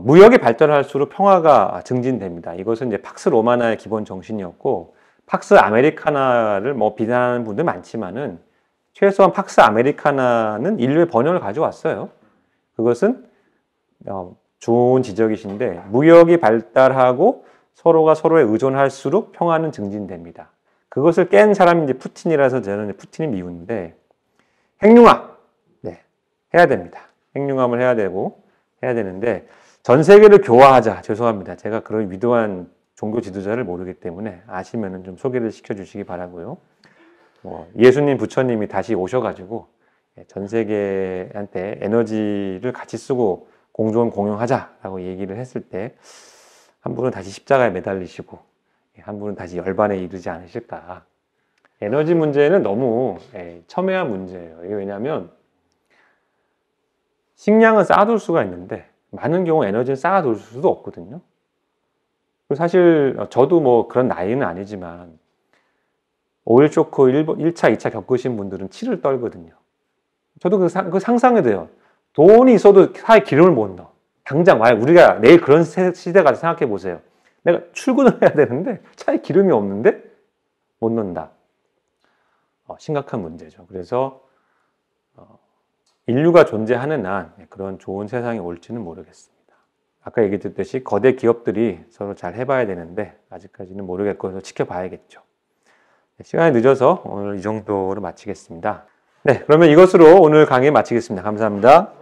[SPEAKER 1] 무역이 발전할수록 평화가 증진됩니다. 이것은 이제 팍스 로마나의 기본 정신이었고, 팍스 아메리카나를 뭐 비난하는 분들 많지만은 최소한 팍스 아메리카나는 인류의 번영을 가져왔어요. 그것은 좋은 지적이신데, 무역이 발달하고 서로가 서로에 의존할수록 평화는 증진됩니다. 그것을 깬 사람이 이제 푸틴이라서 저는 푸틴이 미운데, 핵융합 해야 됩니다. 핵융합을 해야 되는데 전 세계를 교화하자. 죄송합니다. 제가 그런 위대한 종교 지도자를 모르기 때문에 아시면은 좀 소개를 시켜주시기 바라고요. 예수님, 부처님이 다시 오셔가지고 전 세계한테 에너지를 같이 쓰고 공존 공용하자라고 얘기를 했을 때 한 분은 다시 십자가에 매달리시고 한 분은 다시 열반에 이르지 않으실까. 에너지 문제는 너무 첨예한 문제예요. 이게 왜냐하면 식량은 쌓아둘 수가 있는데 많은 경우 에너지를 쌓아둘 수도 없거든요. 사실 저도 뭐 그런 나이는 아니지만 오일 쇼크 1차, 2차 겪으신 분들은 치를 떨거든요. 저도 그 상상이 돼요. 돈이 있어도 차에 기름을 못 넣어. 당장 우리가 내일 그런 시대가 생각해 보세요. 내가 출근을 해야 되는데 차에 기름이 없는데 못 넣는다. 심각한 문제죠. 그래서 인류가 존재하는 한 그런 좋은 세상이 올지는 모르겠습니다. 아까 얘기 드렸듯이 거대 기업들이 서로 잘 해봐야 되는데 아직까지는 모르겠고 그래서 지켜봐야겠죠. 시간이 늦어서 오늘 이 정도로 마치겠습니다. 네, 그러면 이것으로 오늘 강의 마치겠습니다. 감사합니다.